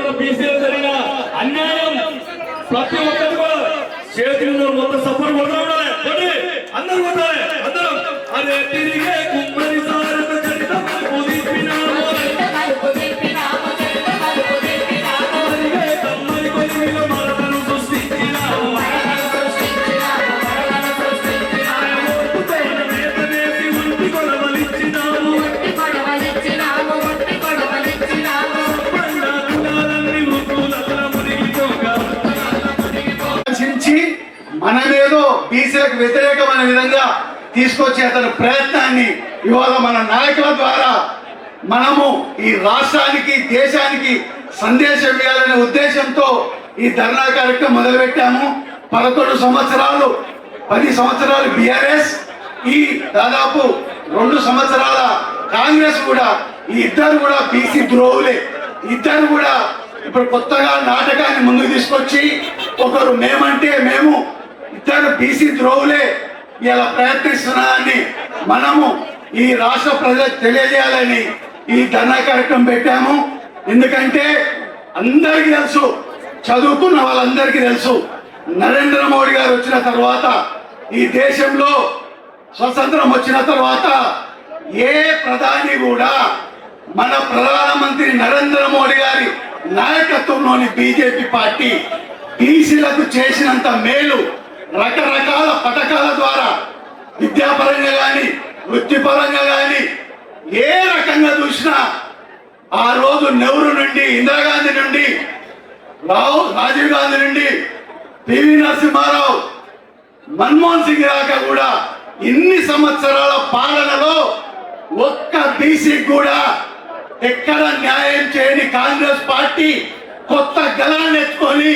కూడా బీసీలో జరిగిన అన్యాయం ప్రతి ఒక్కరు కూడా చేతుల్లో మొత్తం సఫర్ కొట్టాలి, అందరూ కొట్టాలి, అందరం అదే తిరిగే కుమ్మరి సారత చరితం మనమేదో బీసీలకు వ్యతిరేకమైన విధంగా తీసుకొచ్చే అతని ప్రయత్నాన్ని ఇవాళ మన నాయకుల ద్వారా మనము ఈ రాష్ట్రానికి దేశానికి సందేశం ఇవ్వాలనే ఉద్దేశంతో ఈ ధర్నా కార్యక్రమం మొదలుపెట్టాము. 11 సంవత్సరాలు 10 సంవత్సరాలు బీఆర్ఎస్, ఈ దాదాపు 2 సంవత్సరాల కాంగ్రెస్ కూడా, ఈ ఇద్దరు కూడా బీసీ ద్రోహులే. ఇద్దరు కూడా ఇప్పుడు కొత్తగా నాటకాన్ని ముందుకు తీసుకొచ్చి ఒకరు మేమంటే మేము, ఇద్దరు బీసీ ద్రోహులే ఇలా ప్రయత్నిస్తున్నారని మనము ఈ రాష్ట్ర ప్రజలకు తెలియజేయాలని ఈ ధర్నా కార్యక్రమం పెట్టాము. ఎందుకంటే అందరికీ తెలుసు, చదువుకున్న వాళ్ళందరికీ తెలుసు, నరేంద్ర మోడీ గారు వచ్చిన తర్వాత, ఈ దేశంలో స్వతంత్రం వచ్చిన తర్వాత ఏ ప్రధాని కూడా మన ప్రధానమంత్రి నరేంద్ర మోడీ గారి నాయకత్వంలోని బీజేపీ పార్టీ బీసీలకు చేసినంత మేలు రకరకాల పథకాల ద్వారా విద్యాపరంగా కానీ వృత్తిపరంగా కానీ ఏ రకంగా చూసినా ఆ రోజు నెహ్రూ నుండి, ఇందిరాగాంధీ నుండి, రాజీవ్ గాంధీ నుండి, పివి నరసింహారావు, మన్మోహన్ సింగ్ దాకా కూడా ఇన్ని సంవత్సరాల పాలనలో ఒక్క బీసీ కూడా ఎక్కడ న్యాయం చేయని కాంగ్రెస్ పార్టీ కొత్త గలాన్ని ఎత్తుకొని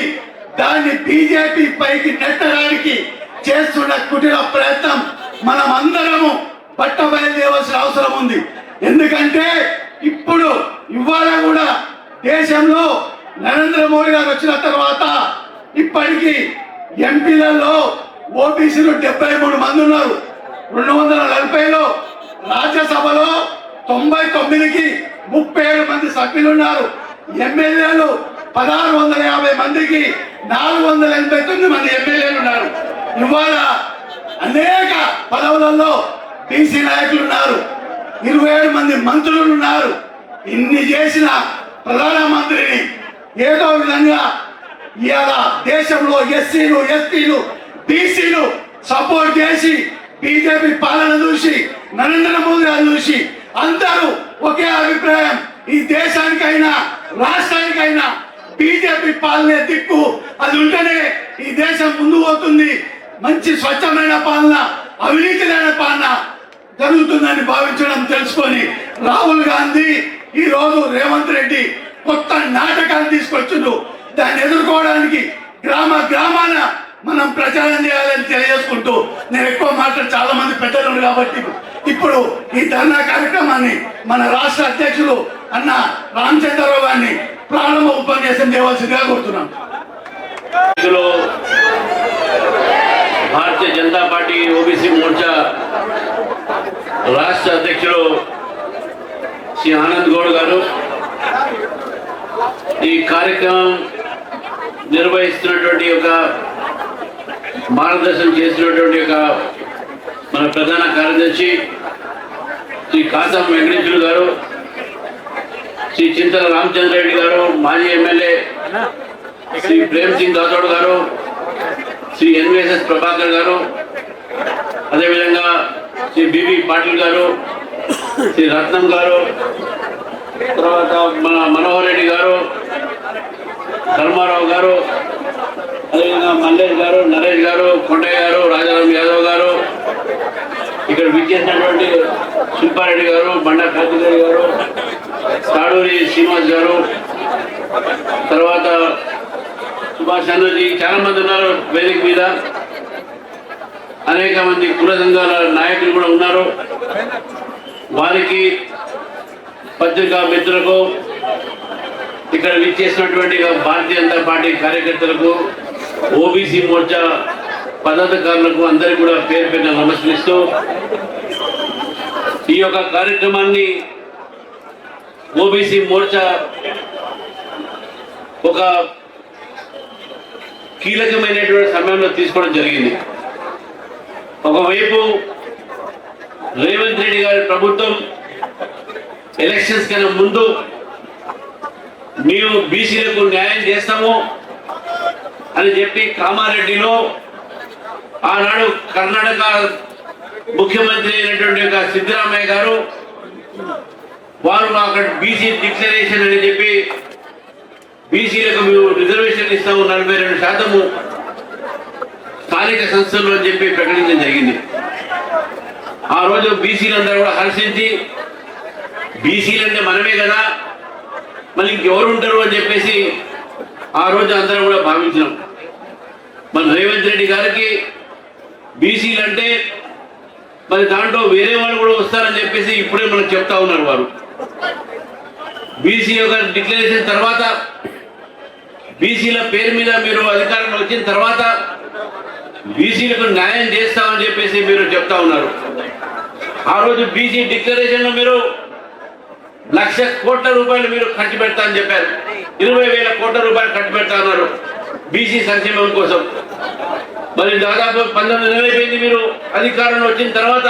దాన్ని బీజేపీ పైకి నెట్టడానికి చేస్తున్న కుటిల ప్రయత్నం మనం అందరము పట్టబయలుదేవలసిన అవసరం ఉంది. ఎందుకంటే ఇప్పుడు ఇవాళ కూడా దేశంలో నరేంద్ర మోడీ గారు వచ్చిన తర్వాత ఇప్పటికీ ఎంపీలలో ఓబీసీలు 73 మంది ఉన్నారు. 240లో రాజ్యసభలో 99కి 37 మంది సభ్యులు ఉన్నారు. ఎమ్మెల్యేలు 1650 మందికి 489 మంది ఎమ్మెల్యేలు ఉన్నారు. ఇవాళ అనేక పదవులలో బీసీ నాయకులు ఉన్నారు. 27 మంది మంత్రులు ఉన్నారు. ఇన్ని చేసిన ప్రధానమంత్రిని ఏదో విధంగా ఇవాళ దేశంలో ఎస్సీలు, ఎస్టీలు, బీసీలు సపోర్ట్ చేసి బీజేపీ పాలన చూసి, నరేంద్ర మోదీ గారు చూసి అందరూ ఒకే అభిప్రాయం, ఈ దేశానికైనా రాష్ట్రానికైనా బీజేపీ పాలనే దిక్కు, అది ఉంటేనే ఈ దేశం ముందు పోతుంది, మంచి స్వచ్ఛమైన పాలన, అవినీతి లేని పాలన జరుగుతుందని భావించడం తెలుసుకొని రాహుల్ గాంధీ ఈ రోజు రేవంత్ రెడ్డి కొత్త నాటకాన్ని తీసుకొచ్చిండు. దాన్ని ఎదుర్కోవడానికి గ్రామాన మనం ప్రచారం చేయాలని తెలియజేసుకుంటూ, నేను ఎక్కువ మాట్లాడి చాలా మంది పెద్దలు కాబట్టి ఇప్పుడు ఈ ధర్నా కార్యక్రమాన్ని మన రాష్ట్ర అధ్యక్షులు అన్న రామచంద్రరావు గారిని ప్రారంభ ఉపన్యాసం చేయవలసిందిగా కోరుతున్నాం. భారతీయ జనతా పార్టీ ఓబీసీ మోర్చా రాష్ట్ర అధ్యక్షులు శ్రీ ఆనంద్ గౌడ్ గారు ఈ కార్యక్రమం నిర్వహిస్తున్నటువంటి ఒక మార్గదర్శనం చేసినటువంటి ఒక మన ప్రధాన కార్యదర్శి శ్రీ కాసం వెంకటేశ్వర గారు, శ్రీ చింతల రామచంద్ర రెడ్డి గారు, మాజీ ఎమ్మెల్యే శ్రీ ప్రేమ్ సింగ్ రాథోడ్ గారు, శ్రీ ఎన్విఎస్ఎస్ ప్రభాకర్ గారు, అదేవిధంగా శ్రీ బిబి పాటిల్ గారు, శ్రీ రత్నం గారు, తర్వాత మన మనోహర్ రెడ్డి గారు, ధర్మారావు గారు, అదేవిధంగా మల్లేష్ గారు, నరేష్ గారు, కొండయ్య గారు, రాజారాం యాదవ్ గారు, ఇక్కడ విచ్చేసినటువంటి శిల్పారెడ్డి గారు, బండా కార్తికేయ గారు, తాడూరి శ్రీనివాస్ గారు, తర్వాత సుభాష్ చంద్రజీ, చాలా మంది ఉన్నారు వేదిక మీద. అనేక మంది కుల సంఘాల నాయకులు కూడా ఉన్నారు. వారికి, పత్రికా మిత్రులకు, ఇక్కడ విచ్చేసినటువంటి భారతీయ జనతా పార్టీ కార్యకర్తలకు, ఓబీసీ మోర్చా పదాధికారులకు అందరికీ కూడా పేరు పేరున నమస్కరిస్తూ ఈ యొక్క కార్యక్రమాన్ని ఓబీసీ మోర్చా ఒక కీలకమైనటువంటి సమయంలో తీసుకోవడం జరిగింది. ఒకవైపు రేవంత్ రెడ్డి గారి ప్రభుత్వం ఎలక్షన్స్ కన్నా ముందు మేము బీసీలకు న్యాయం చేస్తాము అని చెప్పి కామారెడ్డిలో ఆనాడు కర్ణాటక ముఖ్యమంత్రి అయినటువంటి సిద్ధరామయ్య గారు వారు అక్కడ బీసీ డిక్లరేషన్ అని చెప్పి బీసీలకు మేము రిజర్వేషన్ ఇస్తాము 42% స్థానిక సంస్థలు అని చెప్పి ప్రకటించడం జరిగింది. ఆ రోజు బీసీలందరూ కూడా హర్షించి బీసీలు అంటే మనమే కదా మళ్ళీ ఇంకెవరు ఉంటారు అని చెప్పేసి ఆ రోజు అందరం కూడా భావించినాం. మన రేవంత్ రెడ్డి గారికి బీసీలు అంటే మరి దాంట్లో వేరే వాళ్ళు కూడా వస్తారని చెప్పేసి ఇప్పుడే మనకు చెప్తా ఉన్నారు. వారు బీసీ యొక్క డిక్లరేషన్ తర్వాత బీసీల పేరు మీద మీరు అధికారంలో వచ్చిన తర్వాత బీసీలకు న్యాయం చేస్తామని చెప్పేసి మీరు చెప్తా ఉన్నారు. ఆ రోజు బీసీ డిక్లరేషన్లో మీరు 1,00,000 కోట్ల రూపాయలు మీరు ఖర్చు పెడతా అని చెప్పారు. 20,000 కోట్ల రూపాయలు ఖర్చు పెడతా ఉన్నారు బీసీ సంక్షేమం కోసం. మరి దాదాపు 19 నెలలు అయిపోయింది మీరు అధికారంలో వచ్చిన తర్వాత.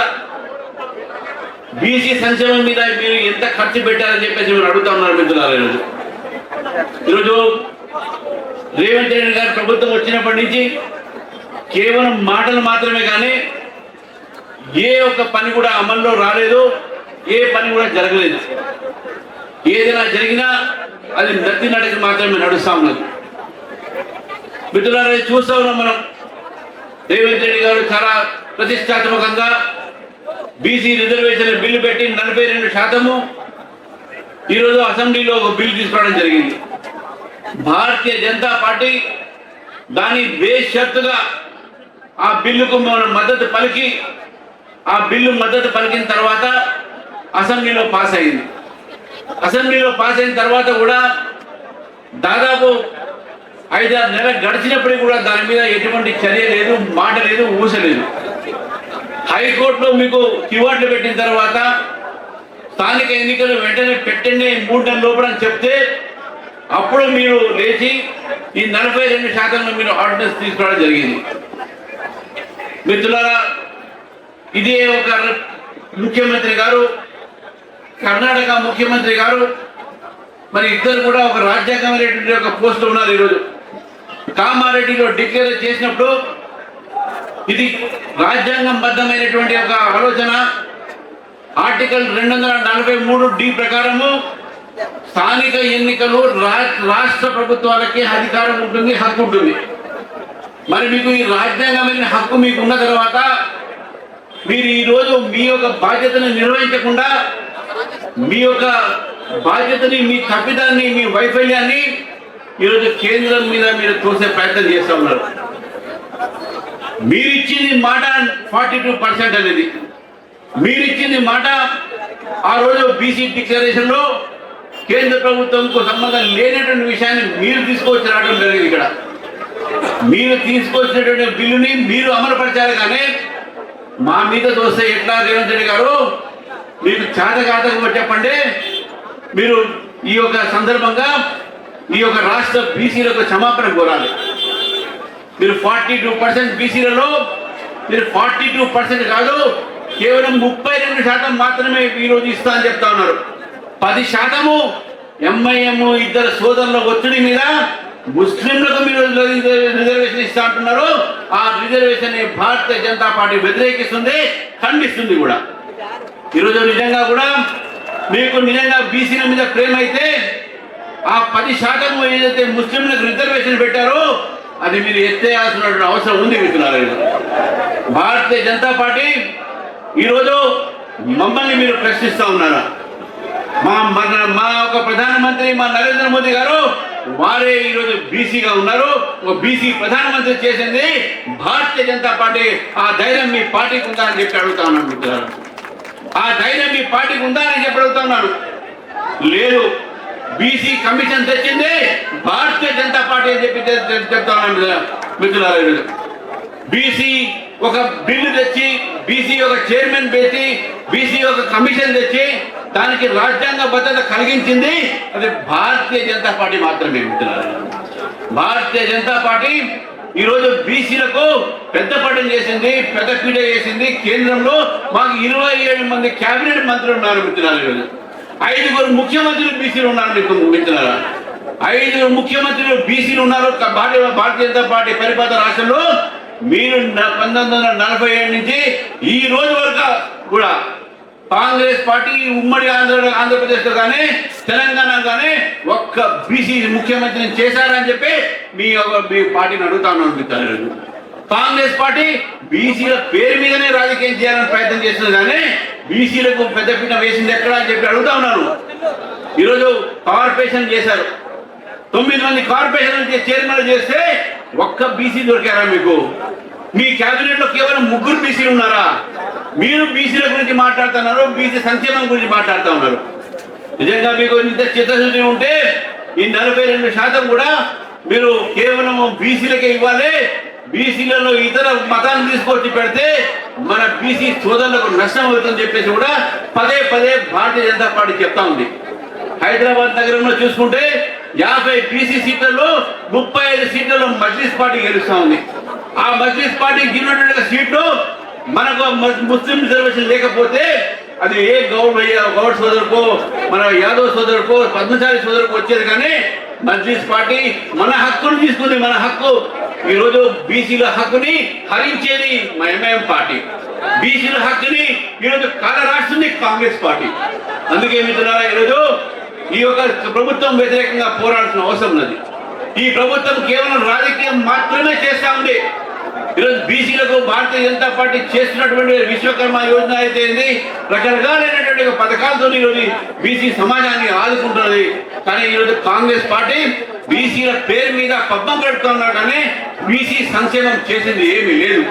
బీసీ సంక్షేమం మీద మీరు ఎంత ఖర్చు పెట్టారని చెప్పేసి మీరు అడుగుతా ఉన్నారు మిత్రులారా. ఈరోజు రేవంత్ రెడ్డి గారి ప్రభుత్వం వచ్చినప్పటి నుంచి కేవలం మాటలు మాత్రమే కానీ ఏ ఒక్క పని కూడా అమల్లో రాలేదు, ఏ పని కూడా జరగలేదు. ఏదైనా జరిగినా అది నత్తి నడక మాత్రమే నడుస్తా ఉన్నది. మిత్రులారా చూస్తా ఉన్నాం మనం. రేవంత్ రెడ్డి గారు చాలా ప్రతిష్టాత్మకంగా బీసీ రిజర్వేషన్ బిల్లు పెట్టి 42% ఈరోజు అసెంబ్లీలో ఒక బిల్లు తీసుకురావడం జరిగింది. భారతీయ జనతా పార్టీ దాని బేషరతుగా ఆ బిల్లుకు మనం మద్దతు పలికి ఆ బిల్లు మద్దతు పలికిన తర్వాత అసెంబ్లీలో పాస్ అయింది. అసెంబ్లీలో పాస్ అయిన తర్వాత కూడా దాదాపు 5-6 నెలలు గడిచినప్పటికీ కూడా దాని మీద ఎటువంటి చర్య లేదు, మాట లేదు, ఊస లేదు. హైకోర్టులో మీకు చివాట్లు పెట్టిన తర్వాత స్థానిక ఎన్నికలు వెంటనే పెట్టండి 3 నెలల లోపల అని చెప్తే అప్పుడు మీరు లేచి ఈ 42% మీరు ఆర్డినెన్స్ తీసుకోవడం జరిగింది. మిత్రులారా, ఇదే ఒక ముఖ్యమంత్రి గారు, కర్ణాటక ముఖ్యమంత్రి గారు, మరి ఇద్దరు కూడా ఒక రాజ్యాంగమైనటువంటి ఒక పోస్టులో ఉన్నారు. ఈరోజు కామారెడ్డిలో డిక్లేర్ చేసినప్పుడు ఇది రాజ్యాంగం బద్ధమైనటువంటి ఒక ఆలోచన. ఆర్టికల్ 243D ప్రకారము స్థానిక ఎన్నికలు రాష్ట్ర ప్రభుత్వాలకి అధికారం ఉంటుంది, హక్కు ఉంటుంది. మరి మీకు ఈ రాజ్యాంగమైన హక్కు మీకు ఉన్న తర్వాత మీరు ఈరోజు మీ యొక్క బాధ్యతను నిర్వహించకుండా మీ యొక్క బాధ్యతని, మీ తప్పిదాన్ని, మీ వైఫల్యాన్ని ఈరోజు కేంద్రం మీద మీరు తోసే ప్రయత్నం చేస్తూ ఉన్నారు. మీరిచ్చింది మాట 42% అనేది మీరిచ్చింది మాట. ఆ రోజు బీసీ డిక్లరేషన్లో కేంద్ర ప్రభుత్వంకు సంబంధం లేనటువంటి విషయాన్ని మీరు తీసుకొచ్చి రావడం జరిగింది. ఇక్కడ మీరు తీసుకొచ్చినటువంటి బిల్లుని మీరు అమలుపరిచారు. కానీ మా మీద చూస్తే ఎట్లా రేవంత్ రెడ్డి గారు మీకు చేతకాతకు చెప్పండి. మీరు ఈ యొక్క సందర్భంగా ఈ యొక్క రాష్ట్ర బీసీలకు క్షమాపణ కోరాలి. మీరు 42% బీసీలలో మీరు 42% కాదు, కేవలం 32% మాత్రమే ఈరోజు ఇస్తా అని చెప్తా ఉన్నారు. 10% ఎంఐఎం ఇద్దరు సోదరుల ఒత్తిడి మీద ముస్లింలకు మీరు రిజర్వేషన్ ఇస్తా అంటున్నారు. ఆ రిజర్వేషన్ భారతీయ జనతా పార్టీ వ్యతిరేకిస్తుంది, ఖండిస్తుంది కూడా. ఈరోజు నిజంగా కూడా మీకు నిజంగా బీసీల మీద ప్రేమ అయితే ఆ 10% ఏదైతే ముస్లింలకు రిజర్వేషన్ పెట్టారో అది మీరు ఎత్తేయాల్సిన అవసరం ఉంది మిత్రులారా. భారతీయ జనతా పార్టీ ఈరోజు మమ్మల్ని మీరు ప్రశ్నిస్తూ ఉన్నారా? మా ఒక ప్రధానమంత్రి మా నరేంద్ర మోదీ గారు వారే ఈరోజు బీసీగా ఉన్నారు. ఒక బీసీ ప్రధానమంత్రి చేసింది భారతీయ జనతా పార్టీ. ఆ ధైర్యం మీ పార్టీకి ఉందా అని చెప్పి అడుగుతా ఉన్నాను మిత్రులారా. ఆ ధైర్యం మీ పార్టీకి ఉందా అని చెప్పి అడుగుతా ఉన్నాను. లేదు, బీసీ కమిషన్ తెచ్చింది భారతీయ జనతా పార్టీ అని చెప్పి చెప్తా ఉన్నాను మిత్రులారా. ఈరోజు బీసీ ఒక బిల్లు తెచ్చి, బీసీ ఒక చైర్మన్ పెట్టి, బీసీ ఒక కమిషన్ తెచ్చి దానికి రాజ్యాంగ భద్రత కలిగించింది అది భారతీయ జనతా పార్టీ మాత్రమే మిత్రులారా. భారతీయ జనతా పార్టీ ఈరోజు బీసీలకు పెద్ద పట్టం చేసింది, పెద్ద పీట చేసింది. కేంద్రంలో మాకు 27 మంది కేబినెట్ మంత్రులు ఉన్నారు మిత్రులారా. ఈరోజు 5 ముఖ్యమంత్రులు బీసీలు ఉన్నారు మీకు మిత్రులారా. 5 ముఖ్యమంత్రులు బీసీలు ఉన్నారు భారతీయ జనతా పార్టీ పరిపాలన రాష్ట్రంలో. మీరు 1947 నుంచి ఈ రోజు వరకు కూడా కాంగ్రెస్ పార్టీ ఉమ్మడి ఆంధ్రప్రదేశ్లో కానీ తెలంగాణ కానీ ఒక్క బీసీ ముఖ్యమంత్రిని చేశారని చెప్పి మీ పార్టీని అడుగుతా ఉన్నాను మిత్రులు. కాంగ్రెస్ పార్టీ బీసీల పేరు మీదనే రాజకీయం చేయాలని ప్రయత్నం చేస్తుంది కానీ బీసీలకు పెద్దపీట వేసింది ఎక్కడ అని చెప్పి అడుగుతా ఉన్నాను. ఈరోజు కార్పొరేషన్ చేశారు, 9 మంది కార్పొరేషన్ చైర్మన్ చేస్తే ఒక్క బీసీ దొరికారా మీకు? మీ కేబినెట్ లో కేవలం 3 బీసీలు ఉన్నారా? మీరు బీసీల గురించి మాట్లాడుతున్నారు, బీసీ సంక్షేమం గురించి మాట్లాడుతూ ఉన్నారు. నిజంగా మీకు ఇంత చిత్తశుద్ధి ఉంటే ఈ 42% కూడా మీరు కేవలం బీసీలకే ఇవ్వాలి. బీసీలలో ఇతర మతాన్ని తీసుకొచ్చి పెడితే మన బీసీ సోదరులకు నష్టం అవుతుందని చెప్పేసి కూడా పదే భారతీయ జనతా పార్టీ చెప్తా ఉంది. హైదరాబాద్ నగరంలో చూసుకుంటే 50 బీసీ సీట్లలో 35 సీట్లలో మజ్లిస్ పార్టీ గెలుస్తా ఉంది. ఆ మజ్లిస్ పార్టీ గెలిచినటువంటి సీట్లు మనకు ముస్లిం రిజర్వేషన్ లేకపోతే అది ఏ గౌడ్ సోదరుకో మన యాదవ్ సోదరుకో పద్మశాలి సోదరుకు వచ్చేది. కానీ మజ్లిస్ పార్టీ మన హక్కును తీసుకుంది. మన హక్కు ఈరోజు బీసీల హక్కుని హరించేది మా ఎంఐఎం పార్టీ. బీసీల హక్కుని ఈరోజు కాలరాస్తుంది కాంగ్రెస్ పార్టీ. అందుకే మిత్రులారా ఈరోజు ఈ యొక్క ప్రభుత్వం వ్యతిరేకంగా పోరాడాల్సిన అవసరం ఉన్నది. ఈ ప్రభుత్వం కేవలం రాజకీయం మాత్రమే చేస్తా ఉంది. ఈరోజు బీసీలకు భారతీయ జనతా పార్టీ చేస్తున్నటువంటి విశ్వకర్మ యోజన అయితే రకరకాలైనటువంటి పథకాలతో ఈరోజు బీసీ సమాజాన్ని ఆదుకుంటున్నది. కానీ ఈరోజు కాంగ్రెస్ పార్టీ బీసీల పేరు మీద పబ్బం గడుపుతున్నారు కానీ బీసీ సంక్షేమం చేసింది ఏమీ లేదు.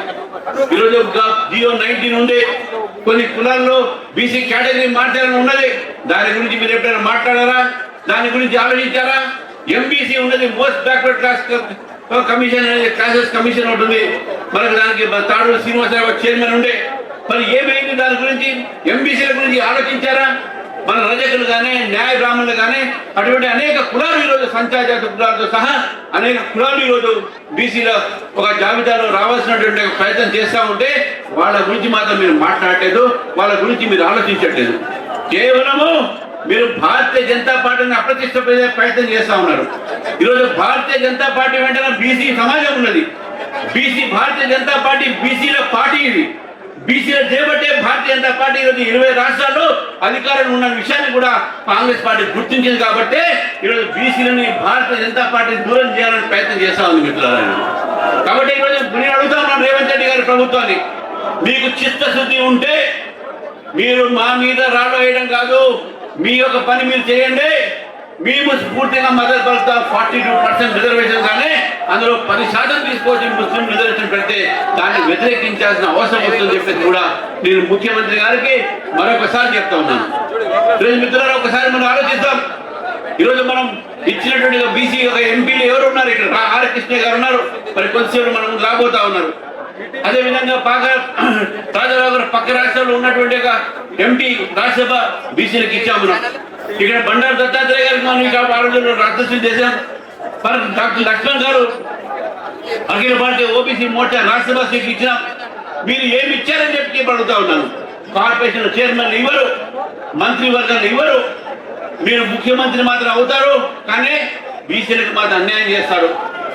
ఈరోజు GO19 ఉండే కొన్ని కులాల్లో బీసీ కేటగిరీ మార్చాలని ఉన్నది. దాని గురించి మీరు ఎప్పుడైనా మాట్లాడారా? దాని గురించి ఆలోచించారా? ఎంబీసీ ఉన్నది, మోస్ట్ బ్యాక్వర్డ్ క్లాస్ కమిషన్ అనేది క్లాసెస్ కమిషన్ ఉంటుంది. మనకు దానికి తాడు శ్రీనివాసరావు చైర్మన్ ఉండే. మరి ఏమైంది దాని గురించి? ఎంబీసీల గురించి ఆలోచించారా? మన రజకులు కానీ న్యాయ బ్రాహ్మణులు కానీ అటువంటి అనేక కులాలు ఈరోజు సంచారజాత కులాలతో సహా అనేక కులాలు ఈరోజు బీసీల ఒక జాబితాలో రావాల్సినటువంటి ప్రయత్నం చేస్తూ ఉంటే వాళ్ళ గురించి మాత్రం మీరు మాట్లాడలేదు, వాళ్ళ గురించి మీరు ఆలోచించట్లేదు. కేవలము మీరు భారతీయ జనతా పార్టీని అప్రతిష్ట ప్రయత్నం చేస్తా ఉన్నారు. ఈరోజు భారతీయ జనతా పార్టీ వెంటనే బీసీ సమాజం ఉన్నది. భారతీయ జనతా పార్టీ బీసీల పార్టీ. ఇది బీసీల చేపట్టే భారతీయ జనతా పార్టీ ఈరోజు 20 రాష్ట్రాల్లో అధికారంలో ఉన్న విషయాన్ని కూడా కాంగ్రెస్ పార్టీ గుర్తించింది. కాబట్టి ఈరోజు బీసీలని భారతీయ జనతా పార్టీ దూరం చేయాలని ప్రయత్నం చేస్తా ఉంది మిత్రులారా. కాబట్టి ఈరోజు నేను అడుగుతా ఉన్నాను రేవంత్ రెడ్డి గారి ప్రభుత్వాన్ని, మీకు చిత్తశుద్ధి ఉంటే మీరు మా మీద రాళ్ళు వేయడం కాదు, మీ యొక్క పని మీరు చేయండి. మేము పూర్తిగా మద్దతు పలుకుతాం. 42% రిజర్వేషన్ కానీ అందులో 10% తీసుకొచ్చి ముస్లిం రిజర్వేషన్ పెడితే దాన్ని వ్యతిరేకించాల్సిన అవసరం వస్తుందని చెప్పేసి కూడా నేను ముఖ్యమంత్రి గారికి మరొకసారి చెప్తా ఉన్నాను. ఈరోజు మిత్రులారా ఒకసారి మనం ఆలోచిద్దాం. ఈరోజు మనం ఇచ్చినటువంటి బీసీ ఒక ఎంపీలు ఎవరు ఉన్నారు? ఇక్కడ ఆర్ కృష్ణ గారు ఉన్నారు. మరి కొద్దిసేపు మనం రాబోతా ఉన్నారు. అదేవిధంగా రాజారావు గారు పక్క రాష్ట్రంలో ఉన్నటువంటి ఒక ఎంపీ రాజ్యసభ బీసీలకు ఇచ్చాము. ఇక్కడ బండారు దత్తాత్రేయ గారికి మనం ఆ రోజుల్లో రద్దు చేశాం. మరి డాక్టర్ లక్ష్మణ్ గారు అఖిల భారతీయ ఓబీసీ మోర్చా రాజ్యసభ సీట్ ఇచ్చినాం. మీరు ఏమి ఇచ్చారని చెప్పి అడుగుతా ఉన్నాను. కార్పొరేషన్ చైర్మన్ ఇవ్వరు, మంత్రివర్గాలు ఇవ్వరు. మీరు ముఖ్యమంత్రి మాత్రం అవుతారు కానీ బీసీలకు మాత్రం అన్యాయం చేస్తారు.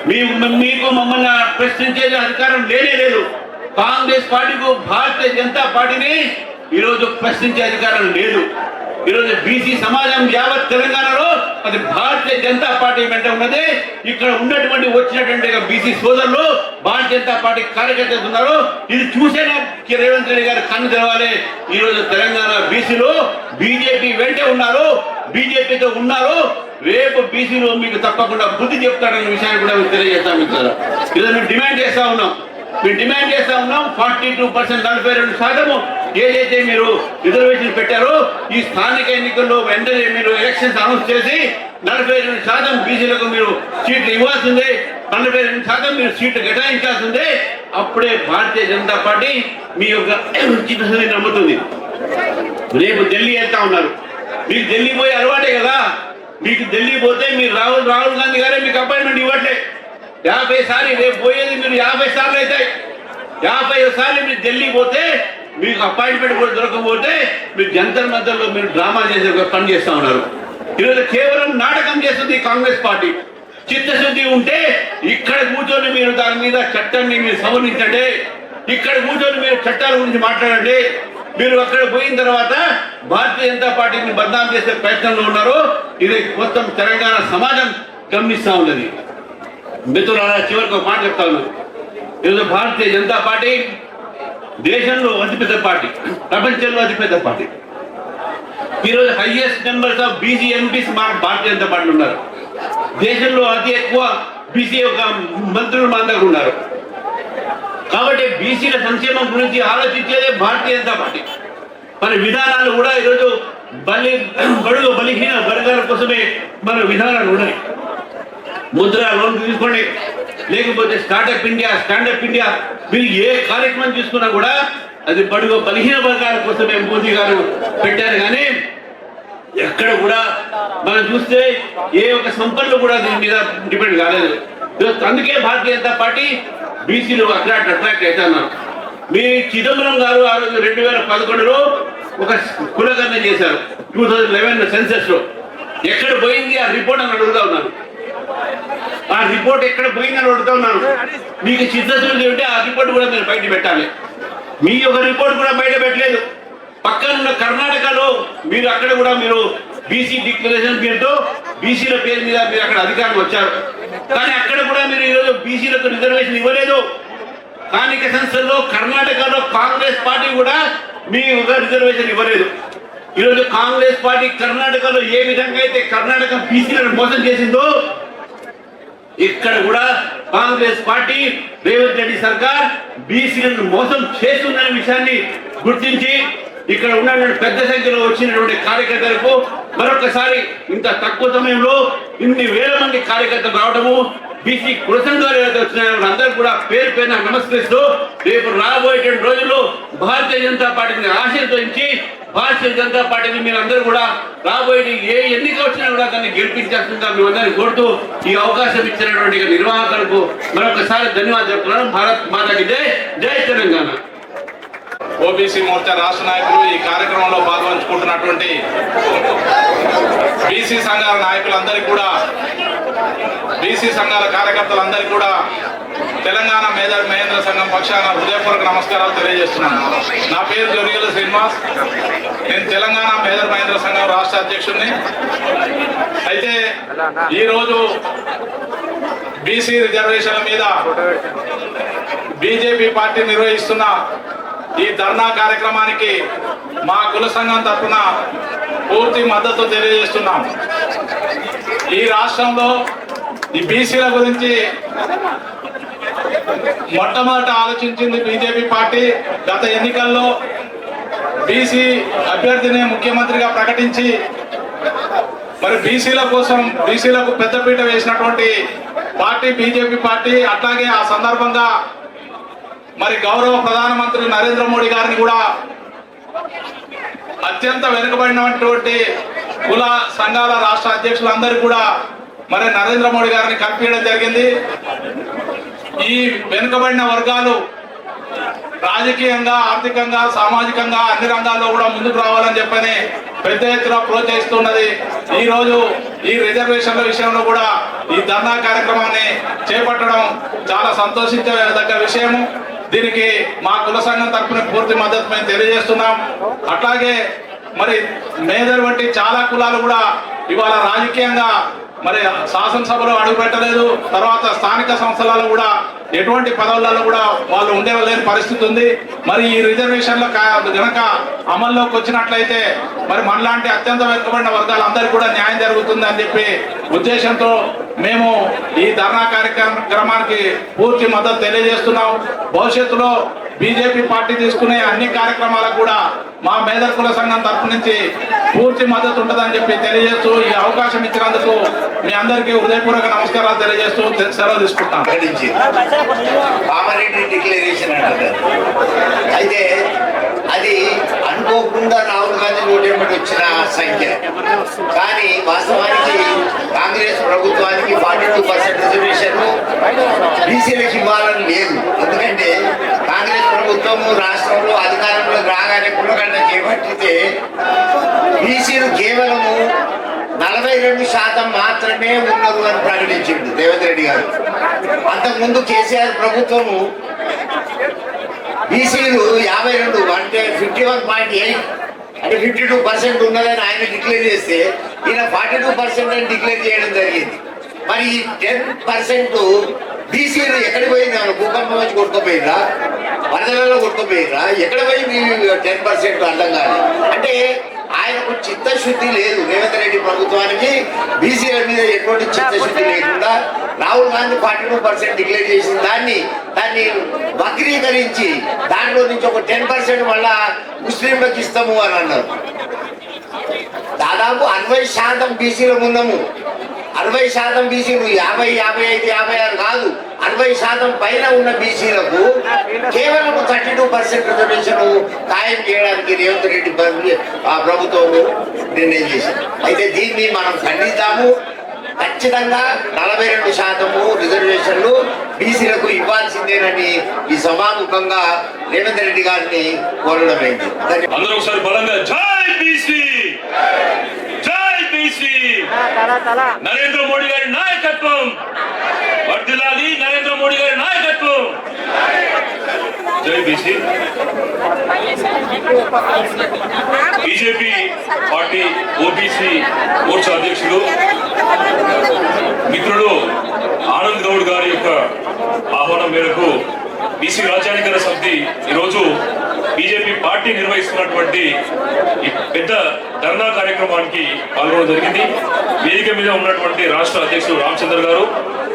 మీకు మమ్మల్ని ప్రశ్నించేది అధికారం లేనే లేదు. కాంగ్రెస్ పార్టీకు భారతీయ జనతా పార్టీని ఈరోజు ప్రశ్నించే అధికారం లేదు. ఈరోజు బీసీ సమాజం యావత్ తెలంగాణలో అది భారతీయ జనతా పార్టీ వెంట ఉన్నది. ఇక్కడ ఉన్నటువంటి వచ్చినటువంటి బీసీ సోదరులు భారతీయ జనతా పార్టీ కార్యకర్తలు ఉన్నారు. ఇది చూసేనా రేవంత్ రెడ్డి గారు కన్ను తెరవాలి. ఈరోజు తెలంగాణ బీసీలు బీజేపీ వెంటే ఉన్నారు, బీజేపీతో ఉన్నారు. రేపు బీసీలు మీకు తప్పకుండా బుద్ధి చెప్తారనే విషయాన్ని కూడా మీకు తెలియజేస్తాం. ఈరోజు మేము డిమాండ్ చేస్తా ఉన్నాం. 42% 42% ఏదైతే మీరు రిజర్వేషన్ పెట్టారో ఈ స్థానిక ఎన్నికల్లో వెంటనే మీరు ఎలక్షన్స్ అనౌన్స్ చేసి 42% బీసీలకు మీరు సీట్లు ఇవ్వాల్సిందే, 42% మీరు సీట్లు కేటాయించాల్సిందే. అప్పుడే భారతీయ జనతా పార్టీ మీ యొక్క చిత్తశుద్ధిని నమ్ముతుంది. రేపు ఢిల్లీ వెళ్తా ఉన్నారు. మీకు ఢిల్లీ పోయి అలవాటే కదా. మీకు ఢిల్లీ పోతే మీరు రాహుల్ గాంధీ గారే మీకు అపాయింట్మెంట్ ఇవ్వట్లే. 50 సార్లు రేపు పోయేది మీరు 50 సార్లు అవుతాయి. 50 సార్లు మీరు ఢిల్లీ పోతే మీకు అపాయింట్మెంట్ కూడా దొరకకపోతే మీరు జంతర్ మంతర్లో మీరు డ్రామా చేసే పని చేస్తూ ఉన్నారు. ఈరోజు కేవలం నాటకం చేస్తుంది కాంగ్రెస్ పార్టీ. చిత్తశుద్ధి ఉంటే ఇక్కడ కూర్చొని మీరు దాని మీద చట్టాన్ని మీరు సవరించండి. ఇక్కడ కూర్చొని మీరు చట్టాల గురించి మాట్లాడండి. మీరు అక్కడ పోయిన తర్వాత భారతీయ జనతా పార్టీని బదనాం చేసే ప్రయత్నంలో ఉన్నారు. ఇది మొత్తం తెలంగాణ సమాజం గమనిస్తూ ఉన్నది. మిత్రులారా, చివరికి ఒక మాట చెప్తాను. ఈరోజు భారతీయ జనతా పార్టీ దేశంలో అతిపెద్ద పార్టీ, ప్రపంచంలో అతిపెద్ద పార్టీ. ఈరోజు highest numbers of BC MPs మన భారతీయ జనతా పార్టీలో ఉన్నారు. దేశంలో అతి ఎక్కువ బీసీ ఒక మంత్రులు మన దగ్గర ఉన్నారు. కాబట్టి బీసీల సంక్షేమం గురించి ఆలోచించేదే భారతీయ జనతా పార్టీ. మన విధానాలు కూడా ఈరోజు బడుగు బలహీన వర్గాల కోసమే మన విధానాలు ఉన్నాయి. ముద్రా లోన్ తీసుకోండి, లేకపోతే స్టార్టప్ ఇండియా, స్టాండప్ ఇండియా, మీరు ఏ కార్యక్రమం తీసుకున్నా కూడా అది బడుగు బలహీన వర్గాల కోసమే మోదీ గారు పెట్టారు. కానీ ఎక్కడ కూడా మనం చూస్తే ఏ ఒక సంపన్నులు కూడా దీని మీద డిపెండ్ కాలేదు. అందుకే భారతీయ జనతా పార్టీ బీసీలు అట్రాక్ట్ అవుతున్నారు. మీ చిదంబరం గారు ఆ రోజు 2011లో ఒక కులగణన చేశారు. 2011 సెన్సెస్ లో ఎక్కడ పోయింది ఆ రిపోర్ట్ అని అడుగుతా ఉన్నాను. ఆ రిపోర్ట్ ఎక్కడ పోయిందని అడుగుతా ఉన్నాను. మీకు చిత్తశుద్ధి ఉంటే ఆ రిపోర్ట్ కూడా మీరు బయట పెట్టాలి. మీ యొక్క రిపోర్ట్ కూడా బయట పెట్టలేదు. పక్కనున్న కర్ణాటకలో మీరు అక్కడ కూడా మీరు బీసీ డిక్లరేషన్ పేరుతో బీసీల పేరు మీద మీరు అక్కడ అధికారులు వచ్చారు. కానీ అక్కడ కూడా మీరు ఈరోజు బీసీలకు రిజర్వేషన్ ఇవ్వలేదు. స్థానిక సంస్థల్లో కర్ణాటకలో కాంగ్రెస్ పార్టీ కూడా మీ రిజర్వేషన్ ఇవ్వలేదు. ఈరోజు కాంగ్రెస్ పార్టీ కర్ణాటకలో ఏ విధంగా అయితే కర్ణాటక బీసీలను మోసం చేసిందో ఇక్కడ కూడా కాంగ్రెస్ పార్టీ రేవంత్ రెడ్డి సర్కార్ బీసీలను మోసం చేస్తుందనే విషయాన్ని గుర్తించి ఇక్కడ ఉన్నటువంటి పెద్ద సంఖ్యలో వచ్చినటువంటి కార్యకర్తలకు మరొకసారి ఇంత తక్కువ సమయంలో ఇన్ని వేల మంది కార్యకర్తలు రావడము, బీసీ కుల సంఘాలు ఏదైతే వచ్చినాయో అందరూ కూడా పేరు పేరున నమస్కరిస్తూ రేపు రాబోయేటువంటి రోజుల్లో భారతీయ జనతా పార్టీని ఆశీర్వదించి భారతీయ జనతా పార్టీని మీరందరూ కూడా రాబోయే ఏ ఎన్నిక వచ్చినా కూడా దాన్ని గెలిపించేస్తుందా మేమందరినీ కోరుతూ ఈ అవకాశం ఇచ్చినటువంటి నిర్వాహకులకు మరొకసారి ధన్యవాదాలు చెప్తున్నాను. భారత్ మాతాకి జై, జై తెలంగాణ. ఓబీసీ మోర్చా రాష్ట్ర నాయకులు ఈ కార్యక్రమంలో పాల్గొంచుకుంటున్నటువంటి బీసీ సంఘాల నాయకులందరికీ కూడా, బీసీ సంఘాల కార్యకర్తలందరికీ కూడా తెలంగాణ మహేంద్ర సంఘం పక్షాన హృదయపూర్వక నమస్కారాలు తెలియజేస్తున్నాను. నా పేరు జొరియల శ్రీనివాస్. నేను తెలంగాణ మహేంద్ర సంఘం రాష్ట్ర అధ్యక్షుడిని. అయితే ఈరోజు బీసీ రిజర్వేషన్ల మీద బీజేపీ పార్టీ నిర్వహిస్తున్న ఈ ధర్నా కార్యక్రమానికి మా కుల సంఘం తరఫున పూర్తి మద్దతు తెలియజేస్తున్నాం. ఈ రాష్ట్రంలో ఈ బీసీల గురించి మొట్టమొదట ఆలోచించింది బీజేపీ పార్టీ. గత ఎన్నికల్లో బీసీ అభ్యర్థిని ముఖ్యమంత్రిగా ప్రకటించి మరి బీసీల కోసం బీసీలకు పెద్దపీట వేసినటువంటి పార్టీ బీజేపీ పార్టీ. అట్లాగే ఆ సందర్భంగా మరి గౌరవ ప్రధానమంత్రి నరేంద్ర మోడీ గారిని కూడా అత్యంత వెనుకబడినటువంటి కుల సంఘాల రాష్ట్ర అధ్యక్షులందరూ కూడా మరి నరేంద్ర మోడీ గారిని కల్పించడం జరిగింది. ఈ వెనుకబడిన వర్గాలు రాజకీయంగా, ఆర్థికంగా, సామాజికంగా అన్ని రంగాల్లో కూడా ముందుకు రావాలని చెప్పని పెద్ద ఎత్తున ప్రోత్సహిస్తున్నది. ఈ రోజు ఈ రిజర్వేషన్ల విషయంలో కూడా ఈ ధర్నా కార్యక్రమాన్ని చేపట్టడం చాలా సంతోషించదగ్గ విషయము. దీనికి మా కుల సంఘం తరఫున పూర్తి మద్దతు మేము తెలియజేస్తున్నాం. అట్లాగే మరి మేదర్ వంటి చాలా కులాలు కూడా ఇవాళ రాజకీయంగా మరి శాసనసభలో అడుగుపెట్టలేదు. తర్వాత స్థానిక సంస్థలలో కూడా ఎటువంటి పదవులలో కూడా వాళ్ళు ఉండలేని పరిస్థితి ఉంది. మరి ఈ రిజర్వేషన్ల గనక అమల్లోకి వచ్చినట్లయితే మరి మనలాంటి అత్యంత వెనుకబడిన వర్గాలందరికీ కూడా న్యాయం జరుగుతుంది అని చెప్పి ఉద్దేశంతో మేము ఈ ధర్నా కార్యక్రమానికి పూర్తి మద్దతు తెలియజేస్తున్నాం. భవిష్యత్తులో బీజేపీ పార్టీ తీసుకునే అన్ని కార్యక్రమాలకు కూడా మా మేధర్ కుల సంఘం తరపు నుంచి పూర్తి మద్దతు ఉంటుందని చెప్పి తెలియజేస్తూ ఈ అవకాశం ఇచ్చినందుకు మీ అందరికీ హృదయపూర్వక నమస్కారాలు తెలియజేస్తూ సెలవు తీసుకుంటాం. కామారెడ్డి డిక్లరేషన్ అంటారు. అయితే అది అనుకోకుండా రాహుల్ గాంధీ ఓటేమిటి వచ్చిన సంఖ్య. కానీ వాస్తవానికి కాంగ్రెస్ ప్రభుత్వానికి 42% రిజర్వేషన్ బీసీలకు ఇవ్వాలని లేదు. ఎందుకంటే కాంగ్రెస్ ప్రభుత్వము రాష్ట్రంలో అధికారంలో రాగానే కులగండ చేపట్టితే బీసీలు కేవలము 42% మాత్రమే ఉన్నారు అని ప్రకటించిండు రేవంత్ రెడ్డి గారు. అంతకుముందు కేసీఆర్ ప్రభుత్వము బీసీలు 52 అంటే 51.8 అంటే 52% ఉన్నదని ఆయన డిక్లేర్ చేస్తే ఈయన 42% అని డిక్లేర్ చేయడం జరిగింది. మరి ఈ 10% బీసీలు ఎక్కడికి పోయింది? ఏమన్నా భూకంపం వచ్చి కొట్టుకుపోయిందా, వరదలలో కొట్టుకుపోయిందా, ఎక్కడ పోయి 10% అర్థం కాదు. అంటే ఆయనకు చిత్తశుద్ధి లేదు. రేవంత్ రెడ్డి ప్రభుత్వానికి బీసీల మీద ఎటువంటి చిత్తశుద్ధి లేకుండా రాహుల్ గాంధీ 42% డిక్లేర్ చేసిన దాన్ని వక్రీకరించి దాంట్లో నుంచి ఒక 10% మళ్ళా ముస్లింలకు ఇస్తాము అని అన్నారు. దాదాపు 60% బీసీల ఉన్నాము. 60% బీసీలు 50, 55, 56 కాదు, 60% పైన ఉన్న బీసీలకు కేవలం 32% రిజర్వేషన్ ఖాయం చేయడానికి రేవంత్ రెడ్డి ప్రభుత్వం నిర్ణయం చేసింది. అయితే దీన్ని మనం ఖండిస్తాము. ఖచ్చితంగా 42% రిజర్వేషన్లు బీసీలకు ఇవ్వాల్సిందేనని ఈ సభాముఖంగా రేవంత్ రెడ్డి గారిని కోరడమైంది. అందరూ ఒకసారి బలంగా జై బీసీ, జై బీసీ, నరేంద్ర మోడీ గారి నాయకత్వం వర్ధిల్లాలి, నరేంద్ర మోడీ గారి నాయకత్వం. జై BC. BJP party OBC Morcha అధ్యక్షుడు మిత్రుడు ఆనంద్ గౌడ్ గారి యొక్క ఆహ్వానం మేరకు బీసీ రాజ్యాధికార సమితి ఈరోజు బీజేపీ పార్టీ నిర్వహిస్తున్నటువంటి ఈ పెద్ద ధర్నా కార్యక్రమానికి పాల్గొనడం జరిగింది. వేదిక మీద ఉన్నటువంటి రాష్ట్ర అధ్యక్షుడు రామచంద్ర గారు,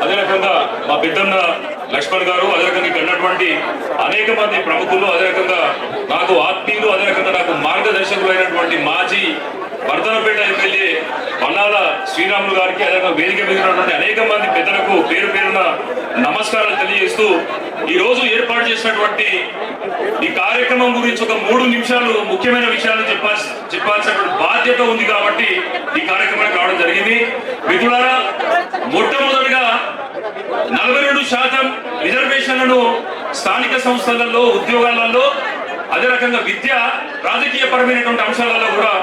అదే రకంగా మా పెద్దన్న లక్ష్మణ్ గారు, అదే రకంగా ఇక్కడ ఉన్నటువంటి అనేక మంది ప్రముఖులు, అదే రకంగా నాకు ఆత్మీయులు, అదే రకంగా నాకు మార్గదర్శకులైనటువంటి మాజీ వర్ధనపేట ఎమ్మెల్యే పన్నాల శ్రీరాములు గారికి, అదే వేదిక మీద ఉన్నటువంటి అనేక మంది పెద్దలకు పేరు పేరున నమస్కారాలు తెలియజేస్తూ ఈ రోజు ఏర్పాటు చేసినటువంటి ఈ కార్యక్రమం గురించి ఒక 3 నిమిషాలు ముఖ్యమైన విషయాలు చెప్పాల్సినటువంటి బాధ్యత ఉంది కాబట్టి ఈ కార్యక్రమానికి రావడం జరిగింది. మిత్రులారా, మొట్టమొదటిగా 42% రిజర్వేషన్లను స్థానిక సంస్థలలో, ఉద్యోగాలలో, అదే రకంగా విద్య, రాజకీయ పరమైనటువంటి అంశాలలో కూడా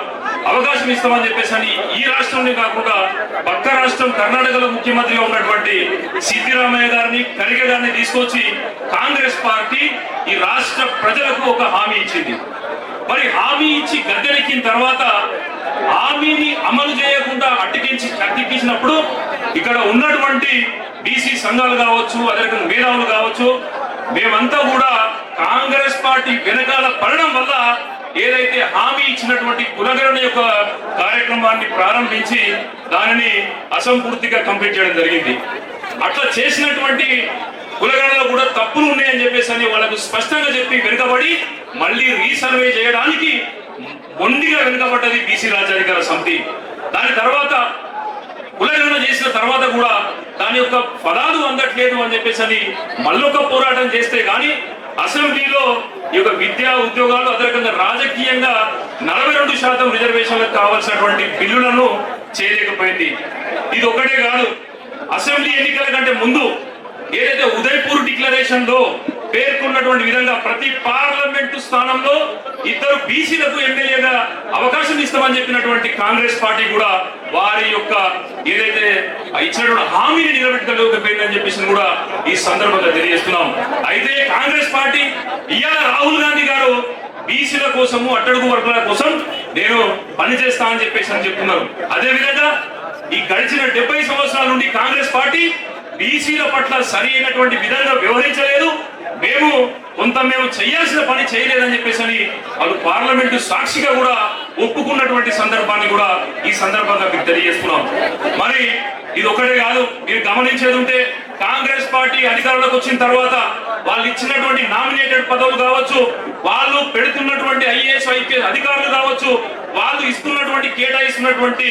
అవకాశం ఇస్తామని చెప్పేసి అని ఈ రాష్ట్రంలో కాకుండా పక్క రాష్ట్రం కర్ణాటకలో ముఖ్యమంత్రిగా ఉన్నటువంటి సిద్దిరామయ్య గారిని, ఖర్గే గారిని తీసుకొచ్చి కాంగ్రెస్ పార్టీ ఈ రాష్ట్ర ప్రజలకు ఒక హామీ ఇచ్చింది. మరి హామీ ఇచ్చి గద్దెనెక్కిన తర్వాత హామీని అమలు చేయకుండా అడ్డెక్కించినప్పుడు ఇక్కడ ఉన్నటువంటి బీసీ సంఘాలు కావచ్చు, అదే రకంగా మేధావులు కావచ్చు, మేమంతా కూడా కాంగ్రెస్ పార్టీ వెనకాల పడడం వల్ల ఏదైతే హామీ ఇచ్చినటువంటి కులగణన యొక్క కార్యక్రమాన్ని ప్రారంభించి దానిని అసంపూర్తిగా కంప్లీట్ చేయడం జరిగింది. అట్లా చేసినటువంటి కులగణనలో కూడా తప్పులు ఉన్నాయని చెప్పేసి అని వాళ్ళకు స్పష్టంగా చెప్పి వెనుకబడి మళ్ళీ రీసర్వే చేయడానికి మొండిగా వెనుకబడ్డది బీసీ రాజ్యాధికార సమితి. దాని తర్వాత కులగణన చేసిన తర్వాత కూడా దాని యొక్క ఫలాలు అందట్లేదు అని చెప్పేసి అని మళ్ళొక పోరాటం చేస్తే గాని అసెంబ్లీలో ఈ యొక్క విద్యా, ఉద్యోగాలు, అదే రకంగా రాజకీయంగా 42% రిజర్వేషన్లకు కావాల్సినటువంటి బిల్లులను చేయలేకపోయింది. ఇది ఒకటే కాదు, అసెంబ్లీ ఎన్నికల కంటే ముందు ఏదైతే ఉదయపూర్ డిక్లరేషన్ లో పేర్కొన్నటువంటి విధంగా ప్రతి పార్లమెంటు స్థానంలో 2 బీసీలకు ఎమ్మెల్యేగా అవకాశం ఇస్తామని చెప్పినటువంటి కాంగ్రెస్ పార్టీ కూడా వారి యొక్క ఏదైతే ఇచ్చినటువంటి హామీని నిలబెట్టుకోలేకపోయిందని చెప్పేసి కూడా ఈ సందర్భంగా తెలియజేస్తున్నాం. అయితే కాంగ్రెస్ పార్టీ ఇవాళ రాహుల్ గాంధీ గారు బీసీల కోసము, అట్టడుగు వర్గాల కోసం నేను పనిచేస్తా అని చెప్పేసి అని చెప్తున్నారు. అదే విధంగా ఈ గడిచిన 70 సంవత్సరాల నుండి కాంగ్రెస్ పార్టీ బీసీల పట్ల సరి అయినటువంటి విధంగా వ్యవహరించలేదు. మేము చేయాల్సిన పని చేయలేదని చెప్పేసి అని వాళ్ళు పార్లమెంటు సాక్షిగా కూడా ఒప్పుకున్నటువంటి సందర్భాన్ని కూడా ఈ సందర్భంగా మీకు తెలియజేస్తున్నాం. మరి ఇది ఒకటే కాదు, మీరు గమనించేది ఉంటే కాంగ్రెస్ పార్టీ అధికారంలోకి వచ్చిన తర్వాత వాళ్ళు ఇచ్చినటువంటి నామినేటెడ్ పదవులు కావచ్చు, వాళ్ళు పెడుతున్నటువంటి ఐఏఎస్ ఐపీఎస్ అధికారులు కావచ్చు, వాళ్ళు ఇస్తున్నటువంటి కేటాయిస్తున్నటువంటి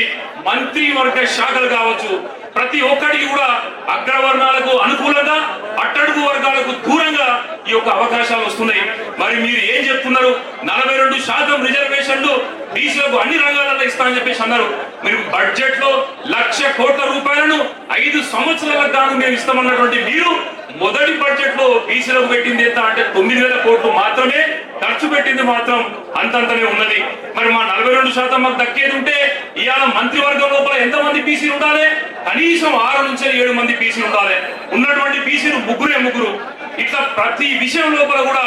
మంత్రివర్గ శాఖలు కావచ్చు, ప్రతి ఒక్కరికి కూడా అగ్రవర్ణాలకు అనుకూలంగా అట్టడుగు వర్గాలకు దూరంగా ఈ యొక్క అవకాశాలు వస్తున్నాయి. మరి మీరు ఏం చెప్తున్నారు? 42% రిజర్వేషన్లు బీసీలకు అన్ని రంగాలలో ఇస్తామని చెప్పేసి అన్నారు. మీరు బడ్జెట్ లో 1,00,000 కోట్ల రూపాయలను 5 సంవత్సరాలకు గాను మేము ఇస్తామన్నటువంటి మీరు మొదటి బడ్జెట్ లో బీసీలకు పెట్టింది ఎంత అంటే 9,000 కోట్లు మాత్రమే, ఖర్చు పెట్టింది మాత్రం అంతంతనే ఉన్నది. మరి మా 42% మాకు దక్కేది ఉంటే ఇవాళ మంత్రివర్గం లోపల ఎంతమంది బీసీలు ఉండాలి? కనీసం 6 నుంచి 7 మంది బీసీలు ఉండాలి. ఉన్నటువంటి బీసీలు ముగ్గురు. ఇట్లా ప్రతి విషయం లోపల కూడా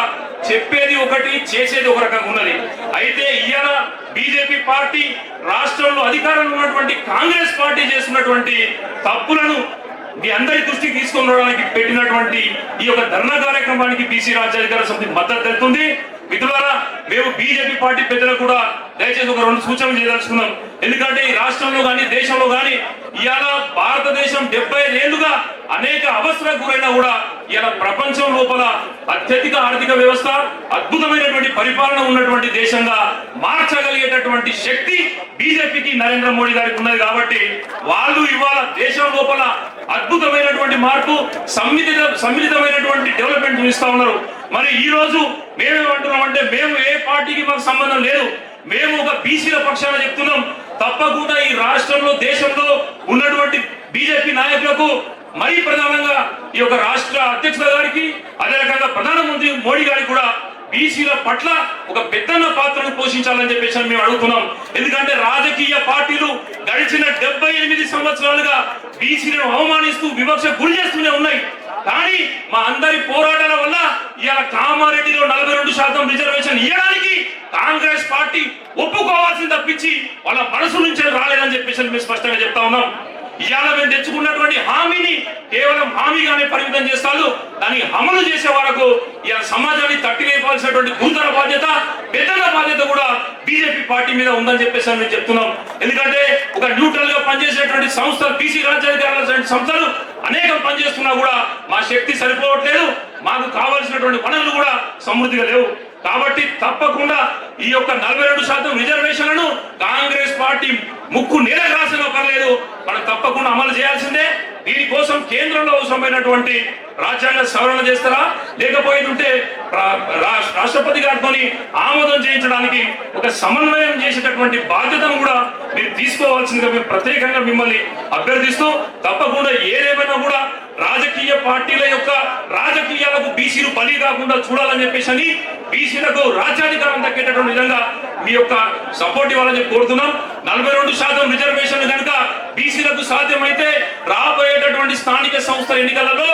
చెప్పేది ఒకటి, చేసేది ఒక రకంగా ఉన్నది. అయితే ఇవాళ బీజేపీ పార్టీ రాష్ట్రంలో అధికారంలో ఉన్నటువంటి కాంగ్రెస్ పార్టీ చేస్తున్నటువంటి తప్పులను మీ అందరి దృష్టికి తీసుకొని రావడానికి పెట్టినటువంటి ఈ యొక్క ధర్నా కార్యక్రమానికి బీసీ రాజ్యాధికార సమితి మద్దతు తెలుపుతుంది. మిత్రులారా, మేము బీజేపీ పార్టీ పెద్దలు కూడా దయచేసి ఒక 2 సూచనలు చేయదలుచుకున్నాం. ఎందుకంటే ఈ రాష్ట్రంలో కానీ దేశంలో కానీ ఇవాళ భారతదేశం 75 ఏళ్లుగా అనేక అవసరాలకు గురైనా కూడా ఇవాళ ప్రపంచం లోపల అత్యధిక ఆర్థిక వ్యవస్థ, అద్భుతమైనటువంటి పరిపాలన ఉన్నటువంటి దేశంగా మార్చగలిగేటటువంటి శక్తి బీజేపీకి నరేంద్ర మోడీ గారికి ఉన్నది. కాబట్టి వాళ్ళు ఇవాళ దేశం లోపల అద్భుతమైనటువంటి మార్పు, సమ్మిళితమైనటువంటి డెవలప్మెంట్ చూపిస్తా ఉన్నారు. మరి ఈ రోజు మేమేమంటున్నామంటే, మేము ఏ పార్టీకి మాకు సంబంధం లేదు, మేము ఒక బీసీల పక్షాన చెప్తున్నాం. తప్పకుండా ఈ రాష్ట్రంలో దేశంలో ఉన్నటువంటి బీజేపీ నాయకులకు, మరీ ప్రధానంగా ఈ యొక్క రాష్ట్ర అధ్యక్షుల గారికి, అదే రకంగా ప్రధానమంత్రి మోడీ గారికి కూడా బీసీల పట్ల ఒక పెద్దన్న పాత్రను పోషించాలని చెప్పేసి మేము అడుగుతున్నాం. ఎందుకంటే రాజకీయ పార్టీలు గడిచిన 78 సంవత్సరాలుగా బీసీలను అవమానిస్తూ వివక్ష గురి చేస్తూనే ఉన్నాయి. కానీ మా అందరి పోరాటాల వల్ల ఇవాళ కామారెడ్డిలో 42% రిజర్వేషన్ ఇవ్వడానికి కాంగ్రెస్ పార్టీ ఒప్పుకోవాల్సింది తప్పించి వాళ్ళ మనసు నుంచి రాలేదని చెప్పేసి మేము స్పష్టంగా చెప్తా ఉన్నాం. ఇవాళ మేము తెచ్చుకున్నటువంటి హామీని కేవలం హామీగానే పరిమితం చేస్తారు. దాన్ని అమలు చేసే వరకు ఇవాళ సమాజాన్ని తట్టి లేపాల్సినటువంటి గురుతర బాధ్యత, పెద్దల బాధ్యత కూడా బీజేపీ పార్టీ మీద ఉందని చెప్పేసి మేము చెప్తున్నాం. ఎందుకంటే ఒక న్యూట్రల్ గా పనిచేసేటువంటి సంస్థలు, బీసీ రాజ్యాధికారుల సంస్థలు అనేకం పనిచేస్తున్నా కూడా మా శక్తి సరిపోవట్లేదు, మాకు కావాల్సినటువంటి వనరులు కూడా సమృద్ధిగా లేవు. కాబట్టి తప్పకుండా ఈ యొక్క 42% రిజర్వేషన్లను కాంగ్రెస్ పార్టీ ముక్కు నేలకు రాసినా పర్లేదు, మనం తప్పకుండా అమలు చేయాల్సిందే. దీనికోసం కేంద్రంలో అవసరమైనటువంటి రాజ్యాంగ సవరణ చేస్తారా, లేకపోతే రాష్ట్రపతి గారితో ఆమోదం చేయించడానికి ఒక సమన్వయం చేసేటటువంటి బాధ్యతను కూడా మీరు తీసుకోవాల్సిందిగా మేము ప్రత్యేకంగా మిమ్మల్ని అభ్యర్థిస్తూ, తప్పకుండా ఏదేమైనా కూడా రాజకీయ పార్టీల యొక్క రాజకీయాలకు బీసీలు బలి కాకుండా చూడాలని చెప్పేసి బీసీలకు రాజ్యాధికారం దక్కేటటువంటి విధంగా మీ యొక్క సపోర్ట్ ఇవ్వాలని కోరుతున్నాం. 42% రిజర్వేషన్ కనుక బీసీలకు సాధ్యమైతే రాబోయేటటువంటి స్థానిక సంస్థల ఎన్నికలలో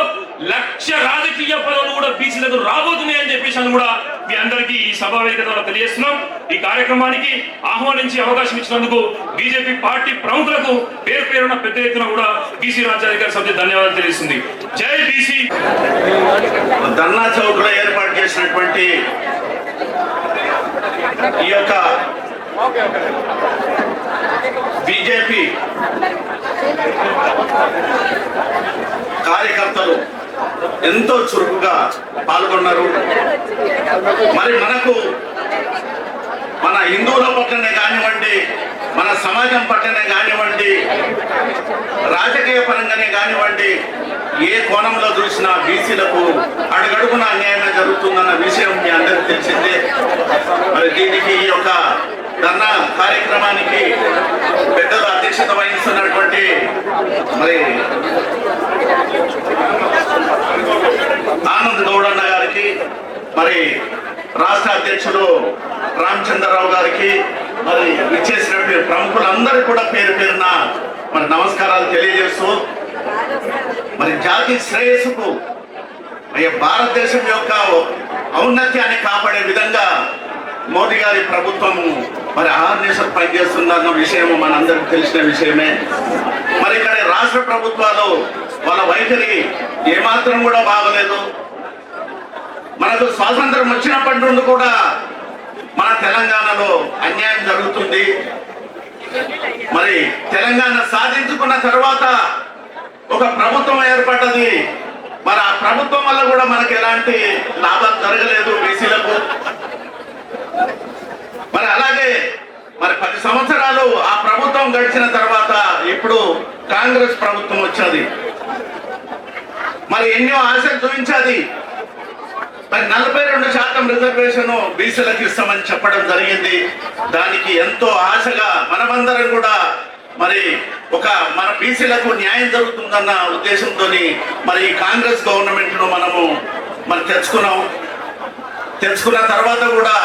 1,00,000 రాజకీయ పదవులు కూడా బీసీలకు రాబోతున్నాయి అని చెప్పేసి కూడా మీ అందరికీ ఈ సభా వేదిక ద్వారా తెలియజేస్తున్నాం. ఈ కార్యక్రమానికి ఆహ్వానించి అవకాశం ఇచ్చినందుకు బీజేపీ పార్టీ ప్రముఖులకు పేరు పేరున పెద్ద ఎత్తున కూడా బీసీ రాజ్యాధికార సమితి ధన్యవాదాలు తెలియజేస్తుంది. జై బీసీ. ధర్నా చౌక్ లో ఏర్పాటు చేసినటువంటి ఈ యొక్క బీజేపీ కార్యకర్తలు ఎంతో చురుకుగా పాల్గొన్నారు. మరి మనకు మన హిందువుల పట్లనే కానివ్వండి, మన సమాజం పట్లనే కానివ్వండి, రాజకీయ పరంగానే కానివ్వండి, ఏ కోణంలో చూసినా బీసీలకు అడుగడుగున అన్యాయమే జరుగుతుందన్న విషయం మీ అందరికీ తెలిసిందే. మరి దీనికి ఈ యొక్క ధర్నా కార్యక్రమానికి పెద్దలు అధ్యక్షత వహిస్తున్నటువంటి మరి ఆనంద్ గౌడన్న గారికి, మరి రాష్ట్ర అధ్యక్షుడు రామచంద్రరావు గారికి, మరి ఇచ్చేసినటువంటి ప్రముఖులందరూ కూడా పేరు పేరున మరి నమస్కారాలు తెలియజేస్తూ, మరి జాతి శ్రేయస్సుకు భారతదేశం యొక్క ఔన్నత్యాన్ని కాపాడే విధంగా మోదీ గారి ప్రభుత్వము మరి ఆర్నేషన్ పనిచేస్తుందన్న విషయం మనందరికీ తెలిసిన విషయమే. మరి ఇక్కడ రాష్ట్ర ప్రభుత్వాలు వాళ్ళ వైఖరి ఏమాత్రం కూడా బాగలేదు. మనకు స్వాతంత్రం వచ్చినప్పటి నుండి కూడా మన తెలంగాణలో అన్యాయం జరుగుతుంది. మరి తెలంగాణ సాధించుకున్న తర్వాత ఒక ప్రభుత్వం ఏర్పడ్డది. మరి ఆ ప్రభుత్వం వల్ల కూడా మనకు ఎలాంటి లాభాలు జరగలేదు బీసీలకు. మరి అలాగే మరి 10 సంవత్సరాలు ఆ ప్రభుత్వం గడిచిన తర్వాత ఇప్పుడు కాంగ్రెస్ ప్రభుత్వం వచ్చేది, మరి ఎన్నో ఆశలు చూపించేది. మరి 42% రిజర్వేషన్ బీసీలకు ఇస్తామని చెప్పడం జరిగింది. దానికి ఎంతో ఆశగా మనమందరం కూడా మరి మన బీసీలకు న్యాయం జరుగుతుందన్న ఉద్దేశంతో మరి ఈ కాంగ్రెస్ గవర్నమెంట్ ను మనము తెచ్చుకున్న తర్వాత కూడా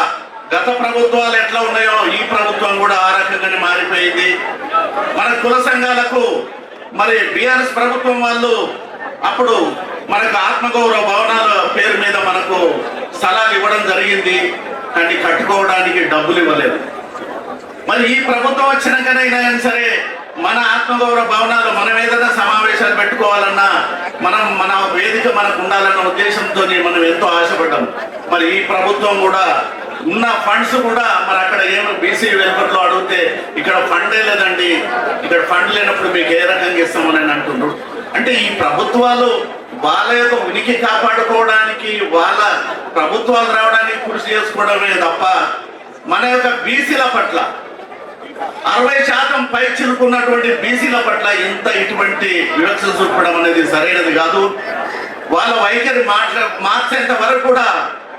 గత ప్రభుత్వాలు ఎట్లా ఉన్నాయో ఈ ప్రభుత్వం కూడా ఆ రకంగానే మారిపోయింది. మన కుల సంఘాలకు మరి బీఆర్ఎస్ ప్రభుత్వం వాళ్ళు అప్పుడు మనకు ఆత్మగౌరవ భవనాల పేరు మీద మనకు స్థలాలు ఇవ్వడం జరిగింది, కానీ కట్టుకోవడానికి డబ్బులు ఇవ్వలేదు. మరి ఈ ప్రభుత్వం వచ్చినాకనైనా సరే మన ఆత్మగౌరవ భవనాలు మనం ఏదైనా సమావేశాలు పెట్టుకోవాలన్నా మన వేదిక మనకు ఉండాలన్న ఉద్దేశంతో మనం ఎంతో ఆశపడ్డాం. మరి ఈ ప్రభుత్వం కూడా ఉన్న ఫండ్స్ కూడా మరి అక్కడ ఏమో బీసీ వెల్ఫేర్లో అడిగితే ఇక్కడ ఫండే లేదండి, ఇక్కడ ఫండ్ లేనప్పుడు మీకు ఏ రకంగా ఇస్తామని అంటుండ్రు. అంటే ఈ ప్రభుత్వాలు వాళ్ళ యొక్క ఉనికి కాపాడుకోవడానికి వాళ్ళ ప్రభుత్వాలు రావడానికి కృషి చేసుకోవడమే తప్ప మన యొక్క బీసీల పట్ల 60% పై చిలుకున్నటువంటి బీసీల పట్ల ఇటువంటి వివక్ష చూపడం అనేది సరైనది కాదు. వాళ్ళ వైఖరి మార్చేంత వరకు కూడా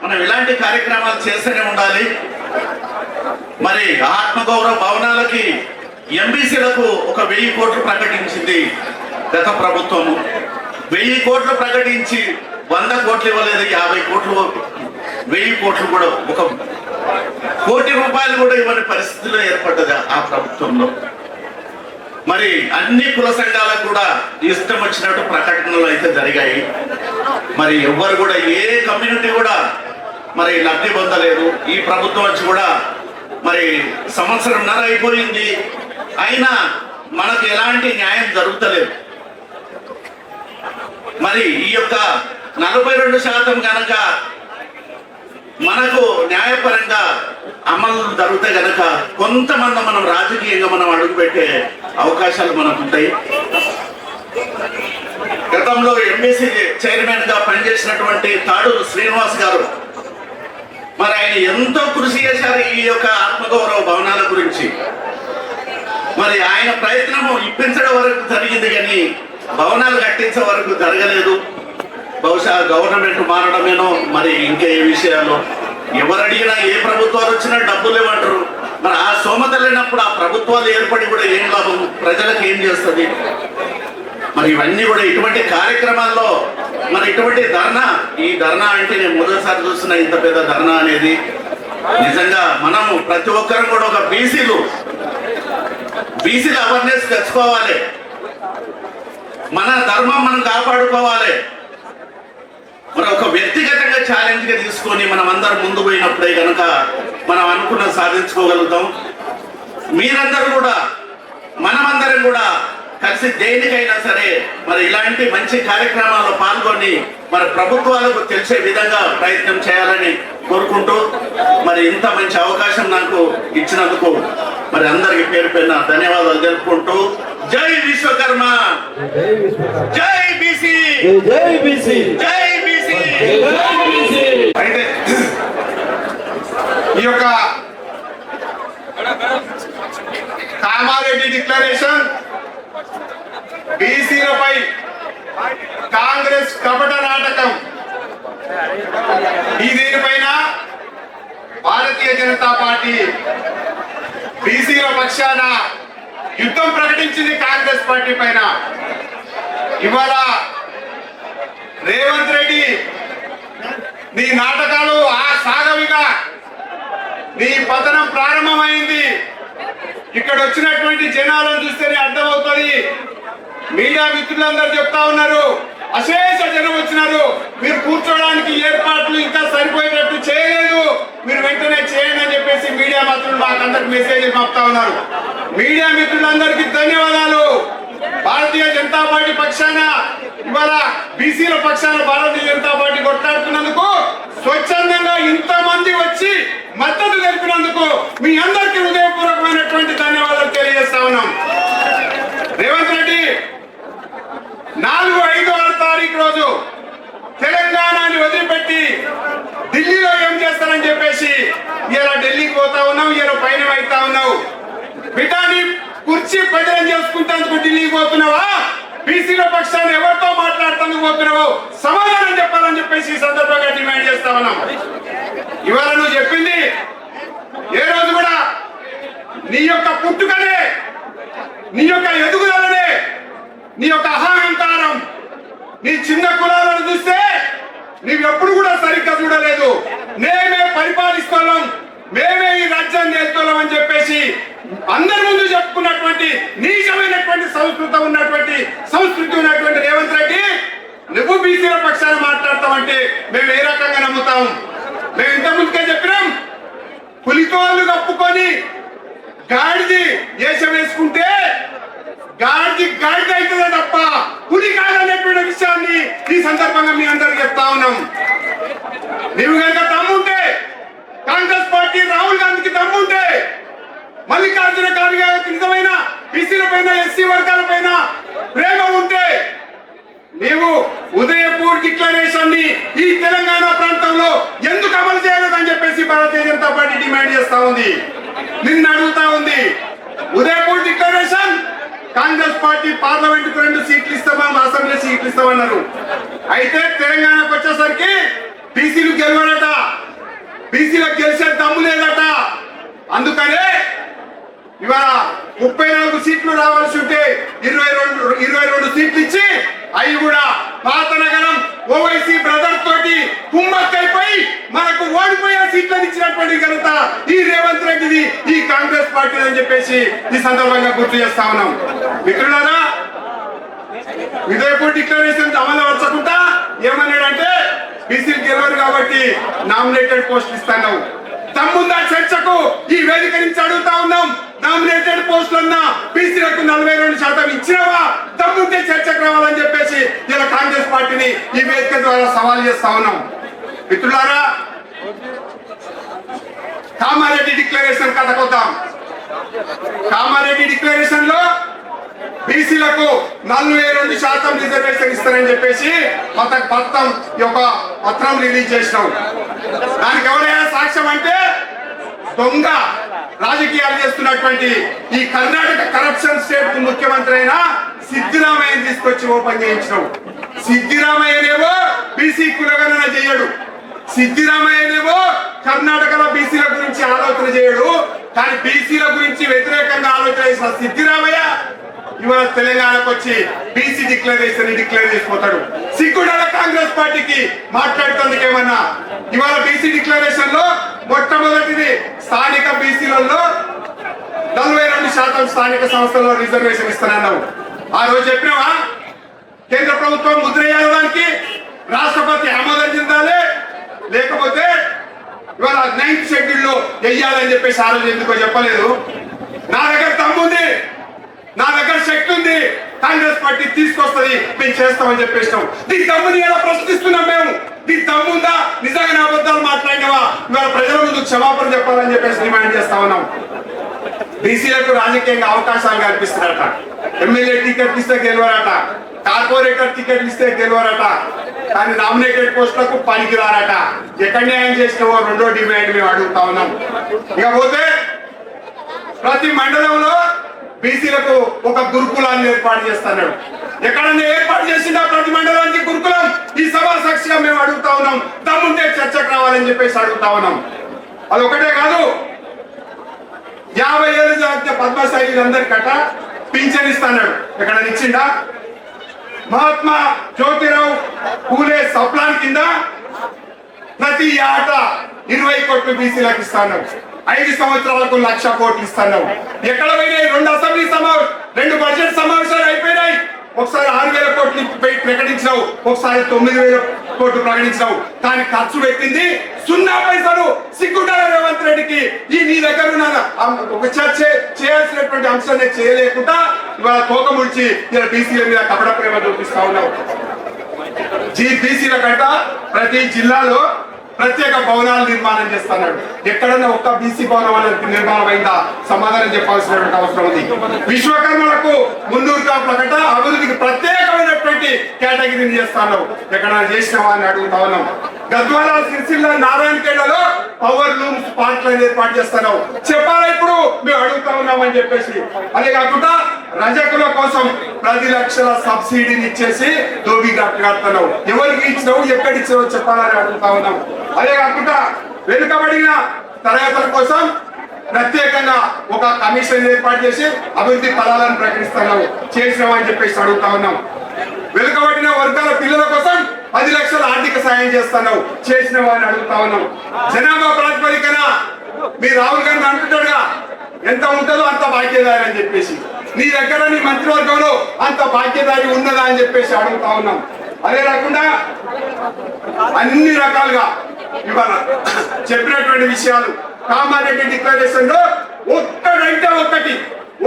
మనం ఇలాంటి కార్యక్రమాలు చేస్తూనే ఉండాలి. మరి ఆత్మగౌరవ భవనాలకి ఎంబీసీలకు ఒక 1000 కోట్లు ప్రకటించింది గత ప్రభుత్వము. 1000 కోట్లు ప్రకటించి 100 కోట్లు ఇవ్వలేదు, 50 కోట్లు 1000 కోట్లు కూడా 1 కోటి రూపాయలు కూడా ఇవ్వని పరిస్థితిలో ఏర్పడ్డది ఆ ప్రభుత్వంలో. మరి అన్ని కుల సంఘాలకు కూడా ఇష్టం వచ్చినట్టు ప్రకటనలు అయితే జరిగాయి. మరి ఎవ్వరు కూడా ఏ కమ్యూనిటీ కూడా మరి లబ్ధి పొందలేదు. ఈ ప్రభుత్వం వచ్చి కూడా మరి 1.5 సంవత్సరం అయిపోయింది, అయినా మనకు ఎలాంటి న్యాయం జరుగుతలేదు. మరి ఈ యొక్క 42% కనుక మనకు న్యాయపరంగా అమలు జరిగితే గనక కొంతమంది మనం రాజకీయంగా మనం అడుగుపెట్టే అవకాశాలు మనకు ఉంటాయి. గతంలో ఎంబీసీ చైర్మన్ గా పనిచేసినటువంటి తాడూరు శ్రీనివాస్ గారు మరి ఆయన ఎంతో కృషి చేశారు ఈ యొక్క ఆత్మగౌరవ భవనాల గురించి. మరి ఆయన ప్రయత్నము ఇప్పించడం వరకు జరిగింది, కానీ భవనాలు కట్టించే వరకు జరగలేదు. బహుశా గవర్నమెంట్ మారడమేనో మరి ఇంకా ఏ విషయాల్లో ఎవరు అడిగినా ఏ ప్రభుత్వాలు వచ్చినా డబ్బులు ఇవ్వమంటారు. మరి ఆ స్తోమత లేనప్పుడు ఆ ప్రభుత్వాలు ఏర్పడి కూడా ఏం లాభం, ప్రజలకు ఏం చేస్తుంది? మరి ఇవన్నీ కూడా ఇటువంటి కార్యక్రమాల్లో మరి ఇటువంటి ధర్నా, ఈ ధర్నా అంటే నేను మొదటిసారి చూస్తున్నా ఇంత పెద్ద ధర్నా అనేది. నిజంగా మనము ప్రతి ఒక్కరం కూడా ఒక బీసీలు అవేర్నెస్ తెచ్చుకోవాలి, మన ధర్మం మనం కాపాడుకోవాలి. మరి ఒక వ్యక్తిగతంగా ఛాలెంజ్ గా తీసుకొని మనం అందరం ముందు పోయినప్పుడే కనుక మనం అనుకున్న సాధించుకోగలుగుతాం. మీరందరూ కూడా మనమందరం కూడా కలిసి దేనికైనా సరే మరి ఇలాంటి మంచి కార్యక్రమాల్లో పాల్గొని మరి ప్రభుత్వాలకు తెలిసే విధంగా ప్రయత్నం చేయాలని కోరుకుంటూ మరి ఇంత మంచి అవకాశం నాకు ఇచ్చినందుకు మరి అందరికి పేరు పేరున ధన్యవాదాలు తెలుపుకుంటూ జై విశ్వకర్మ, జై బీసీ, జై బీసీ, జై బీసీ. అయితే ఈ యొక్క కామారెడ్డి డిక్లరేషన్ బీసీలపై కాంగ్రెస్ కపట నాటకం, ఈ దీనిపైన భారతీయ జనతా పార్టీ బీసీల పక్షాన యుద్ధం ప్రకటించింది కాంగ్రెస్ పార్టీ పైన. ఇవాళ రేవంత్ రెడ్డి నీ నాటకాలు సాగవిగా, నీ పతనం ప్రారంభమైంది. ఇక్కడ వచ్చినటువంటి జనాలను చూస్తేనే అర్థమవుతుంది. మీడియా మిత్రులందరూ చెప్తా ఉన్నారు, అశేష జనం వచ్చినారు, మీరు కూర్చోడానికి ఏర్పాట్లు ఇంకా సరిపోయేటట్టు చేయలేదు, మీరు వెంటనే చేయండి అని చెప్పేసి మీడియా మిత్రులు మాకందరికి మెసేజ్ పంపుతా ఉన్నారు. మీడియా మిత్రులందరికీ ధన్యవాదాలు. భారతీయ జనతా పార్టీ పక్షాన ఇవాళ బీసీల పక్షాన భారతీయ జనతా పార్టీ కొట్లాడుతున్నందుకు, స్వచ్ఛందంగా ఇంతమంది వచ్చి మద్దతు తెలిపినందుకు మీ అందరికీ హృదయపూర్వకమైనటువంటి ధన్యవాదాలు తెలియజేస్తా ఉన్నాం. రేవంత్ రెడ్డి 4, 5వ తారీఖు రోజు చేసుకుంటేందుకు ఢిల్లీకి పోతున్నావా, బీసీల పక్షాన్ని ఎవరితో మాట్లాడుతూ పోతున్నావో సమాధానం చెప్పాలని చెప్పేసి ఈ సందర్భంగా డిమాండ్ చేస్తా ఉన్నాం. ఇవాళ నువ్వు చెప్పింది ఏ రోజు కూడా నీ యొక్క పుట్టుకనే, నీ యొక్క ఎదుగుదలనే, నీ యొక్క అహంకారం, నీ చిన్న కులాలను చూస్తే నీవెప్పుడు కూడా సరిగ్గా చూడలేదు. మేమే పరిపాలిస్తున్నాం, మేమే ఈ రాజ్యాన్ని చేస్తున్నాం అని చెప్పేసి అందరి ముందు చెప్పుకున్నటువంటి నీచమైనటువంటి సంస్కృతి ఉన్నటువంటి రేవంత్ రెడ్డి, నువ్వు బీసీల పక్షాన్ని మాట్లాడతామంటే మేము ఏ రకంగా నమ్ముతాం? మేము ఇంత ముందుకే చెప్పినాం, పులితోళ్ళు కప్పుకొని గాడిది వేషం వేసుకుంటే గాడిది అవుతుందే తప్ప పులి కాదనేటువంటి విషయాన్ని ఈ సందర్భంగా మీ అందరికి చెప్తా ఉన్నాం. నీవు కనుక దమ్ముంటే, కాంగ్రెస్ పార్టీ రాహుల్ గాంధీకి దమ్ముంటే, మల్లికార్జున ఖార్గే గారికి నిజమైన బీసీల పైన, ఎస్సీ వర్గాల పైన ప్రేమ ఉంటే నీవు ఉదయపూర్ డిక్లరేషన్ ని ఈ తెలంగాణ ప్రాంతంలో ఎందుకు అమలు చేయలేదని చెప్పేసి భారతీయ జనతా పార్టీ డిమాండ్ చేస్తా ఉంది, నిన్ను అడుగుతా ఉంది. Udaipur declaration Congress party parliament కు 2 సీట్లు ఇస్తామని, అసెంబ్లీ సీట్లు ఇస్తామన్నారు. అయితే తెలంగాణకు వచ్చేసరికి బీసీలు గెలవరట, బీసీలకు గెలిచే దమ్ము లేదట. అందుకనే ఇవాళ 34 సీట్లు రావాల్సి ఉంటే 22 సీట్లు ఇచ్చి అవి కూడా పాత నగరం ఓవైసీ బ్రదర్ తోటి కుమ్మక్కైపోయి మనకు ఓడిపోయే సీట్లను ఇచ్చినటువంటి ఘనత ఈ రేవంత్ రెడ్డిది, ఈ కాంగ్రెస్ పార్టీ అని చెప్పేసి ఈ సందర్భంగా గుర్తు చేస్తా ఉన్నాం. మిత్రులారా, విజయపూర్ డిక్లరేషన్ అమలు వచ్చకుండా ఏమన్నాడంటే బీసీలు గెలవరు కాబట్టి నామినేటెడ్ పోస్టులు ఇస్తాను. తమ్ముందా చర్చకు ఈ వేదిక నుంచి అడుగుతా ఉన్నాం. నామినేటెడ్ పోస్టులున్నా బీసీలకు 42% ఇచ్చినవా? తమ్ముంటే చర్చకు రావాలని చెప్పేసి ఇలా కాంగ్రెస్ పార్టీని ఈ వేదిక ద్వారా సవాల్ చేస్తా ఉన్నాం. మిత్రులారా, కామారెడ్డి డిక్లరేషన్ కథకొద్దాం. కామారెడ్డి డిక్లరేషన్ లో బీసీలకు 42% రిజర్వేషన్ ఇస్తారని చెప్పేసి ఒక పత్రం రిలీజ్ చేసినాం. దానికి ఎవరైనా సాక్ష్యం అంటే దొంగ రాజకీయాలు చేస్తున్నటువంటి ఈ కర్ణాటక కరప్షన్ స్టేట్ ముఖ్యమంత్రి అయిన సిద్దిరామయ్య తీసుకొచ్చి ఓపెన్ చేయించినాం. సిద్దిరామయ్యనేమో బీసీ కులగణన చేయడు, సిద్దిరామయ్యనేమో కర్ణాటకలో బీసీల గురించి ఆలోచన చేయడు, కానీ బీసీల గురించి వ్యతిరేకంగా ఆలోచన చేసిన సిద్దిరామయ్య ఇవాళ తెలంగాణకు వచ్చి బీసీ డిక్లరేషన్ డిక్లేర్ చేసిపోతాడు. సిగ్గుడాల కాంగ్రెస్ పార్టీకి మాట్లాడుతుందుకు ఏమన్నా? ఇవాళ బీసీ డిక్లరేషన్ లో మొట్టమొదటిది స్థానిక బీసీలలో 42% స్థానిక సంస్థల్లో రిజర్వేషన్ ఇస్తానన్నావు. ఆ రోజు చెప్పినావా? కేంద్ర ప్రభుత్వం ముద్ర వేయడానికి రాష్ట్రపతి ఆమోదం చెందాలి, లేకపోతే ఇవాళ 9th షెడ్యూల్ లో వెయ్యాలని చెప్పేసి ఆ రోజు ఎందుకో చెప్పలేదు. నా దగ్గర తమ్ముంది, నా దగ్గర శక్తి ఉంది, కాంగ్రెస్ పార్టీ తీసుకొస్తుంది, మేము చేస్తామని చెప్పేసినాం. దీని తమ్ముని ఎలా ప్రశ్నిస్తున్నాం మేము? దీని తమ్ముందా? నిజంగా అబద్ధాలు మాట్లాడినవా? ఇవాళ ప్రజల ముందు క్షమాపణ చెప్పాలని చెప్పేసి డిమాండ్ చేస్తా ఉన్నాం. బీసీలకు రాజకీయంగా అవకాశాలు కల్పిస్తున్నారట, ఎమ్మెల్యే టికెట్ ఇస్తే గెలవరట, కార్పొరేటర్ టికెట్ ఇస్తే గెలవరట, కానీ నామినేటెడ్ పోస్టులకు పనికిరారట. ఎక్కడ న్యాయం చేసినావో రెండో డిమాండ్ మేము అడుగుతా ఉన్నాం. ఇకపోతే ప్రతి మండలంలో బీసీలకు ఒక గురుకులాన్ని ఏర్పాటు చేస్తున్నాడు. ఎక్కడన్నా ఏర్పాటు చేసిందా ప్రతి మండలానికి గురుకులం? ఈ సభా సాక్షిగా మేము అడుగుతా ఉన్నాం. దమ్ముంటే చర్చకు రావాలని చెప్పేసి అడుగుతా ఉన్నాం. అదొకటే కాదు, 50 ఏళ్ళు జాతీయ పద్మశాలీలందరికట పింఛన్ ఇస్తున్నాడు. ఎక్కడ ఇచ్చిండా? మహాత్మా జ్యోతిరావు పూలే సప్లాన్ కింద ప్రతి ఏటా 20 కోట్లు బీసీలకు ఇస్తాను. 5 సంవత్సరాలకు 1,00,000 కోట్లు ఇస్తాను. ఎక్కడ పోయినాయి? 2 అసెంబ్లీ సమావేశం, 2 బడ్జెట్ సమావేశాలు అయిపోయినాయి. ఒకసారి 6,000 కోట్లు ప్రకటించినావు, ఒకసారి 9,000 కోట్లు ప్రకటించినావు, కానీ ఖర్చు పెట్టింది 0 పైసలు. సిగ్గుండాల రేవంత్ రెడ్డికి. ఈ నీ దగ్గర ఉన్న ఒక చర్చ చేయాల్సినటువంటి అంశాన్ని చేయలేకుండా ఇవాళ తోక ముడిచి ఇలా బీసీల మీద కపట ప్రేమ చూపిస్తా ఉన్నావు. బీసీల కంట ప్రతి జిల్లాలో ప్రత్యేక భవనాలు నిర్మాణం చేస్తున్నాడు. ఎక్కడన్నా ఒక్క బీసీ భవనం అనేది నిర్మాణం అయిందా? సమాధానం చెప్పాల్సినటువంటి అవసరం ఉంది. విశ్వకర్మలకు 300 కాపుల కంట అభివృద్ధికి ప్రత్యేకమైనటువంటి కేటగిరీని చేస్తున్నావు. ఎక్కడన్నా చేసినావా అని అడుగుతా ఉన్నాం. గద్వాల, సిరిసిల్ల, నారాయణఖేడ్లలో పవర్ లూమ్స్ పార్కులను ఏర్పాటు చేస్తున్నావు. చెప్పాలా ఇప్పుడు మేము అడుగుతా ఉన్నామని చెప్పేసి. అదే కాకుండా రజకుల కోసం 10 లక్షల సబ్సిడీని ఇచ్చేసి దోబి కడుతున్నావు. ఎవరికి ఇచ్చినావు, ఎక్కడ ఇచ్చినావు చెప్పాలని అడుగుతా ఉన్నాం. అదే కాకుండా వెనుకబడిన తరగతుల కోసం ప్రత్యేకంగా ఒక కమిషన్ ఏర్పాటు చేసి అభివృద్ధి ఫలాలను ప్రకటిస్తున్నావు. చేసినామని చెప్పేసి అడుగుతా ఉన్నాం. వెనుకబడిన వర్గాల పిల్లల కోసం 10 లక్షల ఆర్థిక సాయం చేస్తున్నావు. చేసినావు అని అడుగుతా ఉన్నాం. జనాభా ప్రాతిపదికన మీ రాహుల్ గాంధీ అంటుంటాడుగా ఎంత ఉంటుందో అంత భాగ్యదారి అని చెప్పేసి. నీ దగ్గర నీ మంత్రివర్గంలో అంత భాగ్యదారి ఉన్నదా అని చెప్పేసి అడుగుతా ఉన్నాం. అదే కాకుండా అన్ని రకాలుగా ఇవాళ చెప్పినటువంటి విషయాలు కామారెడ్డి డిక్లరేషన్ లో ఒక్కడంటే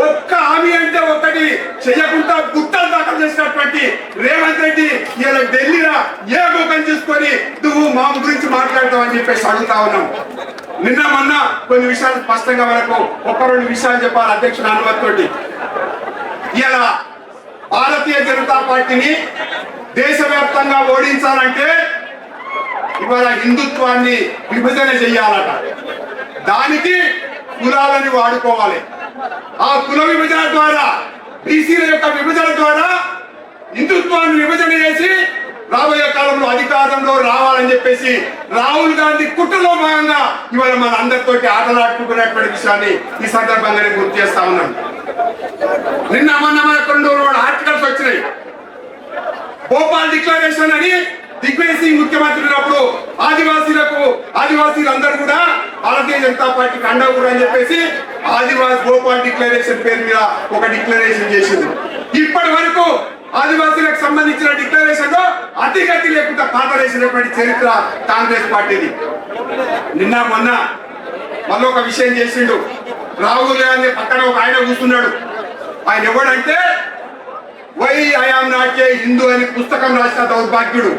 ఒక్క హామీ అంటే ఒక్కటి చేయకుండా గుట్టలు దాఖలు చేసినటువంటి రేవంత్ రెడ్డి ఇలా ఢిల్లీలో ఏ ముఖం చూసుకొని నువ్వు మా గురించి మాట్లాడతావు అని చెప్పేసి అడుగుతా ఉన్నాం. నిన్న మొన్న కొన్ని విషయాలు స్పష్టంగా మనకు 1-2 విషయాలు చెప్పాలి అధ్యక్షుడు అనుమతితోటి. ఇలా భారతీయ జనతా పార్టీని దేశవ్యాప్తంగా ఓడించాలంటే ఇవాళ హిందుత్వాన్ని విభజన చెయ్యాలట. దానికి కులాలని వాడుకోవాలి. ఆ కుల విభజన ద్వారా, బీసీల యొక్క విభజన ద్వారా హిందుత్వాన్ని విభజన చేసి రాబోయే కాలంలో అధికారంలో రావాలని చెప్పేసి రాహుల్ గాంధీ కుట్రలో భాగంగా ఇవాళ మన అందరితోటి ఆటలాడుకుంటున్నటువంటి విషయాన్ని ఈ సందర్భంగానే గుర్తు చేస్తా ఉన్నాం. నిన్న మొన్న మనకు 2 ఆర్టికల్స్ వచ్చినాయి. భోపాల్ డిక్లరేషన్ అని దిగ్విజయ్ సింగ్ ముఖ్యమంత్రి ఉన్నప్పుడు ఆదివాసీలందరూ కూడా భారతీయ జనతా పార్టీకి అండగా కూడా అని చెప్పేసి ఆదివాసీ భోపాల్ డిక్లరేషన్ పేరు మీద ఒక డిక్లరేషన్ చేసింది. ఇప్పటి వరకు ఆదివాసీలకు సంబంధించిన డిక్లరేషన్ లో అతిగతి లేకుండా పాతరేసినటువంటి చరిత్ర కాంగ్రెస్ పార్టీది. నిన్న మొన్న మళ్ళీ ఒక విషయం చేసిండు. రాహుల్ గాంధీ పక్కన ఒక ఆయన కూర్చున్నాడు. ఆయన ఎవడంటే why I am not a Hindu అని పుస్తకం రాసిన దౌర్భాగ్యుడు.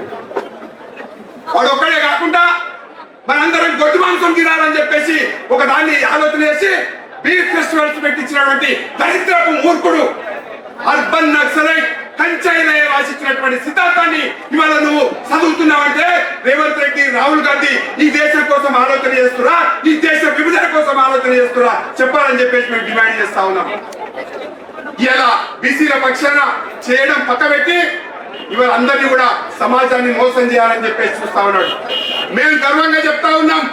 వాడు ఒక్కడే కాకుండా మనందరం గొడ్డు మాంసం తినాలని చెప్పేసి ఒక దాన్ని ఆలోచన చేసి బీఫ్ ఫెస్టివల్స్ పెట్టించినటువంటి దరిద్రపు మూర్ఖుడు, అర్బన్ నక్సలైట్ కంచైనయ్య రాసిచ్చినటువంటి సిద్ధాంతాన్ని ఇవాళ నువ్వు చదువుతున్నావంటే రేవంత్ రెడ్డి, రాహుల్ గాంధీ ఈ దేశం కోసం ఆలోచన చేస్తురా, ఈ దేశ విభజన కోసం ఆలోచన చేస్తురా చెప్పాలని చెప్పేసి మేము డిమాండ్ చేస్తా ఉన్నాం. ఇలా బీసీల పక్షాన చేయడం పక్క పెట్టి ఇవాళ అందరినీ కూడా సమాజాన్ని మోసం చేయాలని చెప్పేసి చూస్తా ఉన్నాడు. మేము గర్వంగా చెప్తా ఉన్నాం,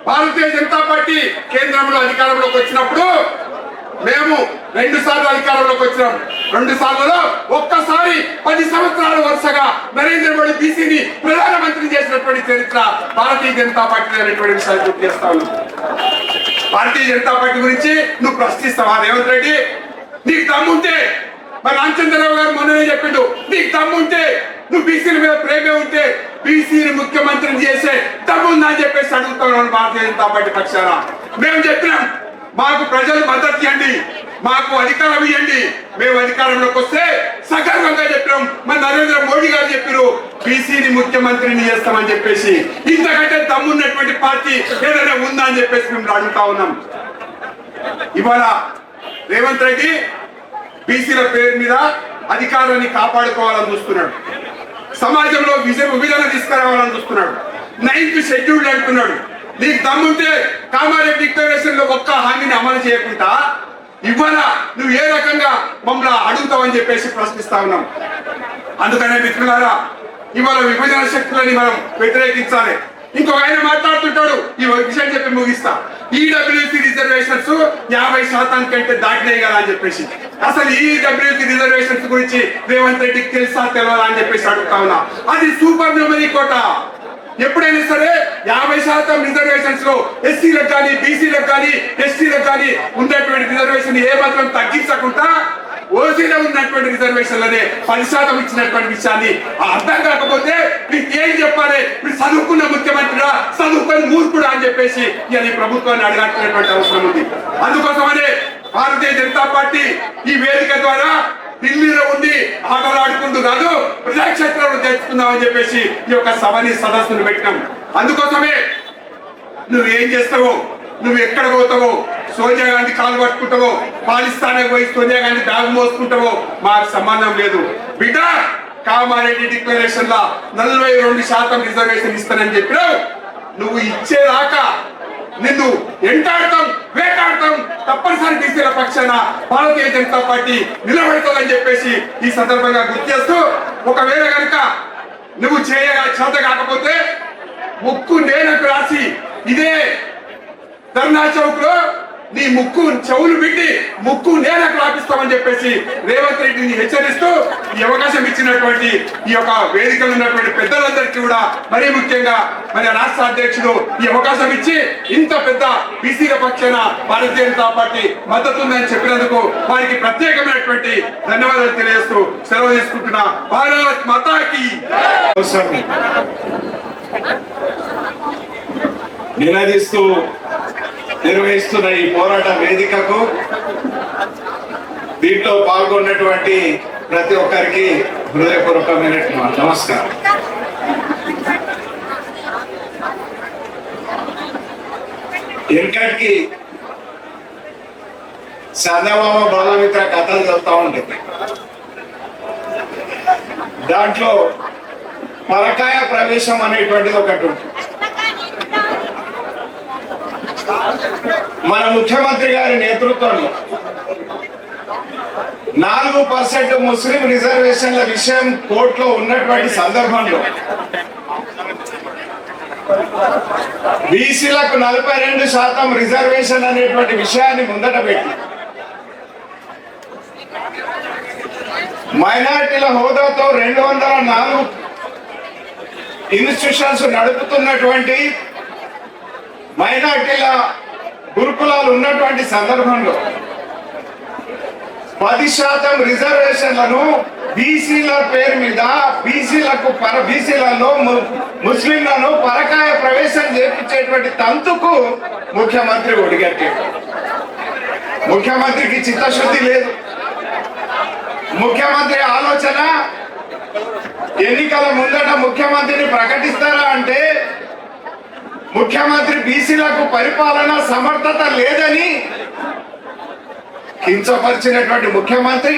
భారతీయ జనతా పార్టీ కేంద్రంలో అధికారంలోకి వచ్చినప్పుడు మేము 2 సార్లు అధికారంలోకి వచ్చినాం. 2 సార్లలో ఒక్కసారి 10 సంవత్సరాల వరుసగా నరేంద్ర మోడీ బీసీని ప్రధానమంత్రి చేసినటువంటి చరిత్ర భారతీయ జనతా పార్టీ అనేటువంటి విషయాలు గుర్తు చేస్తా ఉన్నాం. భారతీయ జనతా పార్టీ గురించి నువ్వు ప్రశ్నిస్తావా రేవంత్ రెడ్డి? నీకు దమ్ముంటే, మరి రామచంద్రరావు గారు మొన్ననే చెప్పిండు, నీకు దమ్ముంటే, నువ్వు బీసీల మీద ప్రేమే ఉంటే బీసీని ముఖ్యమంత్రిని చేసే దమ్ముందా అని చెప్పేసి అడుగుతున్నాను భారతీయ జనతా పార్టీ పక్షాన. మేము చెప్పినాం, మాకు ప్రజలు మద్దతు ఇవ్వండి, మాకు అధికారం ఇవ్వండి, మేము అధికారంలోకి వస్తే సగర్వంగా చెప్పినాం. మన నరేంద్ర మోడీ గారు చెప్పారు బీసీని ముఖ్యమంత్రిని చేస్తామని చెప్పేసి. ఇంతకంటే దమ్మున్నటువంటి పార్టీ ఏదైనా ఉందా అని చెప్పేసి మేము అడుగుతా ఉన్నాం. ఇవాళ రేవంత్ రెడ్డి బీసీల పేరు మీద అధికారాన్ని కాపాడుకోవాలని చూస్తున్నాడు. సమాజంలో విభజన తీసుకురావాలని చూస్తున్నాడు. 9th షెడ్యూల్ అంటున్నాడు. నీకు దమ్ముంటే కామారెడ్డి డిక్లరేషన్ లో ఒక్క హామీని అమలు చేయకుండా ఇవాళ నువ్వు ఏ రకంగా మమ్మల్ని అడుగుతావని చెప్పేసి ప్రశ్నిస్తా ఉన్నాం. అందుకనే మిత్రులారా, ఇవాళ విభజన శక్తులని మనం వ్యతిరేకించాలి. ఇంకొక ఆయన మాట్లాడుతుంటాడు, ఈ విషయం చెప్పి ముగిస్తా. ఈడబ్ల్యూసీ రిజర్వేషన్స్ 50% కంటే దాటినాయి కదా అని చెప్పేసి. అసలు ఈడబ్ల్యూసీ రిజర్వేషన్స్ గురించి రేవంత్ రెడ్డికి తెలుసా తెలియదా అని చెప్పేసి అడుగుతా ఉన్నా. అది సూపర్ న్యూమరీ కోట. ఎప్పుడైనా సరే 50% రిజర్వేషన్స్ లో ఎస్సీలకు కానీ, బీసీలకు కానీ, ఎస్టీలకు కానీ ఉన్నటువంటి రిజర్వేషన్ ఏ మాత్రం తగ్గించకుండా ఓసీలో ఉన్నటువంటి రిజర్వేషన్లనే 10% ఇచ్చినటువంటి విషయాన్ని అర్థం కాకపోతే మీకు ఏం చెప్పాలి? మీరు చదువుకున్న ముఖ్యమంత్రిగా, చదువుకొని మూర్ఖుడా అని చెప్పేసి ఈ ప్రభుత్వాన్ని అడగాల్సినటువంటి అవసరం ఉంది. అందుకోసమనే భారతీయ జనతా పార్టీ ఈ వేదిక ద్వారా ఢిల్లీలో ఉండి ఆటలాడుకుంటూ కాదు, ప్రజాక్షేత్రంలో తెచ్చుకుందామని చెప్పేసి ఈ యొక్క సభని సదస్సును పెట్టినాం. అందుకోసమే నువ్వేం చేస్తావో, నువ్వు ఎక్కడ పోతావో, సోనియా గాంధీ కాలు పట్టుకుంటావో, పాకిస్తాన్కి పోయి సోనియా గాంధీ బ్యాగ్ మోసుకుంటావో మాకు సంబంధం లేదు. బిడ్డ కామారెడ్డి డిక్లరేషన్ లా 42% రిజర్వేషన్ ఇస్తానని చెప్పినావు. నువ్వు ఇచ్చేదాకా నిన్ను ఎంటాడతాం, వేటాడతాం, తప్పనిసరి బీసీల పక్షాన భారతీయ జనతా పార్టీ నిలబెడతాదని చెప్పేసి ఈ సందర్భంగా గుర్తు చేస్తూ, ఒకవేళ కనుక నువ్వు చేత కాకపోతే ముక్కు నేలకు రాసి ఇదే ధర్నా చౌక్ లో నీ ముక్కు చెవులు పెట్టి ముక్కు నేలకు రాపిస్తామని చెప్పేసి రేవంత్ రెడ్డిని హెచ్చరిస్తూ ఈ అవకాశం ఇచ్చినటువంటి ఈ యొక్క వేదికలు ఉన్నటువంటి పెద్దలందరికీ కూడా మరీ ముఖ్యంగా మన రాష్ట్ర అధ్యక్షుడు ఈ అవకాశం ఇచ్చి ఇంత పెద్ద బీసీల పక్షాన భారతీయ జనతా పార్టీ మద్దతు ఉందని చెప్పినందుకు వారికి ప్రత్యేకమైనటువంటి ధన్యవాదాలు తెలియజేస్తూ సెలవు తీసుకుంటున్నా. భారత్ మాతాకి నినదిస్తూ నిర్వహిస్తున్న ఈ పోరాట వేదికకు దీంట్లో పాల్గొన్నటువంటి ప్రతి ఒక్కరికి హృదయపూర్వకమైన నమస్కారం. వెనకటికి చందమామ బాలమిత్ర కథలు చదువుతా ఉంటుంది. దాంట్లో పరకాయ ప్రవేశం అనేటువంటిది ఒకటి ఉంటుంది. మన ముఖ్యమంత్రి గారి నేతృత్వంలో 4% ముస్లిం రిజర్వేషన్ల విషయం కోర్టులో ఉన్నటువంటి సందర్భంలో బీసీలకు 42% రిజర్వేషన్ అనేటువంటి విషయాన్ని ముందట పెట్టి మైనారిటీల హోదాతో 204 ఇన్స్టిట్యూషన్స్ నడుపుతున్నటువంటి మైనారిటీల గురుకులాలు ఉన్నటువంటి సందర్భంలో 10% రిజర్వేషన్లను బీసీల పేరు మీద బీసీలలో ముస్లింలను పరకాయ ప్రవేశం చేపించేటువంటి తంతుకు ముఖ్యమంత్రి ఒడిగట్టాడు. ముఖ్యమంత్రికి చిత్తశుద్ధి లేదు. ముఖ్యమంత్రి ఆలోచన ఎన్నికల ముందట ముఖ్యమంత్రిని ప్రకటిస్తారా అంటే ముఖ్యమంత్రి బీసీలకు పరిపాలన సమర్థత లేదని కించపరిచినటువంటి ముఖ్యమంత్రి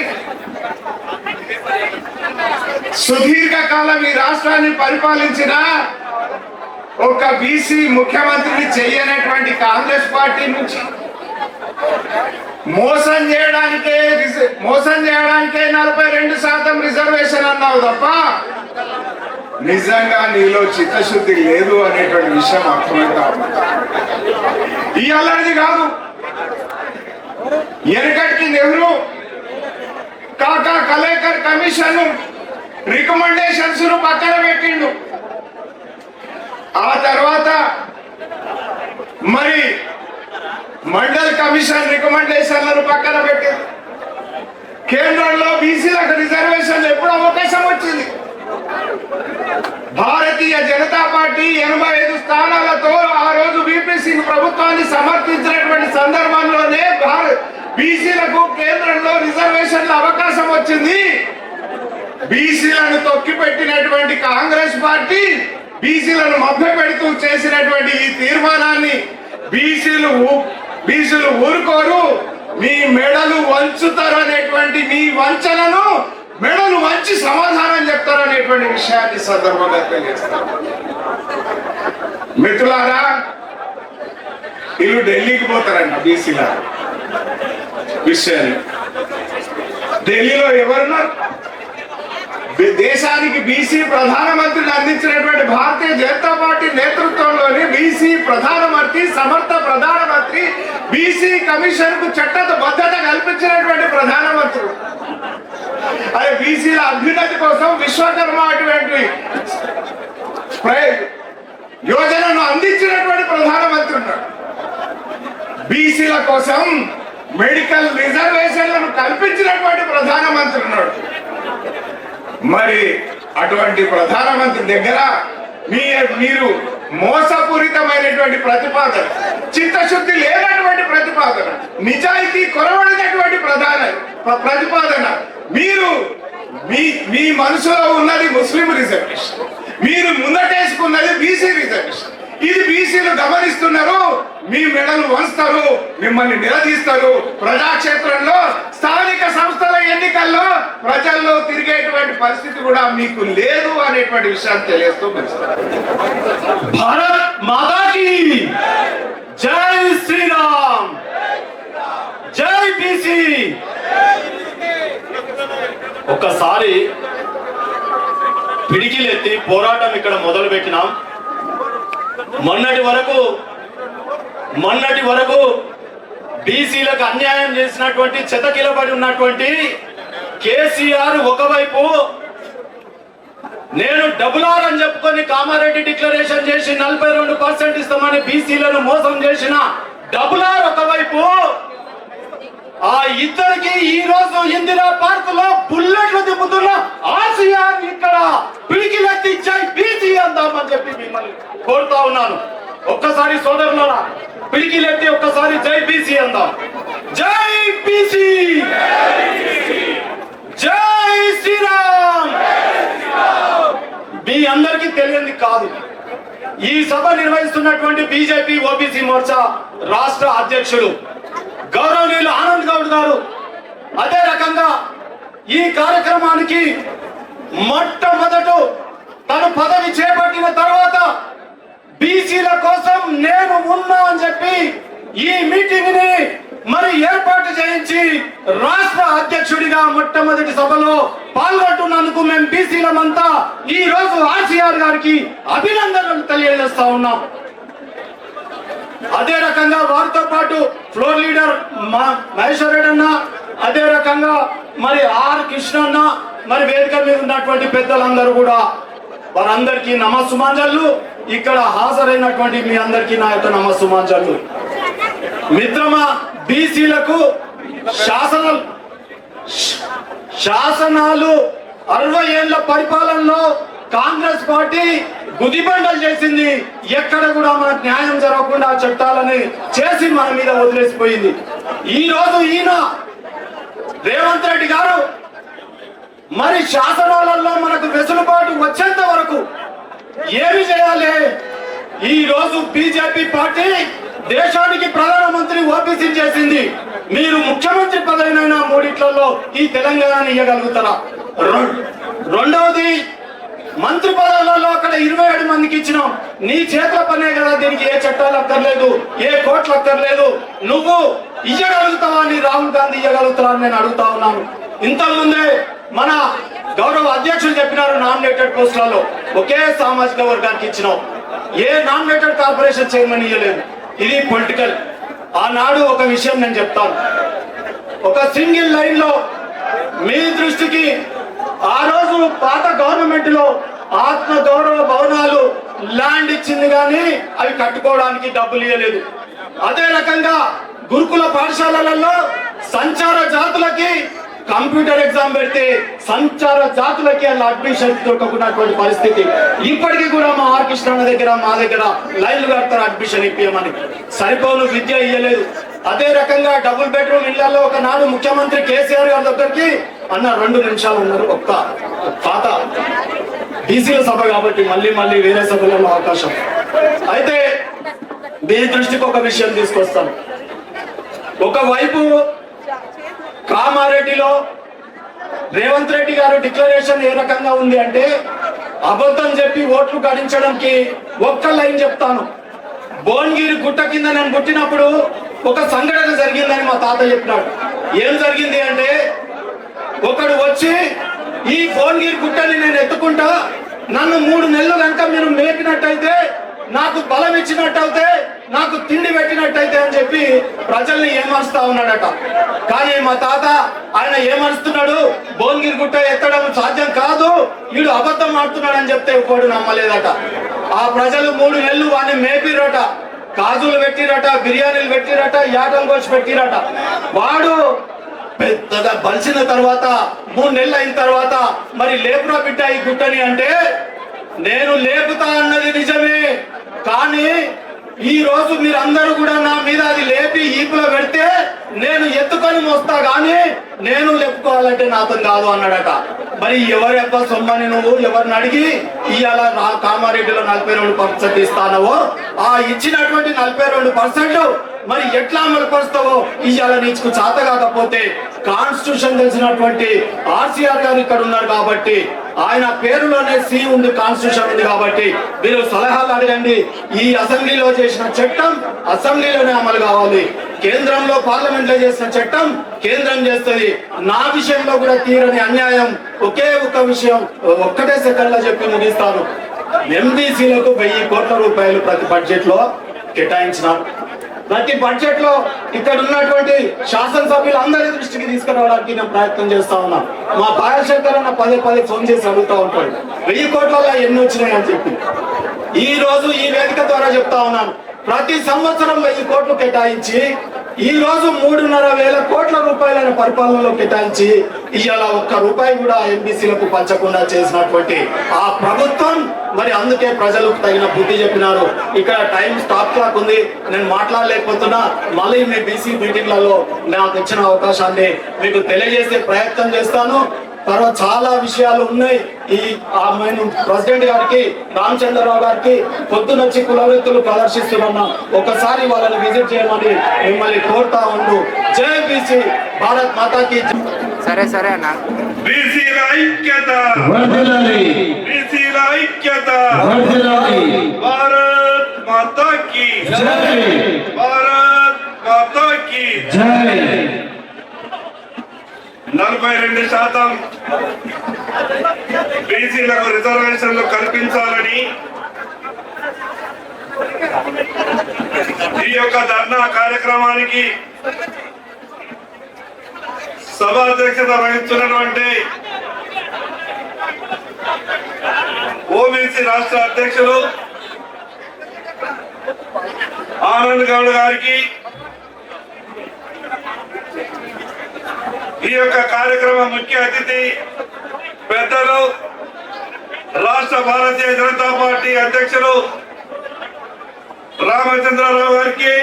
సుదీర్ఘకాలం ఈ రాష్ట్రాన్ని పరిపాలించిన ఒక బీసీ ముఖ్యమంత్రిని చెయ్యనటువంటి కాంగ్రెస్ పార్టీ నుంచి మోసం చేయడానికే 42% రిజర్వేషన్ అన్నావు తప్ప నిజంగా నీలో చిత్తశుద్ధి లేదు అనేటువంటి విషయం అర్థమైతే ఈ అల్లరిది కాదు. వెనకటికి నెహ్రూ కాకా కలేకర్ కమిషన్ రికమెండేషన్స్ పక్కన పెట్టిండు. ఆ తర్వాత మరి మండల్ కమిషన్ రికమెండేషన్లను పక్కన పెట్టింది. కేంద్రంలో బీసీలకు రిజర్వేషన్ ఎప్పుడు అవకాశం వచ్చింది? భారతీయ జనతా పార్టీ 85 స్థానాలతో ఆ రోజు వీపీ సింగ్ ప్రభుత్వాన్ని సమర్థించినటువంటి సందర్భంలోనే బీసీలకు కేంద్రంలో రిజర్వేషన్ల అవకాశం వచ్చింది. బీసీలను తొక్కిపెట్టినటువంటి కాంగ్రెస్ పార్టీ బీసీలను మభ్యపెడుతూ చేసినటువంటి ఈ తీర్మానాన్ని బీసీలు ఊరుకోరు, మీ మెడలు వంచుతారు అనేటువంటి మీ వంచనను మెడలు వంచి సమాధానం చెప్తారు అనేటువంటి విషయాన్ని సందర్భంగా తెలియజేస్తారు. మిత్రులారా, వీళ్ళు ఢిల్లీకి పోతారంట బీసీల విషయాన్ని. ఢిల్లీలో ఎవరున్నారు? దేశానికి బీసీ ప్రధానమంత్రిని అందించినటువంటి భారతీయ జనతా పార్టీ నేతృత్వంలోని బీసీ ప్రధానమంత్రి, సమర్థ ప్రధానమంత్రి, బీసీ కమిషన్ కు చట్టబద్ధత కల్పించినటువంటి ప్రధానమంత్రి, అదే బీసీల అభ్యున్నతి కోసం విశ్వకర్మ అటువంటి యోజనను అందించినటువంటి ప్రధానమంత్రి ఉన్నాడు. బీసీల కోసం మెడికల్ రిజర్వేషన్లను కల్పించినటువంటి ప్రధానమంత్రి ఉన్నాడు. మరి అటువంటి ప్రధానమంత్రి దగ్గర మీరు మోసపూరితమైనటువంటి ప్రతిపాదన, చిత్తశుద్ధి లేనటువంటి ప్రతిపాదన, నిజాయితీ కొరవడినటువంటి ప్రతిపాదన, మీరు మీ మనసులో ఉన్నది ముస్లిం రిజర్వేషన్, మీరు ముందటేసుకున్నది బీసీ రిజర్వేషన్. ఇది బీసీలు గమనిస్తున్నారు. మీ మెడలు వంచుతారు, మిమ్మల్ని నిలదీస్తారు. ప్రజాక్షేత్రంలో స్థానిక సంస్థల ఎన్నికల్లో ప్రజల్లో తిరిగేటువంటి పరిస్థితి కూడా మీకు లేదు అనేటువంటి విషయాన్ని తెలియస్తూ భారత్ మాతాకి జై శ్రీరామ్, జై బీసీ. ఒకసారి పిడికిలెత్తి పోరాటం ఇక్కడ మొదలు పెట్టినాం. మొన్నటి వరకు బీసీలకు అన్యాయం చేసినటువంటి చెతకిలబడి ఉన్నటువంటి కేసీఆర్ ఒకవైపు, నేను డబుల్-R అని చెప్పుకొని కామారెడ్డి డిక్లరేషన్ చేసి 42% ఇస్తామని బీసీలను మోసం చేసిన డబుల్-R ఒకవైపు, ఆ ఇద్దరికి ఈ రోజు ఇందిరా పార్క్ లో బుల్లెట్లు దిప్పుతున్న ఆసియాన్ ఇక్కడ పిడికిలెత్తి జై బీసీ అందామని చెప్పి మిమ్మల్ని కోరుతా ఉన్నాను. ఒక్కసారి సోదరులారా పిడికిలెత్తి ఒక్కసారి జై బీసీ అందాం. జై బీసీ, జై శ్రీరామ్. మీ అందరికీ తెలియంది కాదు, ఈ సభ నిర్వహిస్తున్నటువంటి బీజేపీ ఓబీసీ మోర్చా రాష్ట్ర అధ్యక్షుడు గౌరవనీయులు ఆనంద్ గౌడ్ గారు అదే రకంగా ఈ కార్యక్రమానికి మొట్టమొదట తను పదవి చేపట్టిన తర్వాత బీసీల కోసం నేను ఉన్నా అని చెప్పి ఈ మీటింగ్ ని మరి ఏర్పాటు చేయించి రాష్ట్ర అధ్యక్షుడిగా మొట్టమొదటి సభలో పాల్గొంటున్నందుకు మేము బీసీలమంతా ఈ రోజు ఆర్సీఆర్ గారికి అభినందనలు తెలియజేస్తా ఉన్నాం. అదే రకంగా వారితో పాటు ఫ్లోర్ లీడర్ మహేశ్వర్ రెడ్డి అన్న, అదే రకంగా మరి ఆర్ కృష్ణ అన్న, మరి వేదిక మీద ఉన్నటువంటి పెద్దలందరూ కూడా వారందరికీ నమస్సుమాంజలు. ఇక్కడ హాజరైనటువంటి మీ అందరికీ నా యొక్క నమస్సుమాంజలు. మిత్రమా, బీసీలకు శాసనాలు 60 ఏళ్ల పరిపాలనలో కాంగ్రెస్ పార్టీ గుదిబండలు చేసింది. ఎక్కడ కూడా మనకు న్యాయం జరగకుండా చట్టాలని చేసి మన మీద వదిలేసిపోయింది. ఈ రోజు ఈయన రేవంత్ రెడ్డి గారు మరి శాసనాలలో మనకు వెసులుబాటు వచ్చేంత వరకు ఏమి చేయాలి? ఈ రోజు బీజేపీ పార్టీ దేశానికి ప్రధానమంత్రి ఓబీసీ చేసింది. మీరు ముఖ్యమంత్రి పదవినైనా మూడిట్లలో ఈ తెలంగాణని ఇవ్వగలుగుతారా? రెండవది, మంత్రి పదవులలో అక్కడ 27 మందికి ఇచ్చినాం. నీ చేతుల పనే కదా, దీనికి ఏ చట్టాలు అక్కర్లేదు, ఏ కోట్లు అక్కర్లేదు. నువ్వు ఇయ్యగలుగుతావా? నీ రాహుల్ గాంధీ ఇయ్యగలుగుతారా అని నేను అడుగుతా ఉన్నాను. ఇంతకుముందే మన గౌరవ అధ్యక్షులు చెప్పినారు, నామినేటెడ్ పోస్టులలో ఒకే సామాజిక వర్గానికి ఇచ్చినాం. ఏ నామినేటెడ్ కార్పొరేషన్ చైర్మన్ ఇయ్యలేదు. ఇది పొలిటికల్. ఆనాడు ఒక విషయం నేను చెప్తాను. ఒక సింగిల్ లైన్ లో మీ దృష్టికి ఆ రోజు పాత గవర్నమెంట్ లో ఆత్మ గౌరవ భవనాలు ల్యాండ్ ఇచ్చింది కానీ అవి కట్టుకోవడానికి డబ్బులు ఇవ్వలేదు. అదే రకంగా గురుకుల పాఠశాలలలో సంచార జాతులకి కంప్యూటర్ ఎగ్జామ్ పెడితే సంచార జాతులకి అలా అడ్మిషన్ దొరకకున్నటువంటి పరిస్థితి. ఇప్పటికీ కూడా మా ఆర్ కృష్ణ దగ్గర మా దగ్గర లైన్లు కడతారు అడ్మిషన్ ఇప్పియమని. సరిపోను విద్య ఇయ్యలేదు. అదే రకంగా డబుల్ బెడ్రూమ్ ఇళ్లలో ఒకనాడు ముఖ్యమంత్రి కేసీఆర్ గారి దగ్గరికి అన్న 2 నిమిషాలు ఉన్నారు. ఒక్క పాత బీసీల సభ కాబట్టి మళ్ళీ వేరే సభలలో అవకాశం. అయితే మీ దృష్టికి ఒక విషయం తీసుకొస్తాను. ఒకవైపు కామారెడ్డిలో రేవంత్ రెడ్డి గారు డిక్లరేషన్ ఏ రకంగా ఉంది అంటే, అబద్ధం చెప్పి ఓట్లు గడించడానికి ఒక్క లైన్ చెప్తాను. భువనగిరి గుట్ట కింద నేను పుట్టినప్పుడు ఒక సంఘటన జరిగిందని మా తాత చెప్పినాడు. ఏం జరిగింది అంటే, ఒకడు వచ్చి ఈ భువనగిరి గుట్టని నేను ఎత్తుకుంటా, నన్ను 3 నెలలు కనుక మీరు మేపినట్టయితే, నాకు బలం ఇచ్చినట్టయితే, నాకు తిండి పెట్టినట్టయితే అని చెప్పి ప్రజల్ని ఏమరుస్తా ఉన్నాడట. కానీ మా తాత ఆయన ఏమరుస్తున్నాడు, భువనగిరి గుట్ట ఎత్తడం సాధ్యం కాదు, వీడు అబద్ధం ఆడుతున్నాడు అని చెప్తే ఒకడు నమ్మలేదట. ఆ ప్రజలు 3 నెలలు వాడిని మేపిరట, కాజులు పెట్టిరట, బిర్యానీలు పెట్టిరట, యాటం కోసి పెట్టిరట. వాడు పెద్దగా బలిసిన తర్వాత 3 నెలలు అయిన తర్వాత మరి లేపురా బిడ్డ ఈ గుట్టని అంటే, నేను లేపుతా అన్నది నిజమే, కానీ ఈ రోజు మీరందరూ కూడా నా మీద అది లేపి ఈపులో పెడితే నేను ఎత్తుకొని మోస్తా, కానీ నేను లేపుకోవాలంటే నాతో కాదు అన్నాడట. మరి ఎవరి అబ్బా సొమ్మని నువ్వు ఎవరిని అడిగి ఇవాళ కామారెడ్డిలో 42% ఇస్తానవో ఆ ఇచ్చినటువంటి 42% మరి ఎట్లా అమలు పరుస్తావో ఇవాళ నీకు చేత కాకపోతే కాన్స్టిట్యూషన్ తెలిసినటువంటి ఆర్సీఆర్ గారు ఇక్కడ ఉన్నారు కాబట్టి ఆయన పేరులోనే సి ఉంది, కాన్స్టిట్యూషన్ ఉంది కాబట్టి మీరు సలహాలు అడగండి. ఈ అసెంబ్లీలో చేసిన చట్టం అసెంబ్లీలోనే అమలు కావాలి. కేంద్రంలో పార్లమెంట్ లో చేసిన చట్టం కేంద్రం చేస్తుంది. నా విషయంలో కూడా తీరని అన్యాయం ఒకే ఒక విషయం ఒక్కటే సెకండ్ లో చెప్పి ముగిస్తాను. ఎంబీసీలకు 1000 కోట్ల రూపాయలు ప్రతి బడ్జెట్ లో కేటాయించినారు. ప్రతి బడ్జెట్ లో ఇక్కడ ఉన్నటువంటి శాసనసభ్యులు అందరి దృష్టికి తీసుకురావడానికి నేను ప్రయత్నం చేస్తా ఉన్నా. మా బాలశంకర్ అన్న పదే ఫోన్ చేసి అడుగుతా ఉంటాడు 1000 కోట్లలో ఎన్ని వచ్చినాయి అని చెప్పి. ఈ రోజు ఈ వేదిక ద్వారా చెప్తా ఉన్నాను, ప్రతి సంవత్సరం 1000 కోట్లు కేటాయించి ఈ రోజు 3,500 కోట్ల రూపాయల పరిపాలనలో కేటాయించి ఇవాళ ఒక్క రూపాయి కూడా ఎంబీసీలకు పంచకుండా చేసినటువంటి ఆ ప్రభుత్వం మరి అందుకే ప్రజలకు తగిన బుద్ధి చెప్పినారు. ఇక్కడ టైం స్టాప్ క్లాక్ ఉంది, నేను మాట్లాడలేకపోతున్నా. మళ్ళీ మీ బీసీ మీటింగ్లలో నాకు ఇచ్చిన అవకాశాన్ని మీకు తెలియజేసే ప్రయత్నం చేస్తాను. తర్వాత చాలా విషయాలు ఉన్నాయి. నేను ప్రెసిడెంట్ గారికి రామచంద్రరావు గారికి పొద్దునొచ్చి కులవృత్తులు ప్రదర్శిస్తున్నా, ఒకసారి వాళ్ళని విజిట్ చేయమని మిమ్మల్ని కోరుతా ఉండు. జై బీసీ, భారత్ మాతాకి. సరే అన్న. బీసీల ఐక్యత, బీసీల ఐక్యత, భారత్ మాతాకి, భారత్ మాతాకి. 42% బీసీలకు రిజర్వేషన్లు కల్పించాలని ఈ యొక్క ధర్నా కార్యక్రమానికి సభాధ్యక్షత వహిస్తున్నటువంటి ఓబీసీ రాష్ట్ర అధ్యక్షులు ఆనంద్ గౌడ్ గారికి, ఈ యొక్క కార్యక్రమ ముఖ్య అతిథి పెద్దలు రాష్ట్ర భారతీయ జనతా పార్టీ అధ్యక్షులు రామచంద్రరావు గారికి,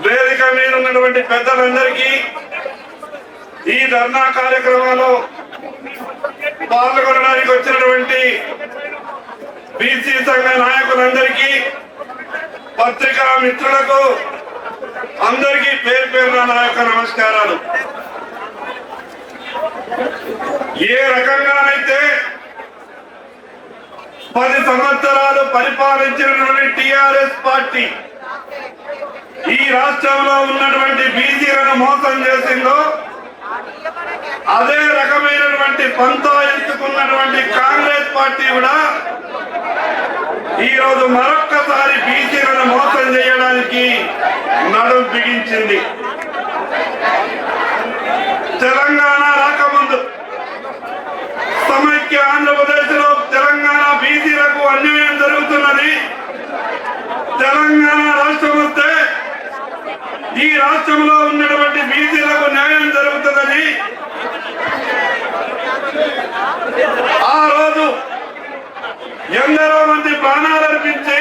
వేదిక మీద ఉన్నటువంటి పెద్దలందరికీ, ఈ ధర్నా కార్యక్రమంలో పాల్గొనడానికి వచ్చినటువంటి బీసీ సంఘ నాయకులందరికీ, పత్రికా మిత్రులకు అందరికీ పేరున నా యొక్క నమస్కారాలు. ఏ రకంగానైతే 10 సంవత్సరాలు పరిపాలించినటువంటి టిఆర్ఎస్ పార్టీ ఈ రాష్ట్రంలో ఉన్నటువంటి బీసీలను మోసం చేసిందో అదే రకమైనటువంటి పంతా ఎత్తుకున్నటువంటి కాంగ్రెస్ పార్టీ కూడా ఈ రోజు మరొక్కసారి బీసీలను మోసం చేయడానికి నడుం బిగించింది. తెలంగాణ రాకముందు సమైక్య ఆంధ్రప్రదేశ్ లో తెలంగాణ బీసీలకు అన్యాయం జరుగుతున్నది. తెలంగాణ రాష్ట్రం వస్తే ఈ రాష్ట్రంలో ఉన్నటువంటి బీసీలకు న్యాయం జరుగుతుందని ఆ రోజు ఎందరో మంది ప్రాణాలర్పించి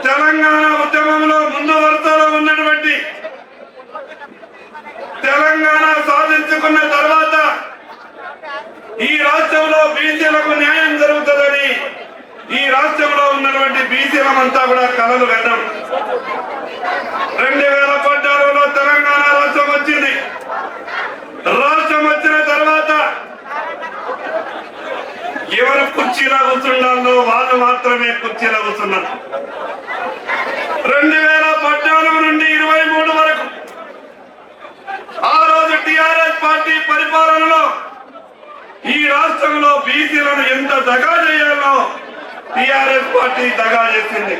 తెలంగాణ ఉద్యమంలో ముందు వరుసలో ఉన్నటువంటి, తెలంగాణ సాధించుకున్న తర్వాత ఈ రాష్ట్రంలో బీసీలకు న్యాయం జరుగుతుందని ఈ రాష్ట్రంలో ఉన్నటువంటి బీసీలమంతా కూడా కలలు కన్నాం. 2014లో తెలంగాణ రాష్ట్రం వచ్చింది. రాష్ట్రం వచ్చిన తర్వాత ఎవరు కుర్చీలో కూర్చుండాలో వాళ్ళు మాత్రమే కుర్చీలో కూర్చున్నారు. 2014 నుండి 23 వరకు ఆ రోజు టిఆర్ఎస్ పార్టీ పరిపాలనలో ఈ రాష్ట్రంలో బీసీలను ఎంత దగా చేయాలో టిఆర్ఎస్ పార్టీ దగా చేసింది.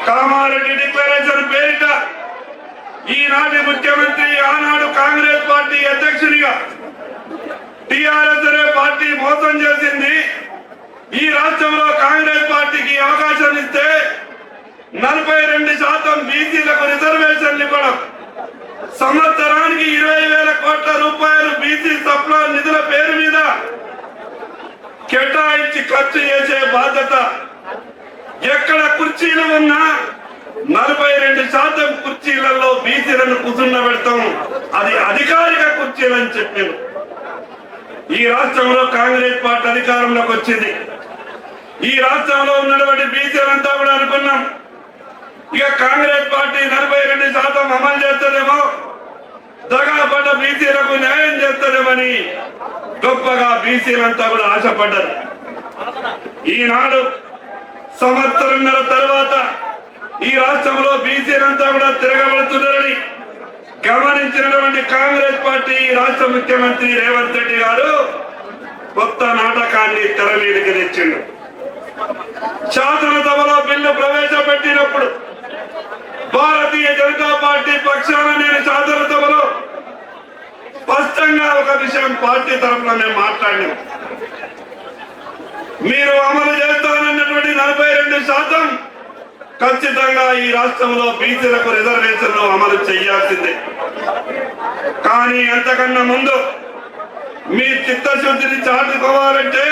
కామారెడ్డి డిక్లరేషన్ పేరిట ఈనాటి ముఖ్యమంత్రి, ఆనాడు కాంగ్రెస్ పార్టీ అధ్యక్షునిగా టిఆర్ఎస్ అనే పార్టీ మోసం చేసింది. ఈ రాష్ట్రంలో కాంగ్రెస్ పార్టీకి అవకాశం ఇస్తే 42% బీసీలకు రిజర్వేషన్లు ఇవ్వడం, సంవత్సరానికి 20,000 కోట్ల రూపాయలు బీసీ సప్లా నిధుల పేరు మీద కేటాయించి ఖర్చు చేసే బాధ్యత, ఎక్కడ కుర్చీలు ఉన్నా 42% కుర్చీలలో బీసీలను కూర్చుండబెడతాం, అది అధికారిక కుర్చీలని చెప్పింది. ఈ రాష్ట్రంలో కాంగ్రెస్ పార్టీ అధికారంలోకి వచ్చింది. ఈ రాష్ట్రంలో ఉన్నటువంటి బీసీలంతా కూడా అనుకున్నాం, ఇక కాంగ్రెస్ పార్టీ 42% అమలు చేస్తుందేమో, దగాపడ్డ బీసీలకు న్యాయం చేస్తుందేమని గొప్పగా బీసీలంతా కూడా ఆశపడ్డారు. ఈనాడు సంవత్సరంన్నర తర్వాత ఈ రాష్ట్రంలో బీసీలంతా కూడా తిరగబడుతున్నారని గమనించినటువంటి కాంగ్రెస్ పార్టీ రాష్ట్ర ముఖ్యమంత్రి రేవంత్ రెడ్డి గారు కొత్త నాటకాన్ని తెర మీదకి తెచ్చిండు. శాసనసభలో బిల్లు ప్రవేశపెట్టినప్పుడు భారతీయ జనతా పార్టీ పక్షాన నేను శాసనసభలో స్పష్టంగా ఒక విషయం పార్టీ తరఫున మేము మాట్లాడినాం. మీరు అమలు చేస్తానన్నటువంటి 42% ఖచ్చితంగా ఈ రాష్ట్రంలో బీసీలకు రిజర్వేషన్లు అమలు చేయాల్సిందే. కానీ అంతకన్నా ముందు మీ చిత్తశుద్ధిని చాటుకోవాలంటే,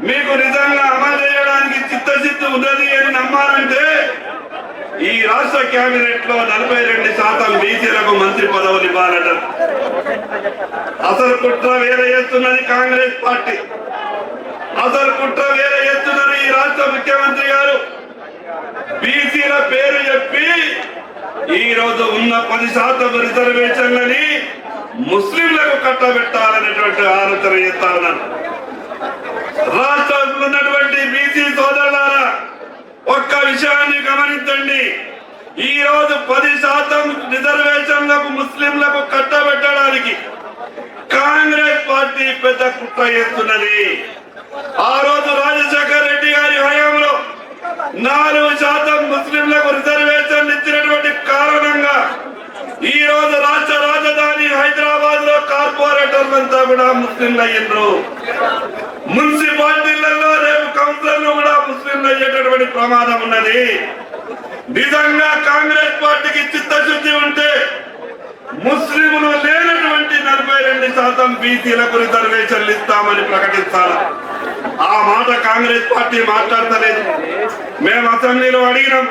మీకు నిజంగా అమలు చేయడానికి చిత్తశుద్ధి ఉన్నది అని నమ్మాలంటే ఈ రాష్ట్ర కేబినెట్ లో 42% బీసీలకు మంత్రి పదవులు ఇవ్వాలట. అసలు కుట్ర వేరే చేస్తున్నది కాంగ్రెస్ పార్టీ, అసలు కుట్ర వేరే చేస్తున్నది ఈ రాష్ట్ర ముఖ్యమంత్రి గారు. బీసీల పేరు చెప్పి ఈ రోజు ఉన్న 10% రిజర్వేషన్లని ముస్లింలకు కట్టబెట్టాలనేటువంటి ఆలోచన చేస్తా ఉన్నాను. రాష్ట్రంలో ఉన్నటువంటి బీసీ సోదరులారా, ఒక్క విషయాన్ని గమనించండి. ఈ రోజు 10% రిజర్వేషన్లకు ముస్లింలకు కట్టబెట్టడానికి కాంగ్రెస్ పార్టీ పెద్ద కుట్ర చేస్తున్నది. ఆ రోజు రాజశేఖర రెడ్డి గారి హయాంలో 4% ముస్లింలకు రిజర్వేషన్ ఇచ్చినటువంటి కారణంగా ఈ రోజు రాష్ట్ర రాజధాని హైదరాబాద్ లో కార్పొరేటర్లంతా కూడా ముస్లింలు అయ్యిండ్రు. మున్సిపాలిటీలలో రేపు కౌన్సిలర్లు కూడా ముస్లింలు అయ్యేటటువంటి ప్రమాదం ఉన్నది. నిజంగా కాంగ్రెస్ పార్టీకి చిత్తశుద్ధి ఉంటే ముస్లింలు లేనటువంటి 42% బీసీలకు రిజర్వేషన్లు ఇస్తామని ప్రకటిస్తారు. ఆ మాట కాంగ్రెస్ పార్టీ మాట్లాడతలేదు. మేము అసెంబ్లీలో అడిగినాం,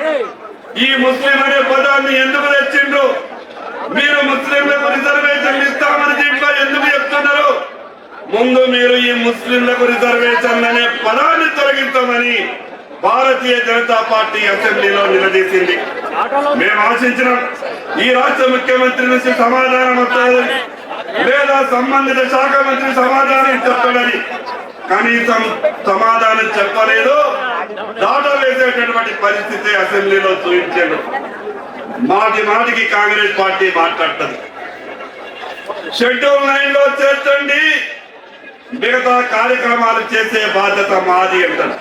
ఈ ముస్లిం అనే పదాన్ని ఎందుకు తెచ్చిండ్రు, మీరు ముస్లింలకు రిజర్వేషన్లు ఇస్తామని దీంట్లో ఎందుకు చెప్తున్నారు, ముందు మీరు ఈ ముస్లింలకు రిజర్వేషన్ అనే పదాన్ని తొలగించమని భారతీయ జనతా పార్టీ అసెంబ్లీలో నిలదీసింది. మేము ఆశించినాం ఈ రాష్ట్ర ముఖ్యమంత్రి నుంచి సమాధానం వస్తుందని, లేదా సంబంధిత శాఖ మంత్రి సమాధానం చెప్పాలని. కనీసం సమాధానం చెప్పలేదు. దాటా వేసేటటువంటి పరిస్థితి అసెంబ్లీలో చూపించారు. మాటి మాటికి కాంగ్రెస్ పార్టీ మాట్లాడుతుంది, షెడ్యూల్ 9 లో చేర్చండి, మిగతా కార్యక్రమాలు చేసే బాధ్యత మాది అంటారు.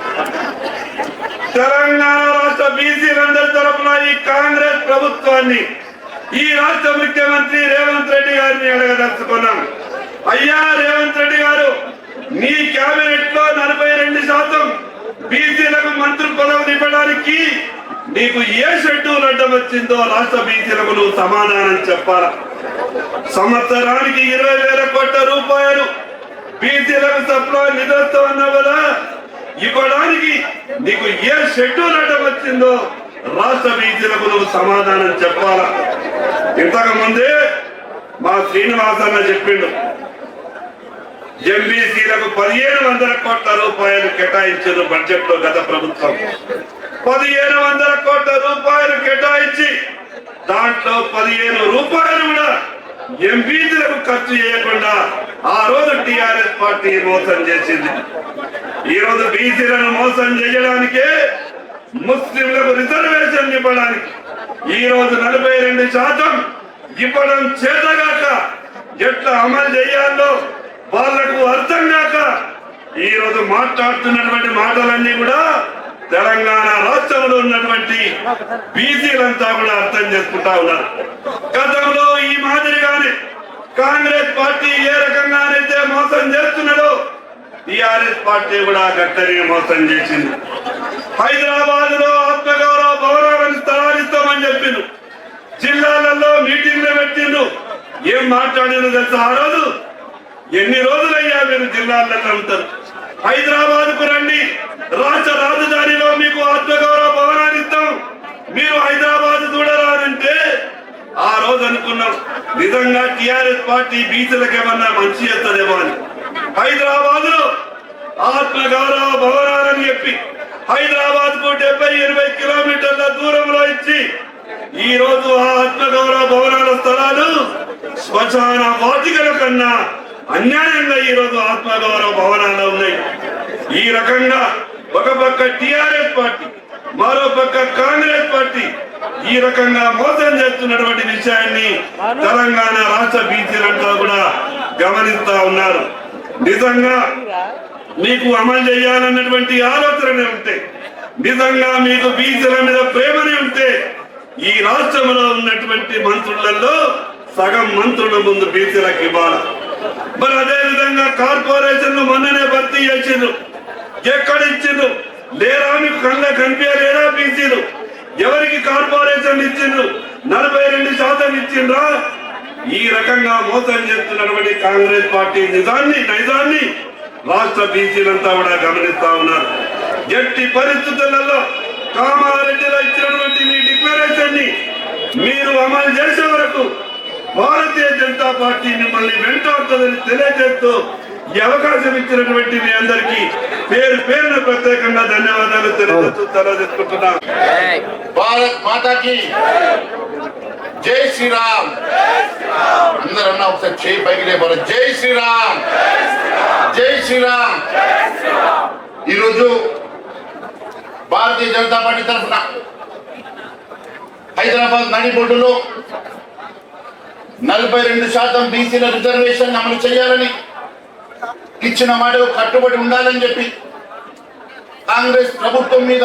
తెలంగాణ రాష్ట్ర బీసీలందరి తరఫున ఈ కాంగ్రెస్ ప్రభుత్వాన్ని, ఈ రాష్ట్ర ముఖ్యమంత్రి రేవంత్ రెడ్డి గారిని అడగదలుచుకున్నాం. అయ్యా రేవంత్ రెడ్డి గారు, మీ కేబినెట్ లో 42% బీసీలకు మంత్రి పదవులు ఇవ్వడానికి నీకు ఏ షెడ్యూల్ అడ్డం వచ్చిందో రాష్ట్ర బీసీలకు నువ్వు సమాధానం చెప్పాలా. సంవత్సరానికి 20,000 కోట్ల రూపాయలు బీసీలకు సప్లై నిధులతో అన్నావు కదా, ఇవ్వడానికి నీకు ఏ షెడ్యూల్ అడ్డం వచ్చిందో రాష్ట్ర బీసీలకు నువ్వు సమాధానం చెప్పాలా. ఇంతకు ముందే మా శ్రీనివాసన్న చెప్పిండు, ఎంబీసీలకు 1,500 కోట్ల రూపాయలు కేటాయించారు బడ్జెట్ లో గత ప్రభుత్వం. 1,500 కోట్ల రూపాయలు కేటాయించి దాంట్లో 15 రూపాయలు కూడా ఎంబీసీలకు ఖర్చు చేయకుండా ఆ రోజు టిఆర్ఎస్ పార్టీ మోసం చేసింది. ఈ రోజు బీసీలను మోసం చేయడానికే, ముస్లింలకు రిజర్వేషన్ ఇవ్వడానికి ఈ రోజు 42% ఇవ్వడం చేతగాక, ఎట్లా అమలు చేయాలో వాళ్లకు అర్థం కాక ఈ రోజు మాట్లాడుతున్నటువంటి మాటలన్నీ కూడా తెలంగాణ రాష్ట్రంలో ఉన్నటువంటి బీసీలంతా కూడా అర్థం చేసుకుంటా ఉన్నారు. గతంలో ఈ మాదిరిగానే కాంగ్రెస్ పార్టీ ఏ రకంగానైతే మోసం చేస్తున్నదో టిఆర్ఎస్ పార్టీ కూడా గట్టనే మోసం చేసింది. హైదరాబాద్ లో ఆత్మగౌరవ భవనాలను స్థలాలిస్తామని చెప్పిండు, జిల్లాలలో మీటింగ్లు పెట్టిండ్రు. ఏం మాట్లాడినో తెలుసా, ఆ రోజు ఎన్ని రోజులయ్యా మీరు జిల్లాలలో ఉంటారు, హైదరాబాద్ కు రండి, రాష్ట్ర రాజధానిలో మీకు ఆత్మగౌరవ భవనాన్ని ఇస్తాం, మీరు అనుకున్నాం నిజంగా టిఆర్ఎస్ పార్టీ బీసీలకు ఏమన్నా మంచి చేస్తుందేమో అని. హైదరాబాద్ లో ఆత్మగౌరవ భవనాలని చెప్పి హైదరాబాద్ కు 70-80 కిలోమీటర్ల దూరంలో ఇచ్చి ఈ రోజు ఆ ఆత్మగౌరవ భవనాల స్థలాలు శ్మశాన వాటికల కన్నా అన్యాయంగా ఈ రోజు ఆత్మగౌరవ భవనాలు ఉన్నాయి. ఈ రకంగా ఒక పక్క టిఆర్ఎస్ పార్టీ, మరో పక్క కాంగ్రెస్ పార్టీ ఈ రకంగా మోసం చేస్తున్నటువంటి విషయాన్ని తెలంగాణ రాష్ట్ర బీసీలంతా కూడా గమనిస్తా ఉన్నారు. నిజంగా మీకు అమలు చేయాలన్నటువంటి ఆలోచననే ఉంటే, నిజంగా మీకు బీసీల మీద ప్రేమనే ఉంటే ఈ రాష్ట్రంలో ఉన్నటువంటి మంత్రులలో సగం మంత్రుల ముందు బీసీలకు ఇవ్వాలి. మరి అదే విధంగా కార్పొరేషన్లు మొన్ననే భర్తీ చేసిండ్రు. ఎక్కడ ఇచ్చిండ్రు? లేరా మీకు కళ్ళ కనిపించలేరా? బీసీలు ఎవరికి కార్పొరేషన్ ఇచ్చిండ్రు? 42% ఇచ్చిండ్రా? ఈ రకంగా మోసం చేస్తున్నటువంటి కాంగ్రెస్ పార్టీ నైజాన్ని రాష్ట్ర బీసీలంతా కూడా గమనిస్తా ఉన్నారు. ఎట్టి పరిస్థితులలో కామారెడ్డిలో ఇచ్చినటువంటి మీ డిక్లరేషన్ ని మీరు అమలు చేసే వరకు భారతీయ జనతా పార్టీ మిమ్మల్ని వెంటాడుతుందని తెలియజేస్తూ ఈ అవకాశం ఇచ్చినటువంటి మీ అందరికీ పేరు పేరున ప్రత్యేకంగా ధన్యవాదాలు తెలియజేసుకుంటున్నా. భారత్ మాతాకి జై శ్రీరామ్. అందరన్నా ఒకసారి చేయి పైకి లేపాలి. జై శ్రీరామ్, జై శ్రీరామ్. ఈరోజు భారతీయ జనతా పార్టీ తరఫున హైదరాబాద్ నడిబొడ్డులో 42% బీసీల రిజర్వేషన్ అమలు చేయాలని ఇచ్చిన మాట కట్టుబడి ఉండాలని చెప్పి కాంగ్రెస్ ప్రభుత్వం మీద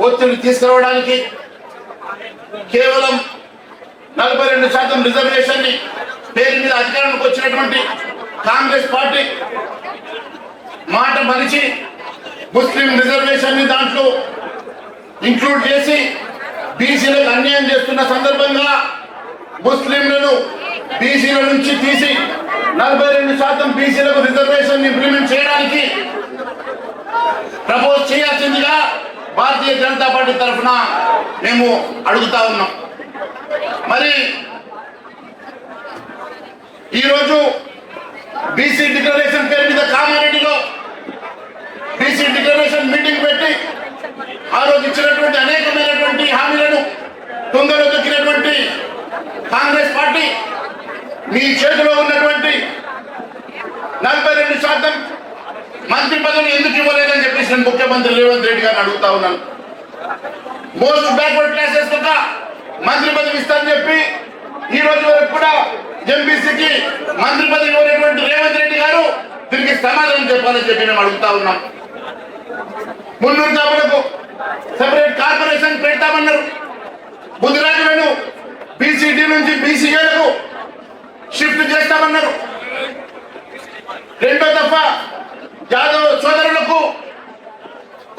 ఒత్తిడి తీసుకురావడానికి కేవలం 42% రిజర్వేషన్ ని పేరు మీద అధికారానికి వచ్చినటువంటి కాంగ్రెస్ పార్టీ మాట మరిచి ముస్లిం రిజర్వేషన్ ని దాంట్లో ఇంక్లూడ్ చేసి బీసీలకు అన్యాయం చేస్తున్న సందర్భంగా ముస్లింలను బీసీల నుంచి తీసి 42% బీసీలకు రిజర్వేషన్ ఇంప్లిమెంట్ చేయడానికి ప్రపోజ్ చేయాల్సిందిగా భారతీయ జనతా పార్టీ తరఫున మేము అడుగుతా ఉన్నాం. మరి ఈరోజు బీసీ డిక్లరేషన్ పేరు మీద కామారెడ్డిలో బీసీ డిక్లరేషన్ మీటింగ్ పెట్టి ఆ రోజు ఇచ్చినటువంటి అనేకమైనటువంటి హామీలను తొందరలో దొక్కినటువంటి కాంగ్రెస్ పార్టీ మీ చేతిలో ఉన్నటువంటి 42% మంత్రి పదవులు ఎందుకు ఇవ్వలేదని చెప్పేసి నేను ముఖ్యమంత్రి రేవంత్ రెడ్డి గారిని అడుగుతా ఉన్నాను. మోస్ట్ బ్యాక్వర్డ్ క్లాసెస్ ఒక మంత్రి పదవి ఇస్తారని చెప్పి ఈ రోజు వరకు కూడా ఎంబీసీకి మంత్రి పదవి ఇవ్వనటువంటి రేవంత్ రెడ్డి గారు దీనికి సమాధానం చెప్పాలని చెప్పి మేము అడుగుతా ఉన్నాం. మున్నూరు కాపులకు సెపరేట్ కార్పొరేషన్ పెడతామన్నారు. ముదిరాజులను బీసీడీ నుంచి బీసీఏలకు షిఫ్ట్ చేస్తామన్నారు. రెండో దఫ యాదవ్ సోదరులకు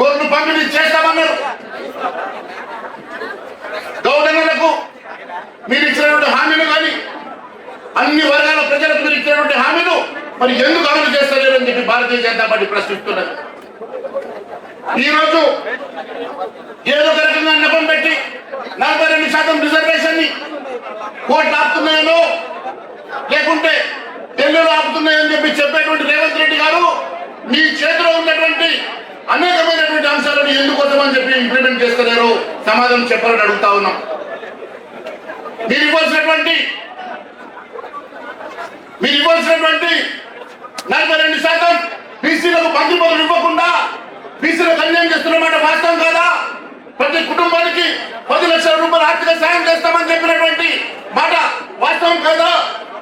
గోర్లు పంపిణీ చేస్తామన్నారు. గౌడనులకు మీరు ఇచ్చినటువంటి హామీలు కానీ అన్ని వర్గాల ప్రజలకు మీరు ఇచ్చినటువంటి హామీలు మరి ఎందుకు అమలు చేస్తలేరని చెప్పి భారతీయ జనతా పార్టీ ప్రశ్నిస్తున్నది. ఈరోజు ఏదో ఒక రకంగా నెపం పెట్టి 42% రిజర్వేషన్ ని కోర్టు ఆపుతున్నాయో లేకుంటే ఢిల్లీలో ఆపుతున్నాయని చెప్పి చెప్పేటువంటి రేవంత్ రెడ్డి గారు మీ చేతిలో ఉన్నటువంటి అనేకమైనటువంటి అంశాలను ఎందుకోసం అని చెప్పి ఇంప్లిమెంట్ చేస్తలేరు సమాధానం చెప్పాలని అడుగుతా ఉన్నాం. మీరు ఇవ్వాల్సినటువంటి 42% బీసీలకు మంత్రి పదవులు ఇవ్వకుండా బీసీలకు అన్యాయం చేస్తున్నమాట వాస్తవం కాదా? ప్రతి కుటుంబానికి 10 లక్షల రూపాయలు ఆర్థిక సాయం చేస్తామని చెప్పినటువంటి మాట వాస్తవం కాదా?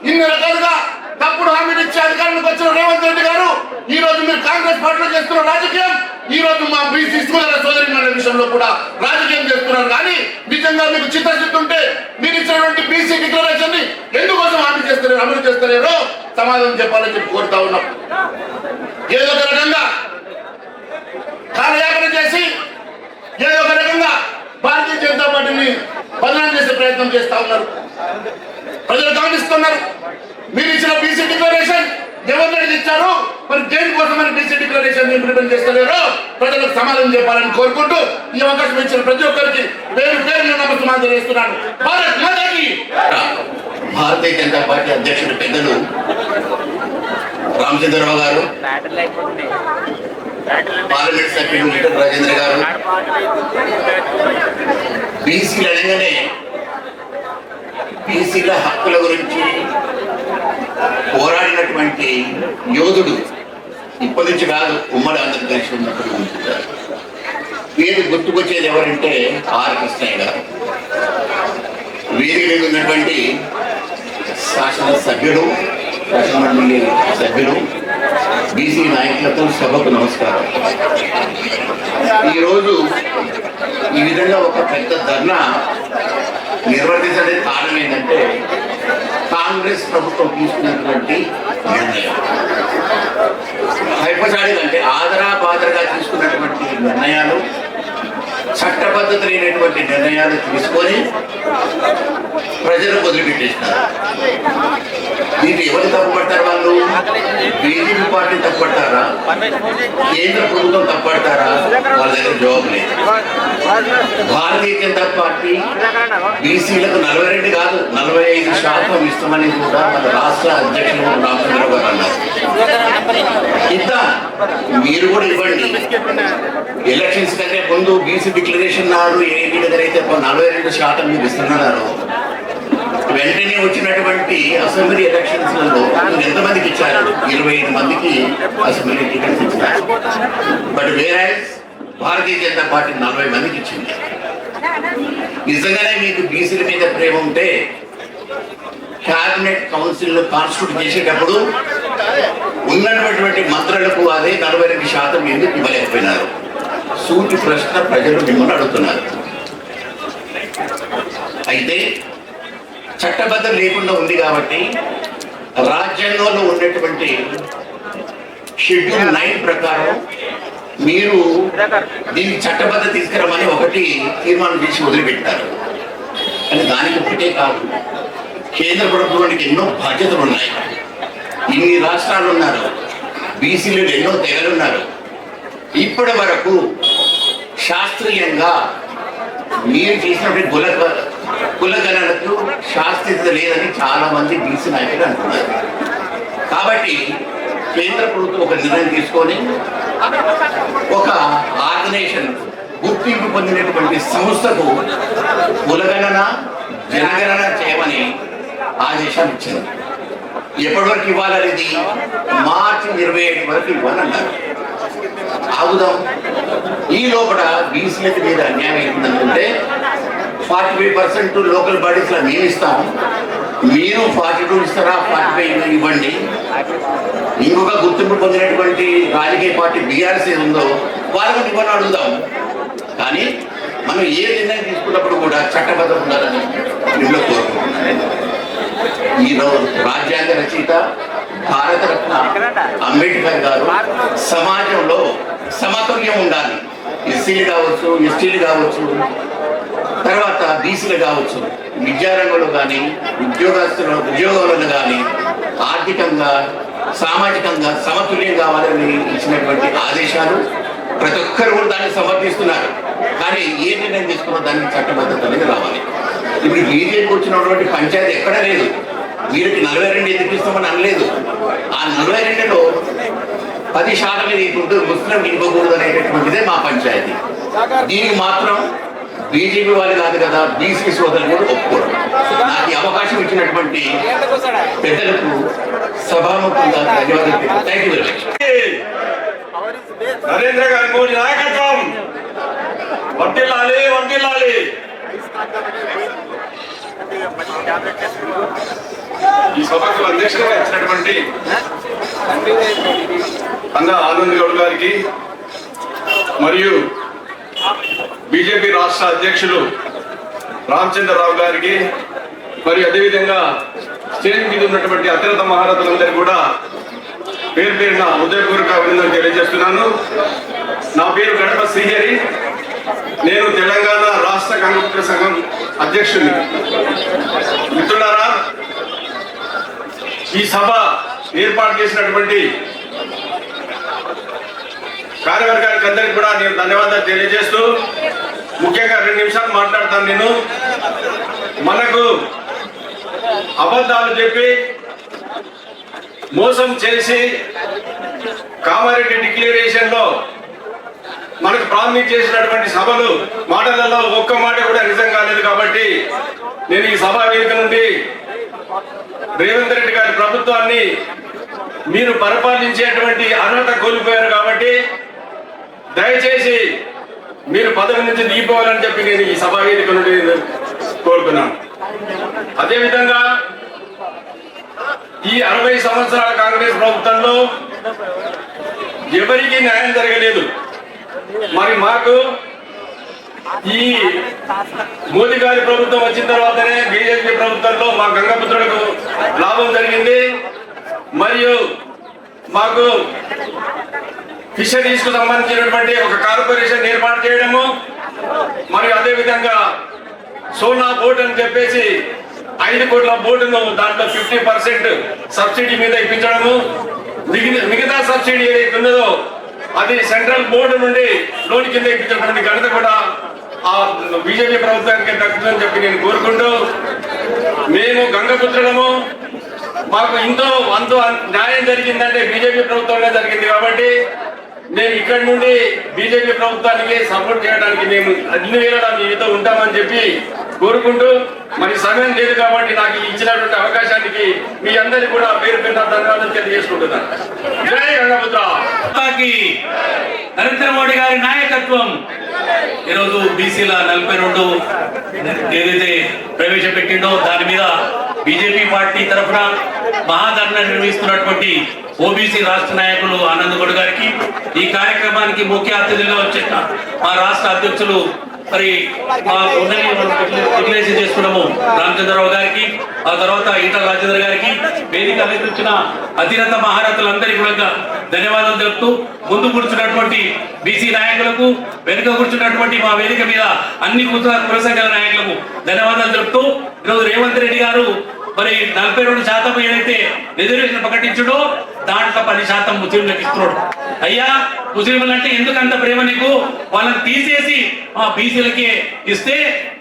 ఇన్ని రకాలుగా తప్పుడు హామీలు ఇచ్చే అధికారానికి వచ్చిన రేవంత్ రెడ్డి గారు ఈ రోజు మీరు కాంగ్రెస్ పార్టీలో చేస్తున్న రాజకీయం ఈ రోజు మా బీసీ సోదరి మన విషయంలో కూడా రాజకీయం చేస్తున్నారు. కానీ నిజంగా మీకు చిత్తశుద్ధి ఉంటే మీరు ఇచ్చినటువంటి బీసీ డిక్లరేషన్ ని ఎందుకోసం అమలు చేస్తలేరో సమాధానం చెప్పాలని చెప్పి కోరుతా ఉన్నాం. ఏదో ఒక రకంగా కాలయాపన చేసి ఏదో ఒక రకంగా భారతీయ జనతా పార్టీని బదనాం చేసే ప్రయత్నం చేస్తా ఉన్నారు. ప్రజలు గమనిస్తున్నారు. మీరు ఇచ్చిన బీసీ డిక్లరేషన్ ఎవరు ఇచ్చారు, మరి దేనికోసం బీసీ డిక్లరేషన్ డిక్లరేషన్ ఇంప్లిమెంట్ చేస్తలేరో ప్రజలకు సమాధానం చెప్పాలని కోరుకుంటూ ఈ అవకాశం ఇచ్చిన ప్రతి ఒక్కరికి పేరు పేరు నమస్కారం తెలియజేస్తున్నాను. భారత్ మాతాకి. భారతీయ జనతా పార్టీ అధ్యక్షుడు పెద్దలు రామచంద్రరావు గారు, పార్లమెంట్ సభ్యులు ఈటల రాజేంద్ర గారు, బీసీలు అనగానే బీసీల హక్కుల గురించి పోరాడినటువంటి యోధుడు ఇప్పటి నుంచి కాదు, ఉమ్మడి ఆంధ్రప్రదేశ్ ఉన్నప్పుడు వీరు గుర్తుకొచ్చేది ఎవరంటే ఆర్ కృష్ణయ్య గారు. వేదిక మీద ఉన్నటువంటి శాసనసభ్యులు, శాసనమండలి సభ్యులు, బీసీ నాయకులకు సభకు నమస్కారం. ఈరోజు ఈ విధంగా ఒక పెద్ద ధర్నా నిర్వర్తించడానికి కారణం ఏంటంటే కాంగ్రెస్ ప్రభుత్వం తీసుకున్నటువంటి నిర్ణయం. హైపచాడిగా అంటే ఆదరా బాదరగా తీసుకున్నటువంటి నిర్ణయాలు, చట్టబద్ధత లేనటువంటి నిర్ణయాలు తీసుకొని ప్రజలకు వదిలిపెట్టేస్తున్నారు. దీన్ని ఎవరు తప్పుపడతారు? వాళ్ళు బీజేపీ పార్టీ తప్పుపడతారా, కేంద్ర ప్రభుత్వం తప్పుపడతారా? వాళ్ళ దగ్గర జవాబు లేదు. భారతీయ జనతా పార్టీ బీసీలకు 42 కాదు 45% ఇస్తామని కూడా మన రాష్ట్ర అధ్యక్షులు రామచంద్రరావు గారు అన్నారు. ఇద్దా, మీరు కూడా ఇవ్వండి. ఎలక్షన్స్ కంటే ముందు బీసీ డిక్లరేషన్ నాడు ఏపీ దగ్గర అయితే 42% మీకు ఇస్తున్నారు. వెంటనే వచ్చినటువంటి అసెంబ్లీ ఎలక్షన్స్ లలో ఎంతమందికి ఇచ్చారు? 25 మందికి అసెంబ్లీ టికెట్స్ ఇచ్చారు. బట్ వేరే భారతీయ జనతా పార్టీ 40 మందికి ఇచ్చింది. నిజంగానే మీకు బీసీల మీద ప్రేమ ఉంటే క్యాబినెట్ కౌన్సిల్ కాన్స్టిట్యూట్ చేసేటప్పుడు ఉన్నటువంటి మంత్రులకు అదే 42% ఎందుకు ఇవ్వలేకపోయినారు? సూటి ప్రశ్న ప్రజలు మిమ్మల్ని అడుగుతున్నారు. అయితే చట్టబద్ధం లేకుండా ఉంది కాబట్టి రాజ్యాంగంలో ఉన్నటువంటి షెడ్యూల్ 9 ప్రకారం మీరు దీన్ని చట్టబద్ధ తీసుకురమని ఒకటి తీర్మానం చేసి వదిలిపెట్టారు. కానీ దానికి ఒకటే కాదు, కేంద్ర ప్రభుత్వానికి ఎన్నో బాధ్యతలు ఉన్నాయి. ఇన్ని రాష్ట్రాలు ఉన్నారు, బీసీలు ఎన్నో తెగలున్నారు. ఇప్పటి వరకు శాస్త్రీయంగా మీరు చేసినటువంటి కులగణనకు శాస్త్రీయత లేదని చాలా మంది బీసీ నాయకులు అంటున్నారు. కాబట్టి కేంద్ర ప్రభుత్వం ఒక నిర్ణయం తీసుకొని ఒక ఆర్గనైజేషన్ గుర్తింపు పొందినటువంటి సంస్థకు కులగణన జనగణన చేయమని ఆదేశాలు ఇచ్చింది. ఎప్పటి వరకు ఇవ్వాలనేది మార్చి 27 వరకు ఇవ్వాలన్నారు. ఆగుదాం. ఈ లోపల బీసీలకు మీద అన్యాయం ఏంటంటే 45% లోకల్ బాడీస్ లో మేము ఇస్తాం, మీరు 42 ఇస్తారా? 45 ఇవ్వండి. ఇంకొక గుర్తింపు పొందినటువంటి రాజకీయ పార్టీ బీఆర్ఎస్ ఉందో వాళ్ళని ఇవ్వని అడుగుదాం. కానీ మనం ఏ నిర్ణయం తీసుకున్నప్పుడు కూడా చట్టబద్ధం ఉండాలని ఇంట్లో కోరుకుంటున్నాను. ఈరోజు రాజ్యాంగ రచయిత భారతరత్న అంబేద్కర్ గారు సమాజంలో సమతుల్యం ఉండాలి. ఎస్సీలు కావచ్చు, ఎస్టీలు కావచ్చు, తర్వాత బీసీలు కావచ్చు, విద్యారంగంలో కానీ ఉద్యోగంలో కానీ ఆర్థికంగా సామాజికంగా సమతుల్యం కావాలని ఇచ్చినటువంటి ఆదేశాలు ప్రతి ఒక్కరు కూడా దాన్ని సమర్థిస్తున్నారు. కానీ ఏ నిర్ణయం తీసుకున్నా దానికి చట్టబద్ధత అనేది రావాలి. ఇప్పుడు బీజేపీకి వచ్చినటువంటి పంచాయతీ ఎక్కడా లేదు. వీరికి 42 ఎందుకు ఇస్తామని అనలేదు. ఆ 42లో 10% ఇది ముస్లిం ఇవ్వకూడదు అనేటటువంటిదే మా పంచాయతీ. దీనికి మాత్రం బీజేపీ వాళ్ళు కాదు కదా, బీసీ సోదరులు కూడా ఒప్పుకోరు. నాకు ఈ అవకాశం ఇచ్చినటువంటి పెద్దలకు సభాముఖంగా ధన్యవాదాలు. Thank you very much. Narendra గారి మోడీ నాయకత్వం వర్ధిల్లాలి, వర్ధిల్లాలి. ఈ సభకు అధ్యక్షులుగా ఇచ్చినటువంటి అన్న ఆనంద్ గౌడ్ గారికి మరియు బీజేపీ రాష్ట్ర అధ్యక్షులు రామచంద్రరావు గారికి మరియు అదేవిధంగా స్టేజ్ మీద ఉన్నటువంటి అత్యంత మహారథులందరికీ కూడా పేరు పేరున హృదయపూర్వక అభినందనలు తెలియజేస్తున్నాను. నా పేరు గడప శ్రీహరి. నేను తెలంగాణ రాష్ట్ర కాంగ్రెస్ సంఘం అధ్యక్షుడిని. మిత్రులారా, ఈ సభ ఏర్పాటు చేసినటువంటి కార్యవర్గానికి అందరికీ కూడా నేను ధన్యవాదాలు తెలియజేస్తూ ముఖ్యంగా 2 నిమిషాలు మాట్లాడతాను. నేను మనకు అబద్ధాలు చెప్పి మోసం చేసి కామారెడ్డి డిక్లరేషన్ లో మనకు ప్రామిస్ చేసినటువంటి సభలు మాటలలో ఒక్క మాట కూడా నిజం కాలేదు. కాబట్టి నేను ఈ సభా వేదిక నుండి రేవంత్ రెడ్డి గారి ప్రభుత్వాన్ని మీరు పరిపాలించేటువంటి అర్హత కోల్పోయారు కాబట్టి దయచేసి మీరు పదవి నుంచి దిగిపోవాలని చెప్పి నేను ఈ సభా వేదిక నుండి కోరుతున్నాను. అదేవిధంగా ఈ 60 సంవత్సరాల కాంగ్రెస్ ప్రభుత్వంలో ఎవరికి న్యాయం జరగలేదు. మరి మాకు ఈ మోదీ గారి ప్రభుత్వం వచ్చిన తర్వాతనే బీజేపీ ప్రభుత్వంలో మా గంగపుత్రులకు లాభం జరిగింది. మరియు మాకు ఫిషరీస్ కు సంబంధించినటువంటి ఒక కార్పొరేషన్ ఏర్పాటు చేయడము, మరియు అదేవిధంగా సోనా బోట్ అని చెప్పేసి 5 కోట్ల బోటును దాంట్లో 50% సబ్సిడీ మీద ఇప్పించడము, మిగతా సబ్సిడీ ఏదైతే ఉన్నదో అది సెంట్రల్ బోర్డు నుండి లోన్ కింద ఇప్పించినటువంటి ఘనత కూడా ఆ బీజేపీ ప్రభుత్వానికి దక్కుతుందని చెప్పి నేను కోరుకుంటూ, మేము గంగపుత్రులము, మాకు అంతో న్యాయం జరిగిందంటే బీజేపీ ప్రభుత్వంలో జరిగింది. కాబట్టి మేము ఇక్కడి నుండి బీజేపీ ప్రభుత్వానికి సపోర్ట్ చేయడానికి మేము అన్ని వేళలా మీతో ఉంటామని చెప్పి కోరుకుంటూ, మరి సమయం లేదు కాబట్టి నాకు ఇచ్చినటువంటి అవకాశానికి మీ అందరికీ కూడా పేరు పేరున ధన్యవాదాలు తెలియజేసుకుంటున్నాను. జై గంగపుత్ర. నరేంద్ర మోడీ గారి నాయకత్వం ఈరోజు బీసీల 42 ఏదైతే ప్రవేశపెట్టిండో దాని మీద బీజేపీ పార్టీ తరఫున మహాధర్నా నిర్వహిస్తున్నటువంటి ఓబీసీ రాష్ట్ర నాయకులు ఆనంద్ గౌడ్ గారికి, ఈ కార్యక్రమానికి ముఖ్య అతిథులుగా వచ్చిన మా రాష్ట్ర అధ్యక్షులు మరి మా డిక్లరేషన్ చేసుకున్నాము రామచంద్రరావు గారికి, ఆ తర్వాత ఈటల రాజేంద్ర గారికి, వేదిక వచ్చిన అధిరత మహారథులందరికీ కూడా ధన్యవాదాలు తెలుపుతూ, ముందు కూర్చున్నటువంటి బీసీ నాయకులకు, వెనుక కూర్చున్నటువంటి మా వేదిక మీద అన్ని కుల సంఘాల నాయకులకు ధన్యవాదాలు తెలుపుతూ, ఈరోజు రేవంత్ రెడ్డి గారు మరి 42% ఏదైతే రిజర్వేషన్ ప్రకటించడో దాంట్లో 10% ముస్లింలకు ఇస్తున్నాడు. అయ్యా, ముస్లింలు అంటే ఎందుకు అంత ప్రేమ నీకు? వాళ్ళని తీసేసి మా బీసీలకే ఇస్తే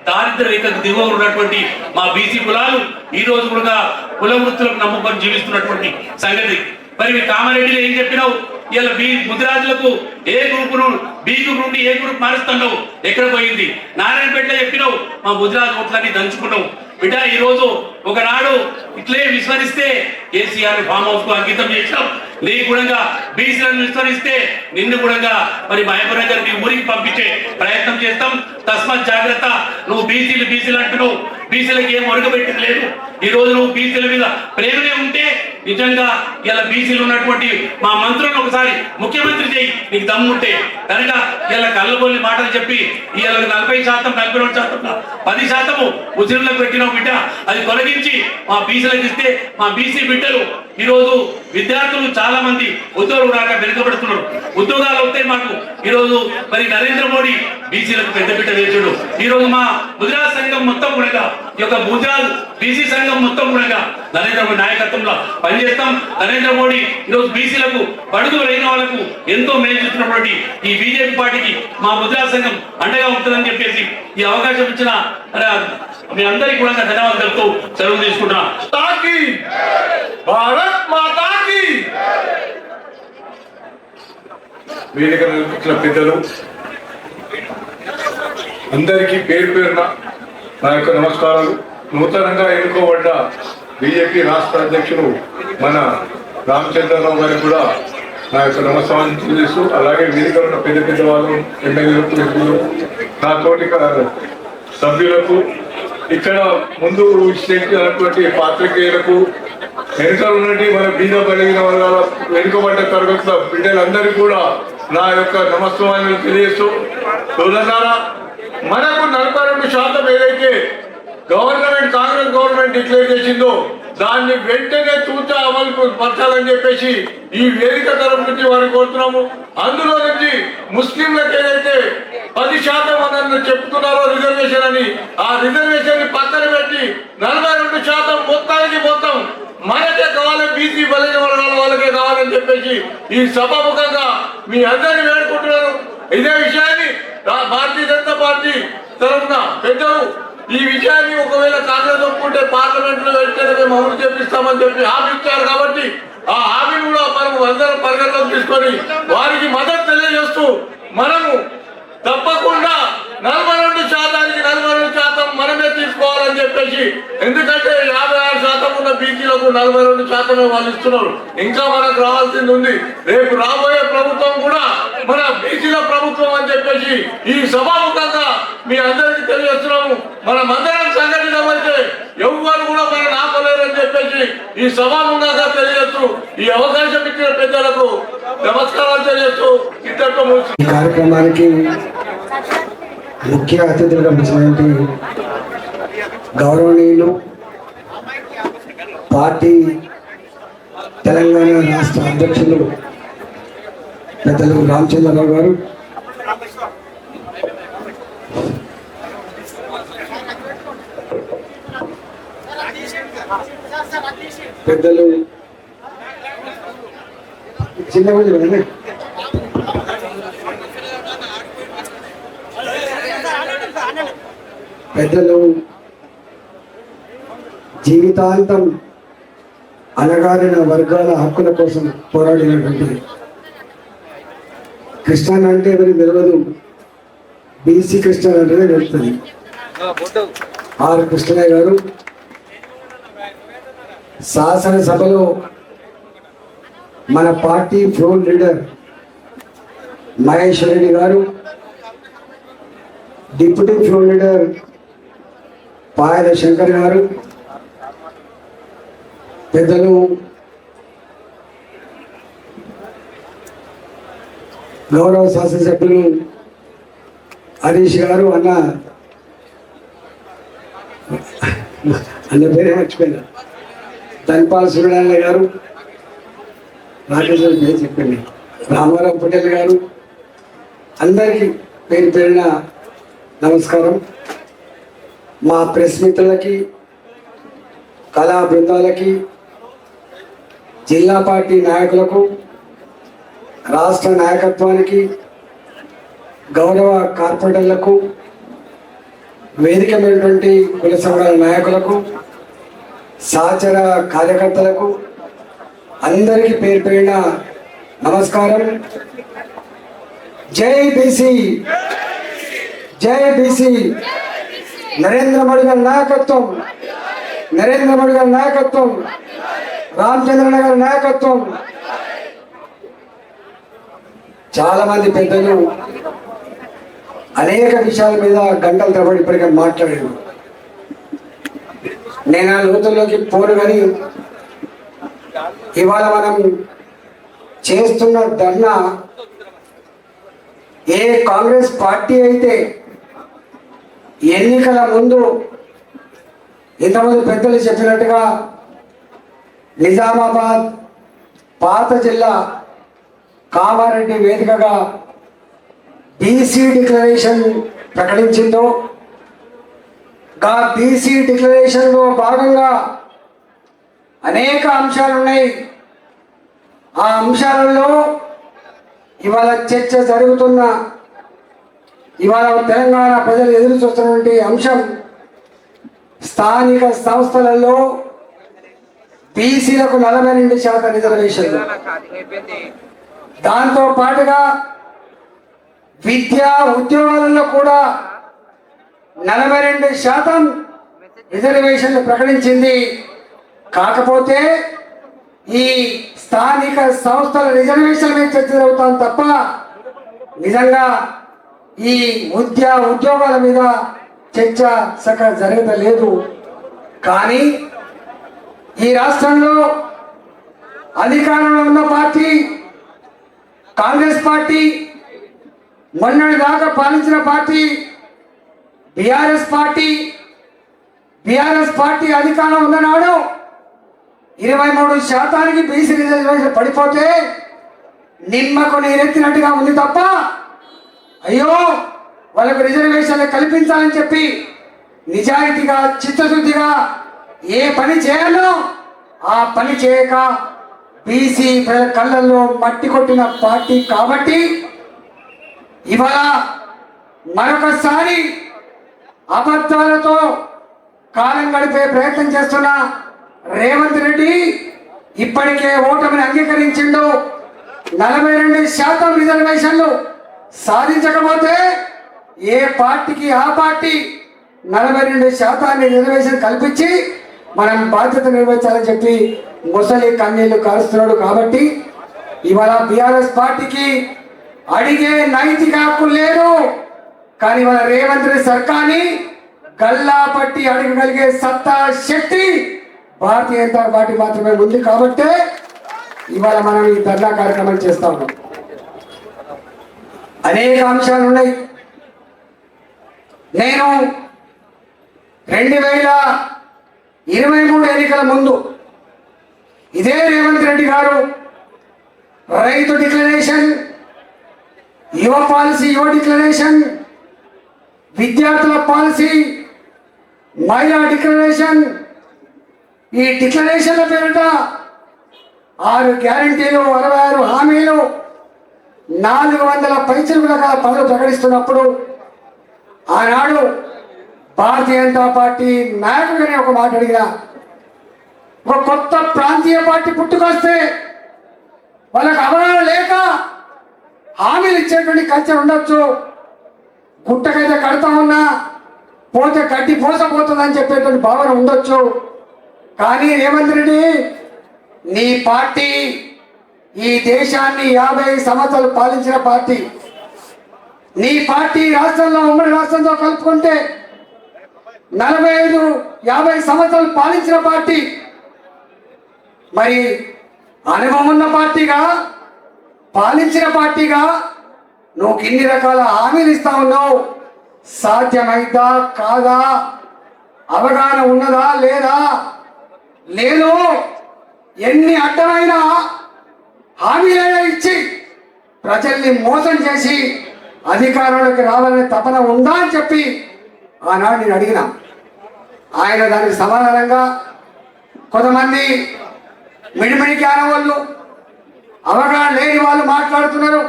దారిద్ర రేఖకు దిగువ ఉన్నటువంటి మా బీసీ కులాలు ఈ రోజు కూడా కుల వృత్తులకు నమ్ముకొని జీవిస్తున్నటువంటి సంగతి. మరి మీ కామారెడ్డిలో ఏం చెప్పినావు? ఇలా ముదిరాజులకు ఏ గ్రూప్ బి గ్రూప్ నుండి ఏ గ్రూప్ మారుస్తున్నావు? ఎక్కడ పోయింది? నారాయణపేటలో చెప్పినావు మా ముదిరాజు ఓట్లన్నీ దంచుకున్నావు. బిడ్డ, ఈ రోజు ఒకనాడు ఇట్లే విస్మరిస్తే కేసీఆర్ ఫామ్ హౌస్ కు అంకితం చేసినాం. నీ కూడా బీసీలను విస్మరిస్తే నిన్ను కూడా మరి మహబూబ్ నగర్ నీ ఊరికి పంపించే ప్రయత్నం చేస్తాం. తస్మాత్ జాగ్రత్త. నువ్వు బీసీలు అంటున్నావు, బీసీలకు ఏం ఒరగబెట్టింది లేదు. ఈ రోజు నువ్వు బీసీల మీద ప్రేమనే ఉంటే నిజంగా ఇలా బీసీలు ఉన్నటువంటి మా మంత్రులను ఒకసారి ముఖ్యమంత్రి చేయి, నీకు దమ్ముంటే. కనుక ఇలా కళ్ళబొల్లి మాటలు చెప్పి ఇలా 40%, 42%, 10% ముస్లింలకు పెట్టిన బిడ్డ అది తొలగించి మా బీసీలకు ఇస్తే మా బీసీ బిడ్డలు ఈ రోజు విద్యార్థులు చాలా మంది ఉద్యోగులు రాక వెనుకబడుతున్నారు. ఉద్యోగాలు వస్తాయి మాకు. ఈ రోజు మరి నరేంద్ర మోడీ బీసీలకు పెద్దపీట వేసాడు. ఈ రోజు మా గుజరాత్ సంఘం మొత్తం కూడా, ఈ యొక్క గుజరాత్ బీసీ సంఘం మొత్తం కూడా నరేంద్ర మోడీ నాయకత్వంలో పనిచేస్తాం. నరేంద్ర మోడీ ఈరోజు బీసీలకు బడుగు లేని వాళ్ళకు ఎంతో మేలు చేస్తున్నటువంటి ఈ బీజేపీ పార్టీకి మా గుజరాత్ సంఘం అండగా ఉంటుందని చెప్పేసి ఈ అవకాశం ఇచ్చిన మీ అందరికీ కూడా ధన్యవాదాలు తెలుపుతూ సెలవు తీసుకుంటున్నాం. భారత్ మాతాకి. వేదిక నిర్మించిన పెద్దలు అందరికీ పేరు పేరున నా యొక్క నమస్కారాలు. నూతనంగా ఎన్నుకోబడ్డ బీజేపీ రాష్ట్ర అధ్యక్షుడు మన రామచంద్రరావు గారికి కూడా నా యొక్క నమస్కారం తెలియజేస్తూ, అలాగే వేదిక ఉన్న పెద్ద వాళ్ళు, ఎమ్మెల్యేలకు, నా తోటి సభ్యులకు, ఇక్కడ ముందు ఇచ్చినటువంటి పాత్రికేయులకు, వెనుక ఉన్నటువంటి మన బీద కలిగిన వర్గాల వెనుకబడ్డ తరగతుల బిడ్డలందరికీ కూడా నా యొక్క నమస్కారాలు తెలియజేస్తూ, సోదరులారా, మనకు 42% ఏదైతే కాంగ్రెస్ గవర్నమెంట్ డిక్లేర్ చేసిందో దాన్ని వెంటనే తూచా అమలు పరచాలని చెప్పేసి ఈ వేదిక తరఫు నుంచి వారిని కోరుతున్నాము. అందులో నుంచి ముస్లింలకు ఏదైతే 10% అని చెప్తున్నారో రిజర్వేషన్ అని, ఆ రిజర్వేషన్ ని పక్కన పెట్టి 42% మొత్తం మనకే కావాలి, బీసీ బలైన వర్గాల వాళ్ళకే కావాలని చెప్పేసి ఈ సభాముఖంగా మీ అందరినీ వేడుకుంటున్నాను. ఇదే విషయాన్ని భారతీయ జనతా పార్టీ తరఫున పెద్దలు ఈ విషయాన్ని ఒకవేళ కాంగ్రెస్ ఒప్పుకుంటే పార్లమెంట్ లో వెంటనే మేము అమలు చేపిస్తామని చెప్పి హామీ ఇచ్చారు. కాబట్టి ఆ హామీని కూడా మనము అందరం పరిగణలోకి తీసుకొని వారికి మద్దతు తెలియజేస్తూ మనము తప్పకుండా 42% 42% మనమే తీసుకోవాలని చెప్పేసి, ఎందుకంటే 56% ఉన్న బీసీలకు 42% వాళ్ళు ఇస్తున్నారు. ఇంకా మనకు రావాల్సింది ఉంది. రేపు రాబోయే ప్రభుత్వం కూడా మన బీసీల ప్రభుత్వం అని చెప్పేసి ఈ సభాముఖంగా మీ అందరికీ తెలియజేస్తున్నాము. మనం అందరం సంఘటితమైతే ఎవరు కూడా మనం ఆపలేరని చెప్పేసి ఈ సభాముఖంగా తెలియజేస్తూ ఈ అవకాశం ఇచ్చిన పెద్దలకు నమస్కారాలు తెలియజేస్తూ ఇంతతో ఈ కార్యక్రమానికి ముఖ్య అతిథులుగా వచ్చినటువంటి గౌరవనీయులు పార్టీ తెలంగాణ రాష్ట్ర అధ్యక్షులు పెద్దలు రామచంద్రరావు గారు, పెద్దలు చిన్న పెద్దలు జీవితాంతం అణగారిన వర్గాల హక్కుల కోసం పోరాడినటువంటి కృష్ణ అంటే ఎవరికి తెలియదు, బీసీ కృష్ణ అంటేనే తెలుస్తుంది. ఆర్ కృష్ణయ్య గారు శాసనసభలో మన party floor leader Mahesh Reddy గారు, డిప్యూటీ ఫ్లోర్ లీడర్ పాయల శంకర్ గారు, పెద్దలు గౌరవ శాసనసభ్యులు హరీష్ గారు, అన్న పేరే మర్చిపోయినా, ధన్పాల్ సూర్యనారాయణ గారు, రాకేశ్వర పేరు చెప్పండి, రామారావు పటేల్ గారు, అందరికీ పేరు పేరున నమస్కారం. మా ప్రెస్ మిత్రులకి, కళా బృందాలకి, జిల్లా పార్టీ నాయకులకు, రాష్ట్ర నాయకత్వానికి, గౌరవ కార్పొరేటర్లకు, వేదికమైనటువంటి కుల సంఘాల నాయకులకు, సహచర కార్యకర్తలకు అందరికీ పేరు పేరున నమస్కారం. జై బీసీ, జై బీసీ. నరేంద్ర మోడీ గారి నాయకత్వం, నరేంద్ర మోడీ గారి నాయకత్వం, రామచంద్రన్న గారి నాయకత్వం. చాలా మంది పెద్దలు అనేక విషయాల మీద గంటల తరబడి ఇప్పటికే మాట్లాడారు. నేను ఆ లోతుల్లోకి పోను, కానీ ఇవాళ మనం చేస్తున్న ధర్నా ఏ కాంగ్రెస్ పార్టీ అయితే ఎన్నికల ముందు ఇంతమంది పెద్దలు చెప్పినట్టుగా నిజామాబాద్ పాత జిల్లా కామారెడ్డి వేదికగా బీసీ డిక్లరేషన్ ప్రకటించిందో, ఆ బీసీ డిక్లరేషన్లో భాగంగా అనేక అంశాలు ఉన్నాయి. ఆ అంశాలలో ఇవాళ చర్చ జరుగుతున్న, ఇవాళ తెలంగాణ ప్రజలు ఎదురు చూస్తున్నటువంటి అంశం స్థానిక సంస్థలలో బీసీలకు 42% రిజర్వేషన్లు. దాంతో పాటుగా విద్యా ఉద్యోగాలలో కూడా 42% రిజర్వేషన్లు ప్రకటించింది. కాకపోతే ఈ స్థానిక సంస్థల రిజర్వేషన్ల మీద చర్చ జరుగుతాం తప్ప నిజంగా ఈ ఉద్యోగాల మీద చర్చ సరిగ్గా జరగలేదు. కానీ ఈ రాష్ట్రంలో అధికారంలో ఉన్న పార్టీ కాంగ్రెస్ పార్టీ, మొన్నటి దాకా పాలించిన party BRS party. BRS party అధికారంలో ఉన్ననాడు 23% బీసీ రిజర్వేషన్ పడిపోతే నిమ్మకు నీరెత్తినట్టుగా ఉంది తప్ప అయ్యో వాళ్ళకు రిజర్వేషన్లు కల్పించాలని చెప్పి నిజాయితీగా చిత్తశుద్ధిగా ఏ పని చేయాలో ఆ పని చేయక బీసీ ప్రజల కళ్ళల్లో మట్టి కొట్టిన పార్టీ కాబట్టి ఇవాళ మరొకసారి అబద్ధాలతో కాలం గడిపే ప్రయత్నం చేస్తున్న రేవంత్ రెడ్డి ఇప్పటికే ఓటమిని అంగీకరించిండు. 42% రిజర్వేషన్లు సాధించకపోతే ఏ పార్టీకి ఆ పార్టీ 42% రిజర్వేషన్ కల్పించి మనం బాధ్యత నిర్వహించాలని చెప్పి ముసలి కన్నీళ్లు కారుస్తున్నాడు. కాబట్టి ఇవాళ బీఆర్ఎస్ పార్టీకి అడిగే నైతిక హక్కు లేదు. కానీ ఇవాళ రేవంత్ రెడ్డి సర్కార్ని గల్లా పట్టి అడగగలిగే సత్తా శక్తి భారతీయ జనతా పార్టీ మాత్రమే ఉంది. కాబట్టి ఇవాళ మనం ఈ ధర్నా కార్యక్రమం చేస్తా ఉన్నాం. అనేక అంశాలు ఉన్నాయి. నేను 2023 ఎన్నికల ముందు ఇదే రేవంత్ రెడ్డి గారు రైతు డిక్లరేషన్, యువ పాలసీ, యువ డిక్లరేషన్, విద్యార్థుల పాలసీ, మహిళా డిక్లరేషన్, ఈ డిక్లరేషన్ల పేరిట 6 గ్యారంటీలు, 66 హామీలు, 400 పైసలు రకాల పనులు ప్రకటిస్తున్నప్పుడు ఆనాడు భారతీయ జనతా పార్టీ నాయకుడిగానే ఒక మాట అడిగిన, ఒక కొత్త ప్రాంతీయ పార్టీ పుట్టుకొస్తే వాళ్ళకి అవగాహన లేక హామీలు ఇచ్చేటువంటి కల్చర్ ఉండొచ్చు, గుట్టకైతే కడతా ఉన్నా పోతే గడ్డి పోసపోతుందని చెప్పేటువంటి భావన ఉండొచ్చు. కానీ రేవంత్ రెడ్డి, నీ పార్టీ ఈ దేశాన్ని 50 సంవత్సరాలు పాలించిన పార్టీ. నీ పార్టీ రాష్ట్రంలో, ఉమ్మడి రాష్ట్రంతో కలుపుకుంటే 45-50 సంవత్సరాలు పాలించిన పార్టీ. మరి అనుభవం ఉన్న పార్టీగా, పాలించిన పార్టీగా నువ్వు ఇన్ని రకాల హామీలు ఇస్తా ఉన్నావు. సాధ్యమైందా కాదా? అవగాహన ఉన్నదా లేదా? లేదు. ఎన్ని అడ్డమైన హామీలైనా ఇచ్చి ప్రజల్ని మోసం చేసి అధికారంలోకి రావాలనే తపన ఉందా అని చెప్పి ఆనాడు నేను అడిగిన. ఆయన దానికి సమాధానంగా కొంతమంది మిడిమిడి జ్ఞానం వాళ్ళు, అవగాహన లేని వాళ్ళు మాట్లాడుతున్నారు.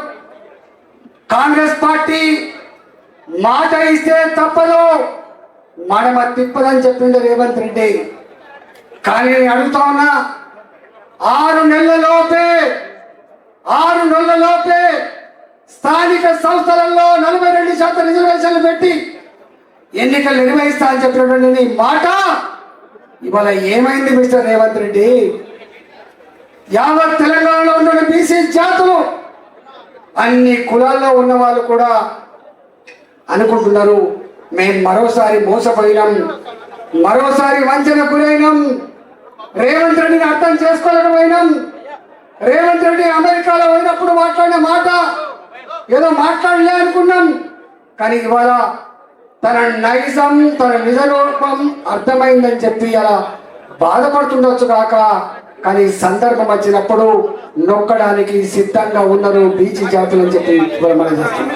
కాంగ్రెస్ పార్టీ మాట ఇస్తే తప్పదు, మడమ తిప్పదని చెప్పిండు రేవంత్ రెడ్డి. కానీ నేను అడుగుతా ఉన్నా, 6 నెలలలోపే స్థానిక సంస్థలలో 42% రిజర్వేషన్లు పెట్టి ఎన్నికలు నిర్వహిస్తా అని చెప్పినటువంటి నీ మాట ఇవాళ ఏమైంది మిస్టర్ రేవంత్ రెడ్డి? యావత్ తెలంగాణలో ఉన్న బీసీ జాతులు, అన్ని కులాల్లో ఉన్న వాళ్ళు కూడా అనుకుంటున్నారు మేము మరోసారి మోసపోయినాం, మరోసారి వంచన గురైనాం, రేవంత్ రెడ్డిని అర్థం చేసుకోలేకపోయినాం. రేవంత్ రెడ్డి అమెరికాలో పోయినప్పుడు మాట్లాడిన మాట ఏదో మాట్లాడలే అనుకున్నాం. కానీ ఇవాళ తన నైజం, తన నిజ రూపం అర్థమైందని చెప్పి అలా బాధపడుతుండొచ్చు కాక, కానీ సందర్భం వచ్చినప్పుడు నొక్కడానికి సిద్ధంగా ఉన్నారు బీసీ జాతులు అని చెప్పి మనం చేస్తాం.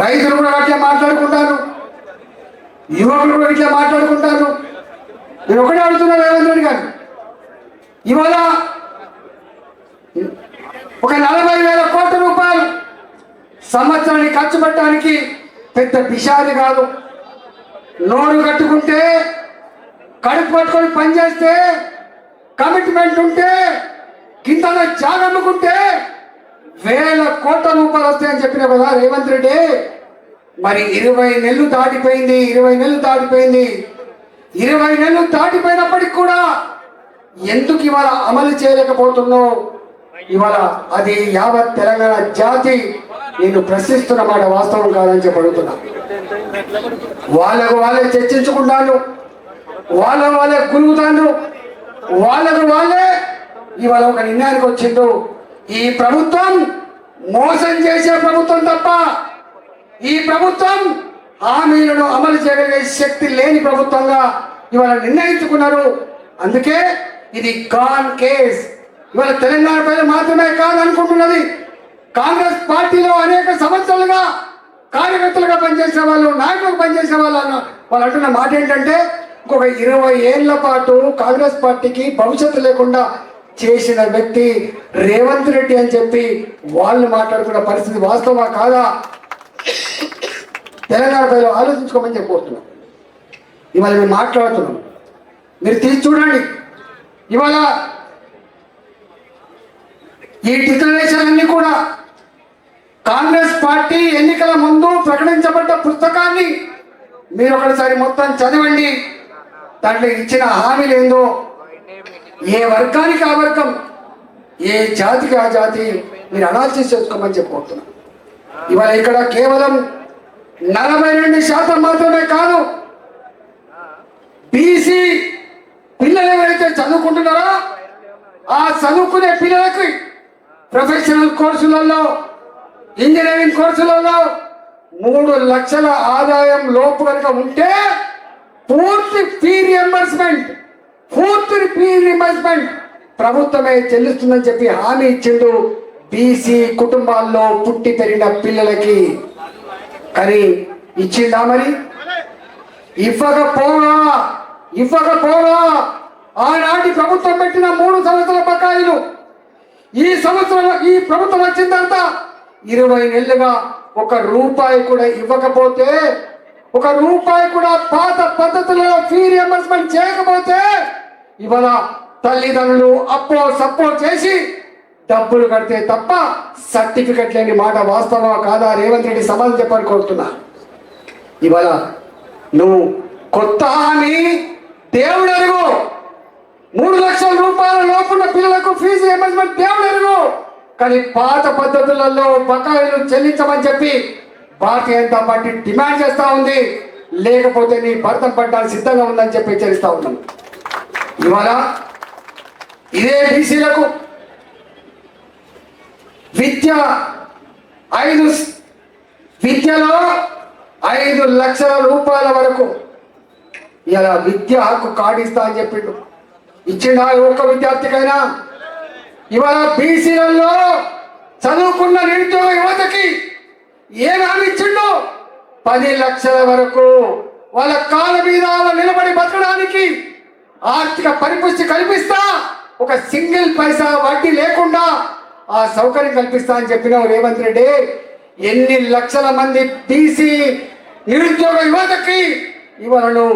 రైతులు కూడా అట్లా మాట్లాడుకుంటారు, యువకులు కూడా ఇట్లా మాట్లాడుకుంటారు. నేను ఒకటే అడుగుతున్నా రేవంత్ రెడ్డి గారు, ఇవాళ ఒక 40,000 కోట్ల రూపాయలు సంవత్సరానికి ఖర్చు పెట్టడానికి పెద్ద పిషాది కాదు. నోరు కట్టుకుంటే, కడుపు పట్టుకొని పనిచేస్తే, కమిట్మెంట్ ఉంటే, కింద జాగమ్ముకుంటే 1,000 కోట్ల రూపాయలు వస్తాయని చెప్పిన కదా రేవంత్ రెడ్డి. మరి 20 నెలలు దాటిపోయింది, 20 నెలలు దాటిపోయింది. 20 నెలలు దాటిపోయినప్పటికి కూడా ఎందుకు ఇవాళ అమలు చేయలేకపోతున్నావు? ఇవాళ అది యావత్ తెలంగాణ జాతి నేను ప్రశ్నిస్తున్న మాట వాస్తవం కాదని చెప్పి అడుగుతున్నా. వాళ్ళకు వాళ్ళే చర్చించుకుంటాను, వాళ్ళకు వాళ్ళే గురుగుతాను, వాళ్ళకు వాళ్ళే ఇవాళ ఒక నిర్ణయానికి వచ్చిండు. ఈ ప్రభుత్వం మోసం చేసే ప్రభుత్వం తప్ప ఈ ప్రభుత్వం హామీలను అమలు చేయగలిగే శక్తి లేని ప్రభుత్వంగా ఇవాళ నిర్ణయించుకున్నారు. అందుకే ఇది గాన్ కేస్. ఇవాళ తెలంగాణ ప్రజలు మాత్రమే కాదు అనుకుంటున్నది, కాంగ్రెస్ పార్టీలో అనేక సంవత్సరాలుగా కార్యకర్తలుగా పనిచేసిన వాళ్ళు, నాయకులుగా పనిచేసిన వాళ్ళు అంటున్న మాట ఏంటంటే, ఇంకొక 20 ఏళ్ల పాటు కాంగ్రెస్ పార్టీకి భవిష్యత్తు లేకుండా చేసిన వ్యక్తి రేవంత్ రెడ్డి అని చెప్పి వాళ్ళు మాట్లాడుకున్న పరిస్థితి వాస్తవమా కాదా తెలంగాణ ప్రజలు ఆలోచించుకోమని చెప్పబోతున్నాం. ఇవాళ మేము మాట్లాడుతున్నాం, మీరు తీసి చూడండి. ఇవాళ ఈ డిక్లరేషన్ అన్ని కూడా కాంగ్రెస్ పార్టీ ఎన్నికల ముందు ప్రకటించబడ్డ పుస్తకాన్ని మీరు ఒకసారి మొత్తం చదవండి. దాంట్లో ఇచ్చిన హామీలు ఏందో, ఏ వర్గానికి ఆ వర్గం, ఏ జాతికి ఆ జాతి మీరు అనాలిసిస్ చేసుకోమని చెప్పబోతున్నాం. ఇవాళ ఇక్కడ కేవలం 42% మాత్రమే కాదు, బీసీ పిల్లలు ఎవరైతే చదువుకుంటున్నారో ఆ చదువుకునే పిల్లలకి ప్రొఫెషనల్ కోర్సులలో, ఇంజనీరింగ్ కోర్సులలో 3 లక్షల ఆదాయం లోపు కనుక ఉంటే పూర్తి ఫీ రియంబర్స్మెంట్ ప్రభుత్వమే చెల్లిస్తుందని చెప్పి హామీ ఇచ్చిండు బీసీ కుటుంబాల్లో పుట్టి పెరిగిన పిల్లలకి. కానీ ఇచ్చిందా మరి? ఇవ్వకపోగా ఆనాటి ప్రభుత్వం పెట్టిన 3 సంవత్సరాల బకాయిలు ఈ ప్రభుత్వం వచ్చిన తర్వాత 20 నెలలుగా 1 రూపాయి కూడా ఇవ్వకపోతే, 1 రూపాయి కూడా పాత పద్ధతులలో ఫీ రియంబర్స్మెంట్ చేయకపోతే ఇవాళ తల్లిదండ్రులు అప్పో సప్పో చేసి డబ్బులు కడితే తప్ప సర్టిఫికెట్ లేని మాట వాస్తవా కాదా? రేవంత్ రెడ్డి సమాధానం చెప్పాలని కోరుతున్నా. ఇవాళ నువ్వు కొత్త హామీ దేవుడు ఎరుగు, 3 లక్షల రూపాయల లోపున్న పిల్లలకు ఫీజు రియంబర్స్మెంట్ దేవుడు ఎరుగు. కానీ పాత పద్ధతులలో బకాయిలు చెల్లించమని చెప్పి భారతీయ జనతా పార్టీ డిమాండ్ చేస్తా ఉంది. లేకపోతే నీ భర్తం పడ్డానికి సిద్ధంగా ఉందని చెప్పి హెచ్చరిస్తా ఉన్నాం. ఇవాళ ఇదే బీసీలకు విద్యలో 5 లక్షల రూపాయల వరకు ఇలా విద్య హక్కు కాడిస్తా అని చెప్పిండు. ఇచ్చిన ఒక్క విద్యార్థికైనా ఇవాళ బీసీలలో చదువుకున్న నిరుద్యోగ యువతకి ఏమి హామీ ఇచ్చిండు? 10 లక్షల వరకు వాళ్ళ కాళ్ళ మీద నిలబడి బతకడానికి ఆర్థిక పరిపుష్టి కల్పిస్తా, ఒక సింగిల్ పైసా వడ్డీ లేకుండా ఆ సౌకర్యం కల్పిస్తా అని చెప్పినావు రేవంత్ రెడ్డి. ఎన్ని లక్షల మంది బీసీ నిరుద్యోగ యువతకి ఇవాళ నువ్వు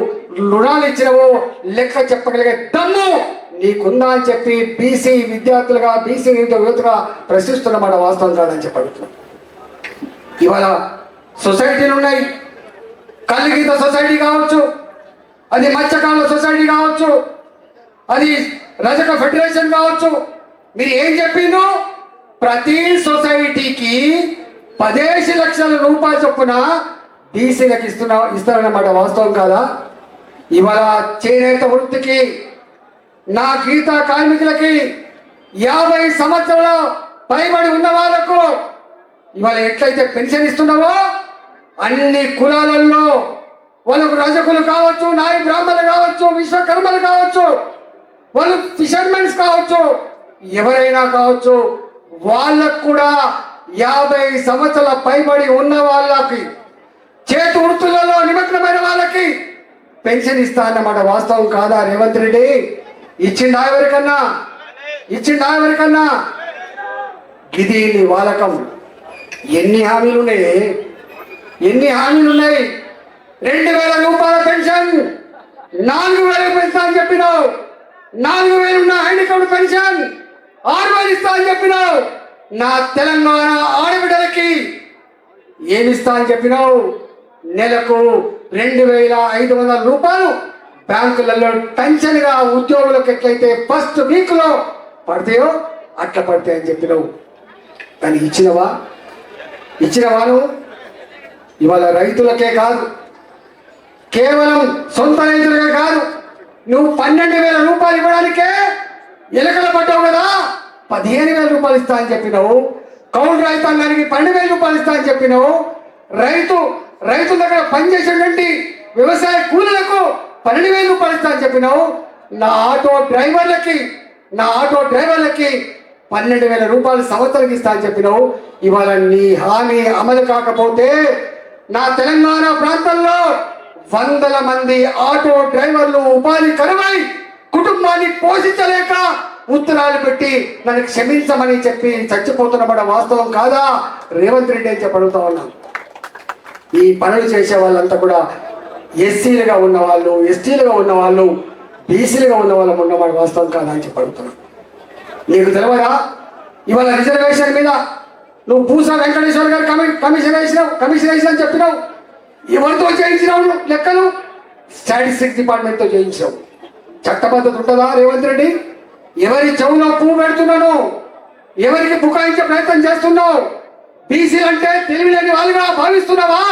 రుణాలు ఇచ్చినవో లెక్క చెప్పగలిగే దమ్ము నీకుందా అని చెప్పి బీసీ విద్యార్థులుగా, బీసీ నిరుద్యోగ యువతగా ప్రశ్నిస్తున్నమాట వాస్తవం కాదని చెప్పడుతున్నాం. ఇవాళ సొసైటీలు ఉన్నాయి, కల్లుగీత సొసైటీ కావచ్చు, అది మత్స్యకారుల సొసైటీ కావచ్చు, అది రజక ఫెడరేషన్ కావచ్చు. మీరు ఏం చెప్పిండ్రు? ప్రతి సొసైటీకి 10 లక్షల రూపాయలు చొప్పున బీసీలకు ఇస్తారన్నమాట వాస్తవం కాదా? ఇవాళ చేనేత వృత్తికి, నా గీత కార్మికులకి, 50 సంవత్సరాల పైబడి ఉన్న వాళ్ళకు ఇవాళ ఎట్లయితే పెన్షన్ ఇస్తున్నావో అన్ని కులాలలో వాళ్ళకు రజకులు కావచ్చు, నాయ బ్రాహ్మణులు కావచ్చు, విశ్వకర్మలు కావచ్చు, వాళ్ళు ఫిషర్మెన్స్ కావచ్చు, ఎవరైనా కావచ్చు, వాళ్ళకు కూడా 50 సంవత్సరాల పైబడి ఉన్న వాళ్ళకి, చేతి వృత్తులలో నిమగ్నమైన వాళ్ళకి పెన్షన్ ఇస్తా అన్నమాట వాస్తవం కాదా రేవంత్ రెడ్డి? ఇచ్చిందా ఎవరికన్నా? ఇది నీ వాలకం. ఎన్ని హామీలు ఉన్నాయి? 2000 రూపాయల పెన్షన్ 4000 పెంచుతా అని చెప్పినావు. 4000 ఉన్న హ్యాండిక్యాప్డ్ పెన్షన్ 6000 ఇస్తా అని చెప్పినావు. నా తెలంగాణ ఆడబిడ్డలకి ఏమిస్తా అని చెప్పినావు? నెలకు 2500 రూపాయలు బ్యాంకులలో టెన్షన్గా ఉద్యోగులకు ఎట్లయితే ఫస్ట్ వీక్లో పడతాయో అట్లా పడతాయని చెప్పినావు. కానీ ఇచ్చినవా నువ్వు? ఇవాళ రైతులకే కాదు, కేవలం సొంత రైతులకే కాదు, నువ్వు 12,000 రూపాయలు ఇవ్వడానికే ఎలకల పడ్డావు కదా. 15,000 రూపాయలు ఇస్తా అని చెప్పినావు. కౌలు రైతాంగానికి 12,000 రూపాయలు ఇస్తా అని చెప్పినావు. రైతుల దగ్గర పనిచేసేటువంటి వ్యవసాయ కూలీలకు 12,000 రూపాయలు ఇస్తా అని చెప్పినావు. నా ఆటో డ్రైవర్లకి 12,000 రూపాయలు సంవత్సరానికి ఇస్తా అని చెప్పినావు. ఇవాళ నీ హామీ అమలు కాకపోతే నా తెలంగాణ ప్రాంతంలో 100 మంది ఆటో డ్రైవర్లు ఉపాధి కరువై కుటుంబాన్ని పోషించలేక ఉత్తరాలు పెట్టి నన్ను క్షమించమని చెప్పి చచ్చిపోతున్నమాట వాస్తవం కాదా రేవంత్ రెడ్డి అని చెప్పడుగుతా ఉన్నాను. ఈ పనులు చేసే వాళ్ళంతా కూడా ఎస్సీలుగా ఉన్న వాళ్ళు, ఎస్టీలుగా ఉన్న వాళ్ళు, బీసీలుగా ఉన్న వాళ్ళు ఉన్నవాడు వాస్తవం కాదా అని చెప్పడుగుతున్నాను. నీకు తెలియదా ఇవాళ రిజర్వేషన్ మీద నువ్వు పూసా వెంకటేశ్వర గారు కమిషన్ వేసినావు అని చెప్పినావు. ఎవరితో చేయించినావు లెక్కలు? స్టాటిస్టిక్స్ డిపార్ట్మెంట్తో చేయించావు. చట్టబద్ధత ఉంటుందా రేవంత్ రెడ్డి? ఎవరి చెవులో పువ్వు పెడుతున్నాను, ఎవరికి బుకాయించే ప్రయత్నం చేస్తున్నావు? బీసీలు అంటే తెలివిలేని వాళ్ళుగా భావిస్తున్నావా?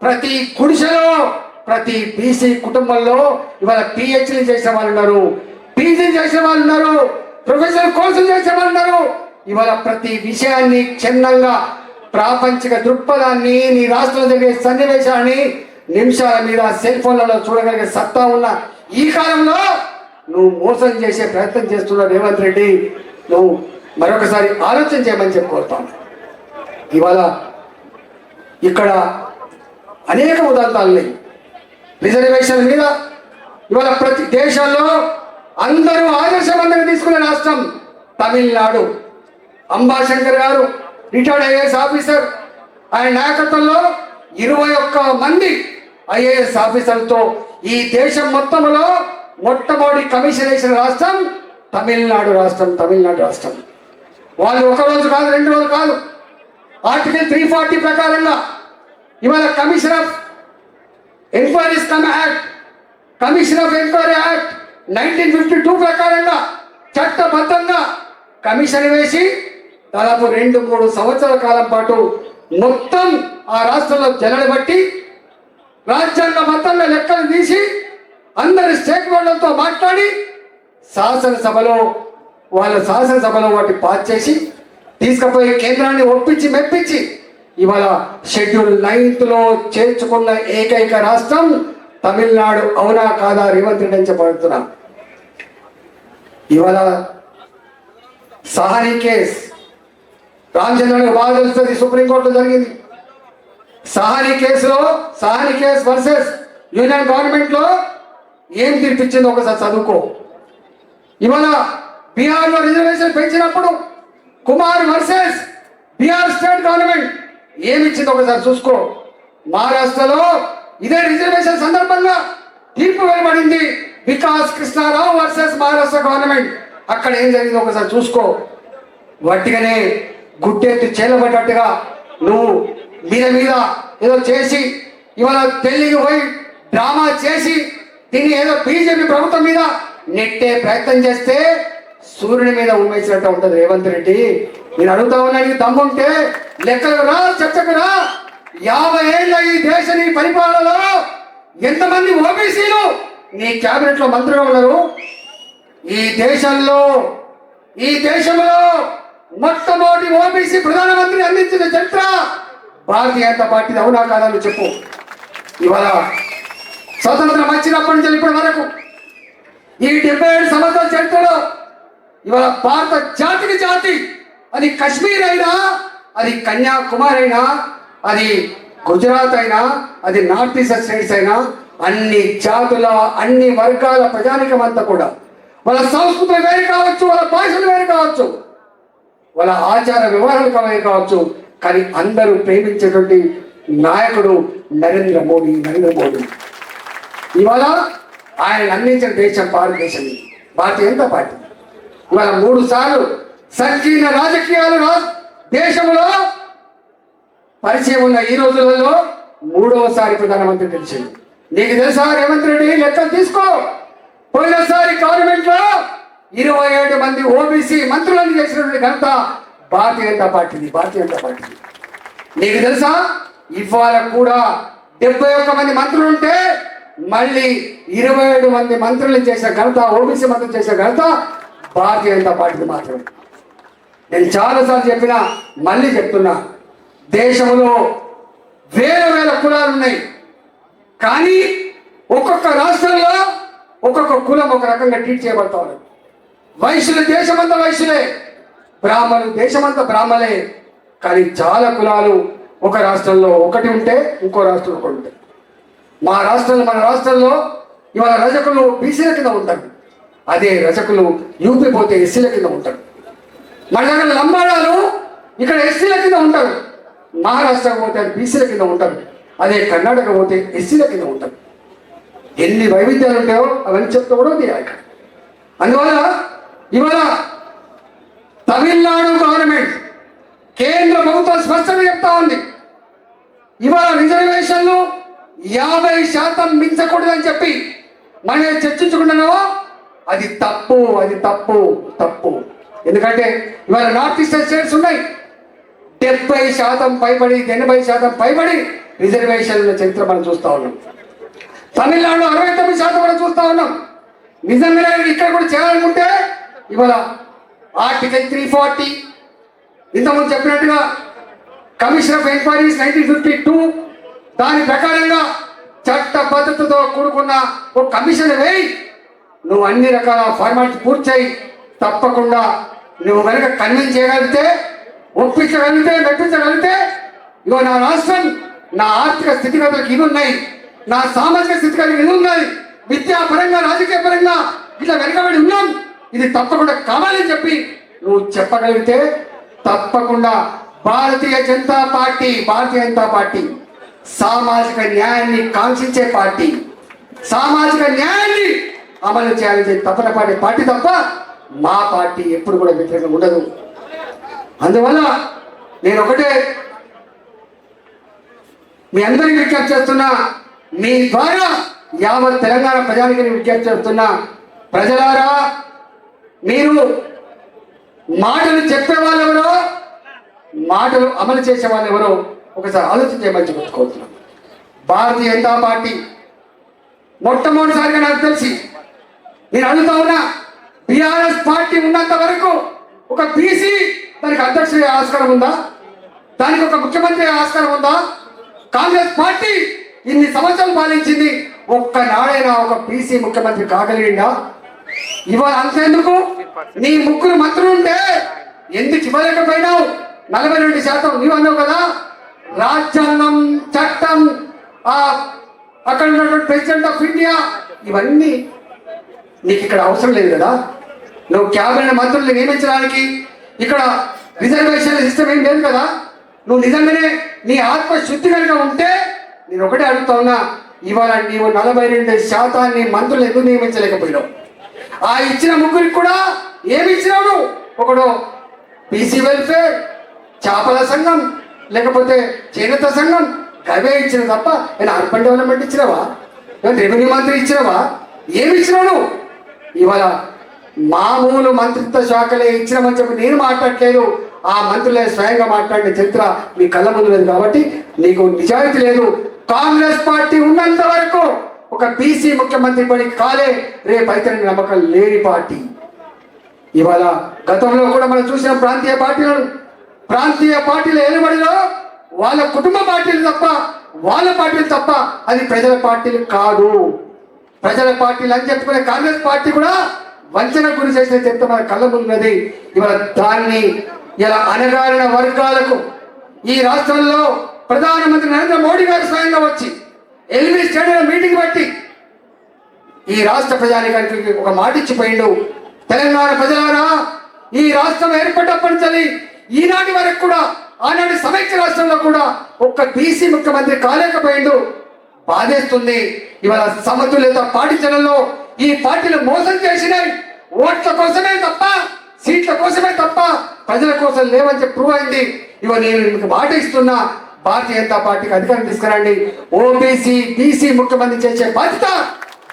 ప్రతి గుడిసెలో ప్రతి బీసీ కుటుంబంలో ఇవాళ పిహెచ్డీ చేసిన వాళ్ళు ఉన్నారు, పీజీ చేసిన వాళ్ళు ఉన్నారు, ప్రొఫెసర్ కోర్సులు చేసిన వాళ్ళు ఉన్నారు. ఇవాళ ప్రతి విషయాన్ని క్షుణ్ణంగా ప్రాపంచిక దృక్పథాన్ని, నీ రాష్ట్రంలో జరిగే సన్నివేశాన్ని నిమిషాల మీద సెల్ ఫోన్లలో చూడగలిగే సత్తా ఉన్న ఈ కాలంలో నువ్వు మోసం చేసే ప్రయత్నం చేస్తున్నావు రేవంత్ రెడ్డి. నువ్వు మరొకసారి ఆలోచన చేయమని చెప్పుకోతాను. ఇవాళ ఇక్కడ అనేక ఉదాంతాలు రిజర్వేషన్ మీద. ఇవాళ ప్రతి దేశాల్లో అందరూ ఆదర్శవంతంగా తీసుకునే రాష్ట్రం తమిళనాడు. అంబాశంకర్ గారు రిటైర్డ్ ఐఏఎస్ ఆఫీసర్, ఆయన నాయకత్వంలో 21 మంది ఐఏఎస్ ఆఫీసర్లతో ఈ దేశం మొత్తంలో మొట్టమొదటి కమిషన్ వేసిన రాష్ట్రం తమిళనాడు రాష్ట్రం. వాళ్ళు ఒక రోజు కాదు, 2 రోజులు కాదు, ఆర్టికల్ 340 ప్రకారంగా ఇవాళ commission of enquiries act, commission of enquiry act 1952 ప్రకారంగా చట్టబద్ధంగా కమిషన్ వేసి దాదాపు 2-3 సంవత్సరాల కాలం పాటు మొత్తం ఆ రాష్ట్రంలో జల్లెడ బట్టి రాజ్యాంగ మొత్తంగా లెక్కలు తీసి అందరి స్టేక్ హోల్డర్లతో మాట్లాడి శాసనసభలో వాటి పాస్ చేసి తీసుకుపోయి కేంద్రాన్ని ఒప్పించి మెప్పించి ఇవాళ షెడ్యూల్ 9లో చేర్చుకున్న ఏకైక రాష్ట్రం తమిళనాడు. అవునా కాదా రేవంత్ రెడ్డి అని చెప్పబడుతున్నా. ఇవాళ సహానీ కేస్ రామచంద్రుడికి బాగా తెలుస్తుంది, సుప్రీంకోర్టులో జరిగింది. Sawhney case versus union government లో ఏం తీర్పిచ్చిందో ఒకసారి చదువుకో. ఇవాళ బీహార్లో రిజర్వేషన్ పెంచినప్పుడు Kumar versus Bihar state government ఏమిచ్చిందో ఒకసారి చూసుకో. మహారాష్ట్రలో ఇదే రిజర్వేషన్ సందర్భంగా తీర్పు వెలువడింది, వికాస్ కృష్ణారావు వర్సెస్ మహారాష్ట్ర గవర్నమెంట్. అక్కడ ఏం జరిగిందో ఒకసారి చూసుకో. వట్టిగానే గుడ్డెత్తి చేలబడ్డట్టుగా నువ్వు మీద ఏదో చేసి ఇవాళ ఢిల్లీకి పోయి డ్రామా చేసి దీన్ని ఏదో బీజేపీ ప్రభుత్వం మీద నెట్టే ప్రయత్నం చేస్తే సూర్యుని మీద ఉమ్మేసినట్టు ఉంటుంది రేవంత్ రెడ్డి. నేను అడుగుతా ఉన్నా, నీకు దమ్ముంటే లెక్కలు రా, చర్చకు రా. 50 ఏళ్ళ ఈ దేశ నీ పరిపాలనలో ఎంతమంది ఓబీసీలు నీ క్యాబినెట్ లో మంత్రులు ఉన్నారు? ఈ దేశంలో మొట్టమొదటి ఓబీసీ ప్రధానమంత్రి అందించిన చరిత్ర భారతీయ జనతా పార్టీ. అవునా కాదని చెప్పు. ఇవాళ స్వతంత్రం వచ్చినప్పటి నుంచి ఇప్పటి వరకు ఈ 77 సంవత్సరాల చరిత్రలో ఇవాళ భారత జాతికి జాతి, అది కశ్మీర్ అయినా, అది కన్యాకుమారి అయినా, అది గుజరాత్ అయినా, అది నార్త్ ఈస్ట్ స్టేట్స్ అయినా, అన్ని జాతుల అన్ని వర్గాల ప్రజానికం అంతా కూడా వాళ్ళ సంస్కృతులు వేరు కావచ్చు, వాళ్ళ భాషలు వేరు కావచ్చు, వాళ్ళ ఆచార వ్యవహారాలు వేరు కావచ్చు, కానీ అందరూ ప్రేమించేటువంటి నాయకుడు నరేంద్ర మోడీ. ఇవాళ ఆయన అందించిన దేశం భారతదేశం, భారతీయ జనతా పార్టీ. ఇవాళ 3 సార్లు సంకీర్ణ రాజకీయాలు దేశంలో పరిచయం ఉన్న ఈ రోజులలో 3వసారి ప్రధానమంత్రి తెలిసింది. నీకు తెలుసా రేవంత్ రెడ్డి? లెక్కలు తీసుకో. పోయినసారి గవర్నమెంట్ లో 27 మంది ఓబీసీ మంత్రులను చేసినటువంటి ఘనత భారతీయ జనతా పార్టీది. నీకు తెలుసా ఇవాళ కూడా 71 మంది మంత్రులు ఉంటే మళ్ళీ 27 మంది మంత్రులను చేసిన ఘనత, ఓబీసీ మంత్రులు చేసిన ఘనత భారతీయ జనతా పార్టీది మాత్రమే. నేను చాలాసార్లు చెప్పినా, మళ్ళీ చెప్తున్నా, దేశంలో వేల కులాలు ఉన్నాయి, కానీ ఒక్కొక్క రాష్ట్రంలో ఒక్కొక్క కులం ఒక రకంగా ట్రీట్ చేయబడతా ఉన్నారు. వైశ్యులు దేశమంతా వైశ్యులే, బ్రాహ్మణులు దేశమంతా బ్రాహ్మలే, కానీ చాలా కులాలు ఒక రాష్ట్రంలో ఒకటి ఉంటే ఇంకో రాష్ట్రంలో ఒకటి ఉంటాయి. మన రాష్ట్రంలో ఇవాళ రజకులు బీసీల కింద ఉంటారు, అదే రజకులు యూపీ పోతే ఎస్సీల కింద ఉంటారు. మన దగ్గర లంబాడాలు ఇక్కడ ఎస్సీల కింద ఉంటారు. మహారాష్ట్రకు పోతే బీసీల కింద ఉంటారు. అదే కర్ణాటక పోతే ఎస్సీల కింద ఉంటారు. ఎన్ని వైవిధ్యాలు ఉంటాయో అవన్నీ చెప్తూ కూడా తీయాలి. అందువల్ల ఇవాళ తమిళనాడు గవర్నమెంట్ కేంద్ర ప్రభుత్వం స్పష్టంగా చెప్తా ఉంది, ఇవాళ రిజర్వేషన్లు 50% మించకూడదని చెప్పి మనం చర్చించుకుంటున్నామో అది తప్పు, అది తప్పు తప్పు. ఎందుకంటే ఇవాళ నార్త్ ఈస్టర్న్ స్టేట్స్ ఉన్నాయి, 70% పైబడి 80% పైబడి రిజర్వేషన్ల చరిత్ర మనం చూస్తూ ఉన్నాం. తమిళనాడులో 69% కూడా చూస్తూ ఉన్నాం. నిజంగా ఇక్కడ కూడా చేయాలనుకుంటే ఇవాళ ఆర్టికల్ 340 ఇంతకుముందు చెప్పినట్టుగా కమిషన్ ఆఫ్ ఎంక్వైరీస్ 1952 దాని ప్రకారంగా చట్టబద్ధతతో కూడుకున్న ఒక కమిషన్ వేయి, నువ్వు అన్ని రకాల ఫార్మాలిటీ పూర్తి చేయి. తప్పకుండా నువ్వు కనుక కన్విన్స్ చేయగలిగితే, ఒప్పించగలిగితే, మెప్పించగలిగితే, ఇగో నా రాష్ట్రం, నా ఆర్థిక స్థితిగతులకు ఇవి ఉన్నాయి, నా సామాజిక స్థితిగతులకు ఇది ఉన్నాయి, విద్యాపరంగా రాజకీయ పరంగా ఇట్లా వెనుకబడి ఉన్నాం, ఇది తప్పకుండా కావాలని చెప్పి నువ్వు చెప్పగలిగితే తప్పకుండా భారతీయ జనతా పార్టీ సామాజిక న్యాయాన్ని కాంక్షించే పార్టీ, సామాజిక న్యాయాన్ని అమలు చేయాలని తపన పడే పార్టీ తప్ప మా పార్టీ ఎప్పుడు కూడా వ్యతిరేకంగా ఉండదు. అందువల్ల నేను ఒకటే మీ అందరికీ విజ్ఞప్తి చేస్తున్నా, మీ ద్వారా యావత్ తెలంగాణ ప్రజానికి విజ్ఞప్తి చేస్తున్నా, ప్రజలారా మీరు మాటలు చెప్పే వాళ్ళెవరో, మాటలు అమలు చేసే వాళ్ళు ఎవరో ఒకసారి ఆలోచించమని చెప్పుకోతున్నాం. భారతీయ జనతా పార్టీ మొట్టమొదటిసారిగా నాకు తెలిసి నేను అడుగుతా ఉన్నా, బీఆర్ఎస్ పార్టీ ఉన్నంత వరకు ఒక బీసీ దానికి అధ్యక్షుడి ఆస్కారం ఉందా? దానికి ఒక ముఖ్యమంత్రి ఆస్కారం ఉందా? కాంగ్రెస్ పార్టీ ఇన్ని సంవత్సరాలు పాలించింది, ఒక్కనాడైనా ఒక బీసీ ముఖ్యమంత్రి కాగలిగిందా? ఇవాళ అంతేందుకు నీ ముగ్గురు మంత్రులు ఉంటే ఎందుకు ఇవ్వలేకపోయినావు? 42% నీవు అన్నావు కదా. రాజ్యాంగం, చట్టం, అక్కడ ఉన్నటువంటి ప్రెసిడెంట్ ఆఫ్ ఇండియా, ఇవన్నీ నీకు ఇక్కడ అవసరం లేదు కదా. నువ్వు క్యాబినెట్ మంత్రులు నియమించడానికి ఇక్కడ రిజర్వేషన్ సిస్టమ్ ఏం లేదు కదా. నువ్వు నిజంగానే నీ ఆత్మశుద్ధి కనుక ఉంటే నేను ఒకటే అడుగుతా ఉన్నా, ఇవాళ నీవు 42% మంత్రులు ఎందుకు నియమించలేకపోయినావు? ఆ ఇచ్చిన ముగ్గురికి కూడా ఏమి ఇచ్చినావు? ఒకడు బీసీ వెల్ఫేర్, చేపల సంఘం, లేకపోతే చేనేత సంఘం, అవే ఇచ్చిన తప్ప నేను అర్బన్ డెవలప్మెంట్ ఇచ్చినావా? రెవెన్యూ మంత్రి ఇచ్చినావా? ఏమి ఇచ్చినావు? ఇవాళ మామూలు మంత్రిత్వ శాఖలే ఇచ్చినామని చెప్పి నేను మాట్లాడలేదు, ఆ మంత్రులే స్వయంగా మాట్లాడిన చరిత్ర మీ కళ్ళ ముందు లేదు. కాబట్టి నీకు నిజాయితీ లేదు. కాంగ్రెస్ పార్టీ ఉన్నంత వరకు ఒక బీసీ ముఖ్యమంత్రి పని కాలే, రేపైతే నమ్మకం లేని పార్టీ. ఇవాళ గతంలో కూడా మనం చూసిన ప్రాంతీయ పార్టీల ఏలుబడిలో వాళ్ళ కుటుంబ పార్టీలు తప్ప, వాళ్ళ పార్టీలు తప్ప, అది ప్రజల పార్టీలు కాదు. ప్రజల పార్టీలు అని చెప్పుకునే కాంగ్రెస్ పార్టీ కూడా వంచన గురి చేసిన చరిత్ర మన కళ్ళ ముందున్నది. ఇవాళ దాన్ని ఇలా అణగారిన వర్గాలకు ఈ రాష్ట్రంలో ప్రధానమంత్రి నరేంద్ర మోడీ గారు స్వయంగా వచ్చి ఎల్బీ స్టేడియం మీటింగ్ బట్టి ఈ రాష్ట్ర ప్రజానికానికి ఒక మాట ఇచ్చిపోయిండు, తెలంగాణ ప్రజలారా, ఈ రాష్ట్రం ఏర్పడ్డప్పటి నుంచి ఈనాటి వరకు కూడా, ఆనాటి సమైక్య రాష్ట్రంలో కూడా ఒక్క బీసీ ముఖ్యమంత్రి కాలేకపోయిండు. బాధేస్తుంది. ఇవాళ సమతుల్యత పాటించడంలో ఈ పార్టీలు మోసం చేసినాయి. ఓట్ల కోసమే తప్ప, సీట్ల కోసమే తప్ప ప్రజల కోసం లేవని చెప్పి ప్రూవ్ అయింది. ఇవాళ నేను మీకు మాట ఇస్తున్నా, భారతీయ జనతా పార్టీకి అధికారం తీసుకురండి. ఓబీసీ బీసీ ముఖ్యమంత్రి చేసే బాధ్యత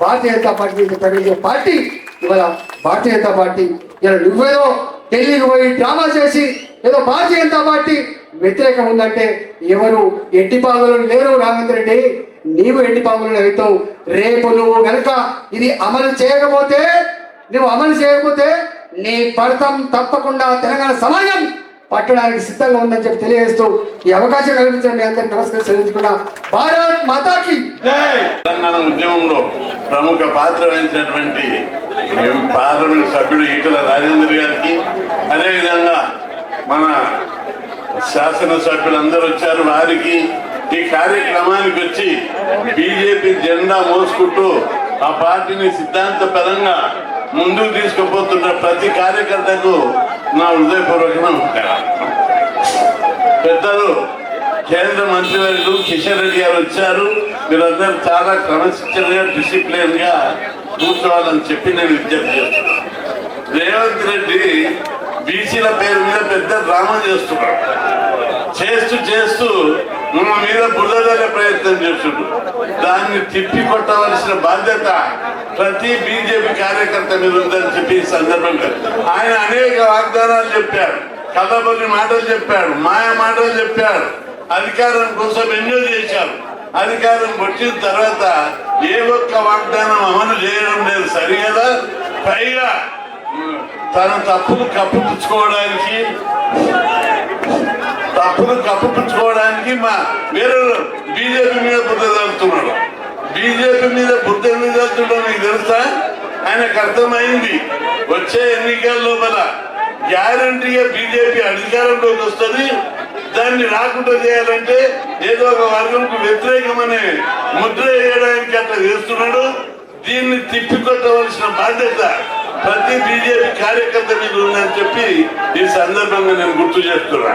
భారతీయ జనతా పార్టీ ప్రకటించే పార్టీ. ఇవాళ భారతీయ జనతా పార్టీ ఇలా నువ్వేదో ఢిల్లీకి పోయి డ్రామా చేసి ఏదో భారతీయ జనతా పార్టీ వ్యతిరేకం ఉందంటే ఎవరు ఎట్టి పావులు లేరు. రామేంద్ర రెడ్డి, నీవు ఎట్టి పావులు అవుతావు. రేపు నువ్వు కనుక ఇది అమలు చేయకపోతే నీ పడతం తప్పకుండా తెలంగాణ సమాజం పట్టడానికి సిద్ధంగా ఉందని చెప్పి తెలియజేస్తూ ఈ అవకాశం కల్పించండి. మీ అందరికీ నమస్కారం చెల్లించుకున్నా. భారత్ మాతాకి తెలంగాణ ఉద్యమంలో ప్రముఖ పాత్ర వహించినటువంటి పార్లమెంట్ సభ్యుడు ఈటల రాజేందర్ గారికి, అదేవిధంగా మన శాసనసభ్యులందరూ వచ్చారు, వారికి, ఈ కార్యక్రమానికి వచ్చి బీజేపీ జెండా మోసుకుంటూ ఆ పార్టీని సిద్ధాంతపరంగా ముందుకు తీసుకుపోతున్న ప్రతి కార్యకర్తకు నా హృదయపూర్వక నమస్కారం. పెద్దలు కేంద్ర మంత్రివర్యులు కిషన్ రెడ్డి గారు వచ్చారు. మీరందరూ చాలా క్రమశిక్షణగా డిసిప్లిన్ గా కూర్చోవాలని చెప్పి నేను విజ్ఞప్తి చేస్తున్నాను. రేవంత్ రెడ్డి బీసీల పేరు మీద పెద్ద డ్రామా చేస్తున్నాడు. చేస్తూ మన మీద బురదలే ప్రయత్నం చేస్తుండ్రు. దాన్ని తిప్పి కొట్టవలసిన బాధ్యత ప్రతి బీజేపీ కార్యకర్త మీద ఉందని చెప్పి ఈ సందర్భంగా ఆయన అనేక వాగ్దానాలు చెప్పారు, కళ్ళబొల్లి మాటలు చెప్పాడు, మాయ మాటలు చెప్పాడు, అధికారం కోసం ఎన్నో చేశారు. అధికారం వచ్చిన తర్వాత ఏ ఒక్క వాగ్దానం అమలు చేయడం లేదు సరిగదా. పైగా తన తప్పులు కప్పుపుచ్చుకోవడానికి మా వేరే బీజేపీ మీద బుద్ధ జరుగుతున్నాడు. బీజేపీ మీద బుద్ధ మీద జరుగుతుండో మీకు తెలుసా? ఆయనకు అర్థమైంది వచ్చే ఎన్నికల లోపల గ్యారంటీగా బీజేపీ అధికారంలోకి వస్తుంది. దాన్ని రాకుండా చేయాలంటే ఏదో ఒక వర్గంకు వ్యతిరేకమనే ముద్ర వేయడానికి అట్లా చేస్తున్నాడు. దీన్ని తిప్పికొట్టవలసిన బాధ్యత ప్రతి బీజేపీ కార్యకర్త మీద ఉందని చెప్పి ఈ సందర్భంగా నేను గుర్తు చేస్తున్నా.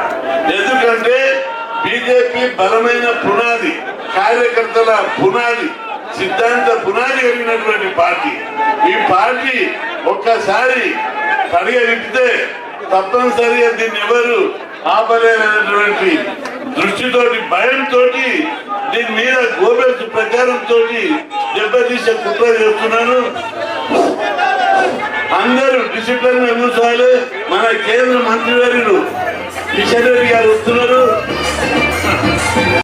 ఎందుకంటే బీజేపీ బలమైన పునాది, కార్యకర్తల పునాది, సిద్ధాంత పునాది కలిగినటువంటి పార్టీ. ఈ పార్టీ ఒక్కసారి కడిగ విప్పితే తప్పనిసరిగా దీన్ని ఎవరు ఆపలేనటువంటి దృష్టితోటి, భయంతో దీని మీద గోబెల్స్ ప్రచారంతో దెబ్బతీసే కుట్ర చేస్తున్నాను. అందరూ డిసిప్లిన్ గా కూర్చోవాలి. మన కేంద్ర మంత్రివర్యులు కిషన్ రెడ్డి గారు వస్తున్నారు.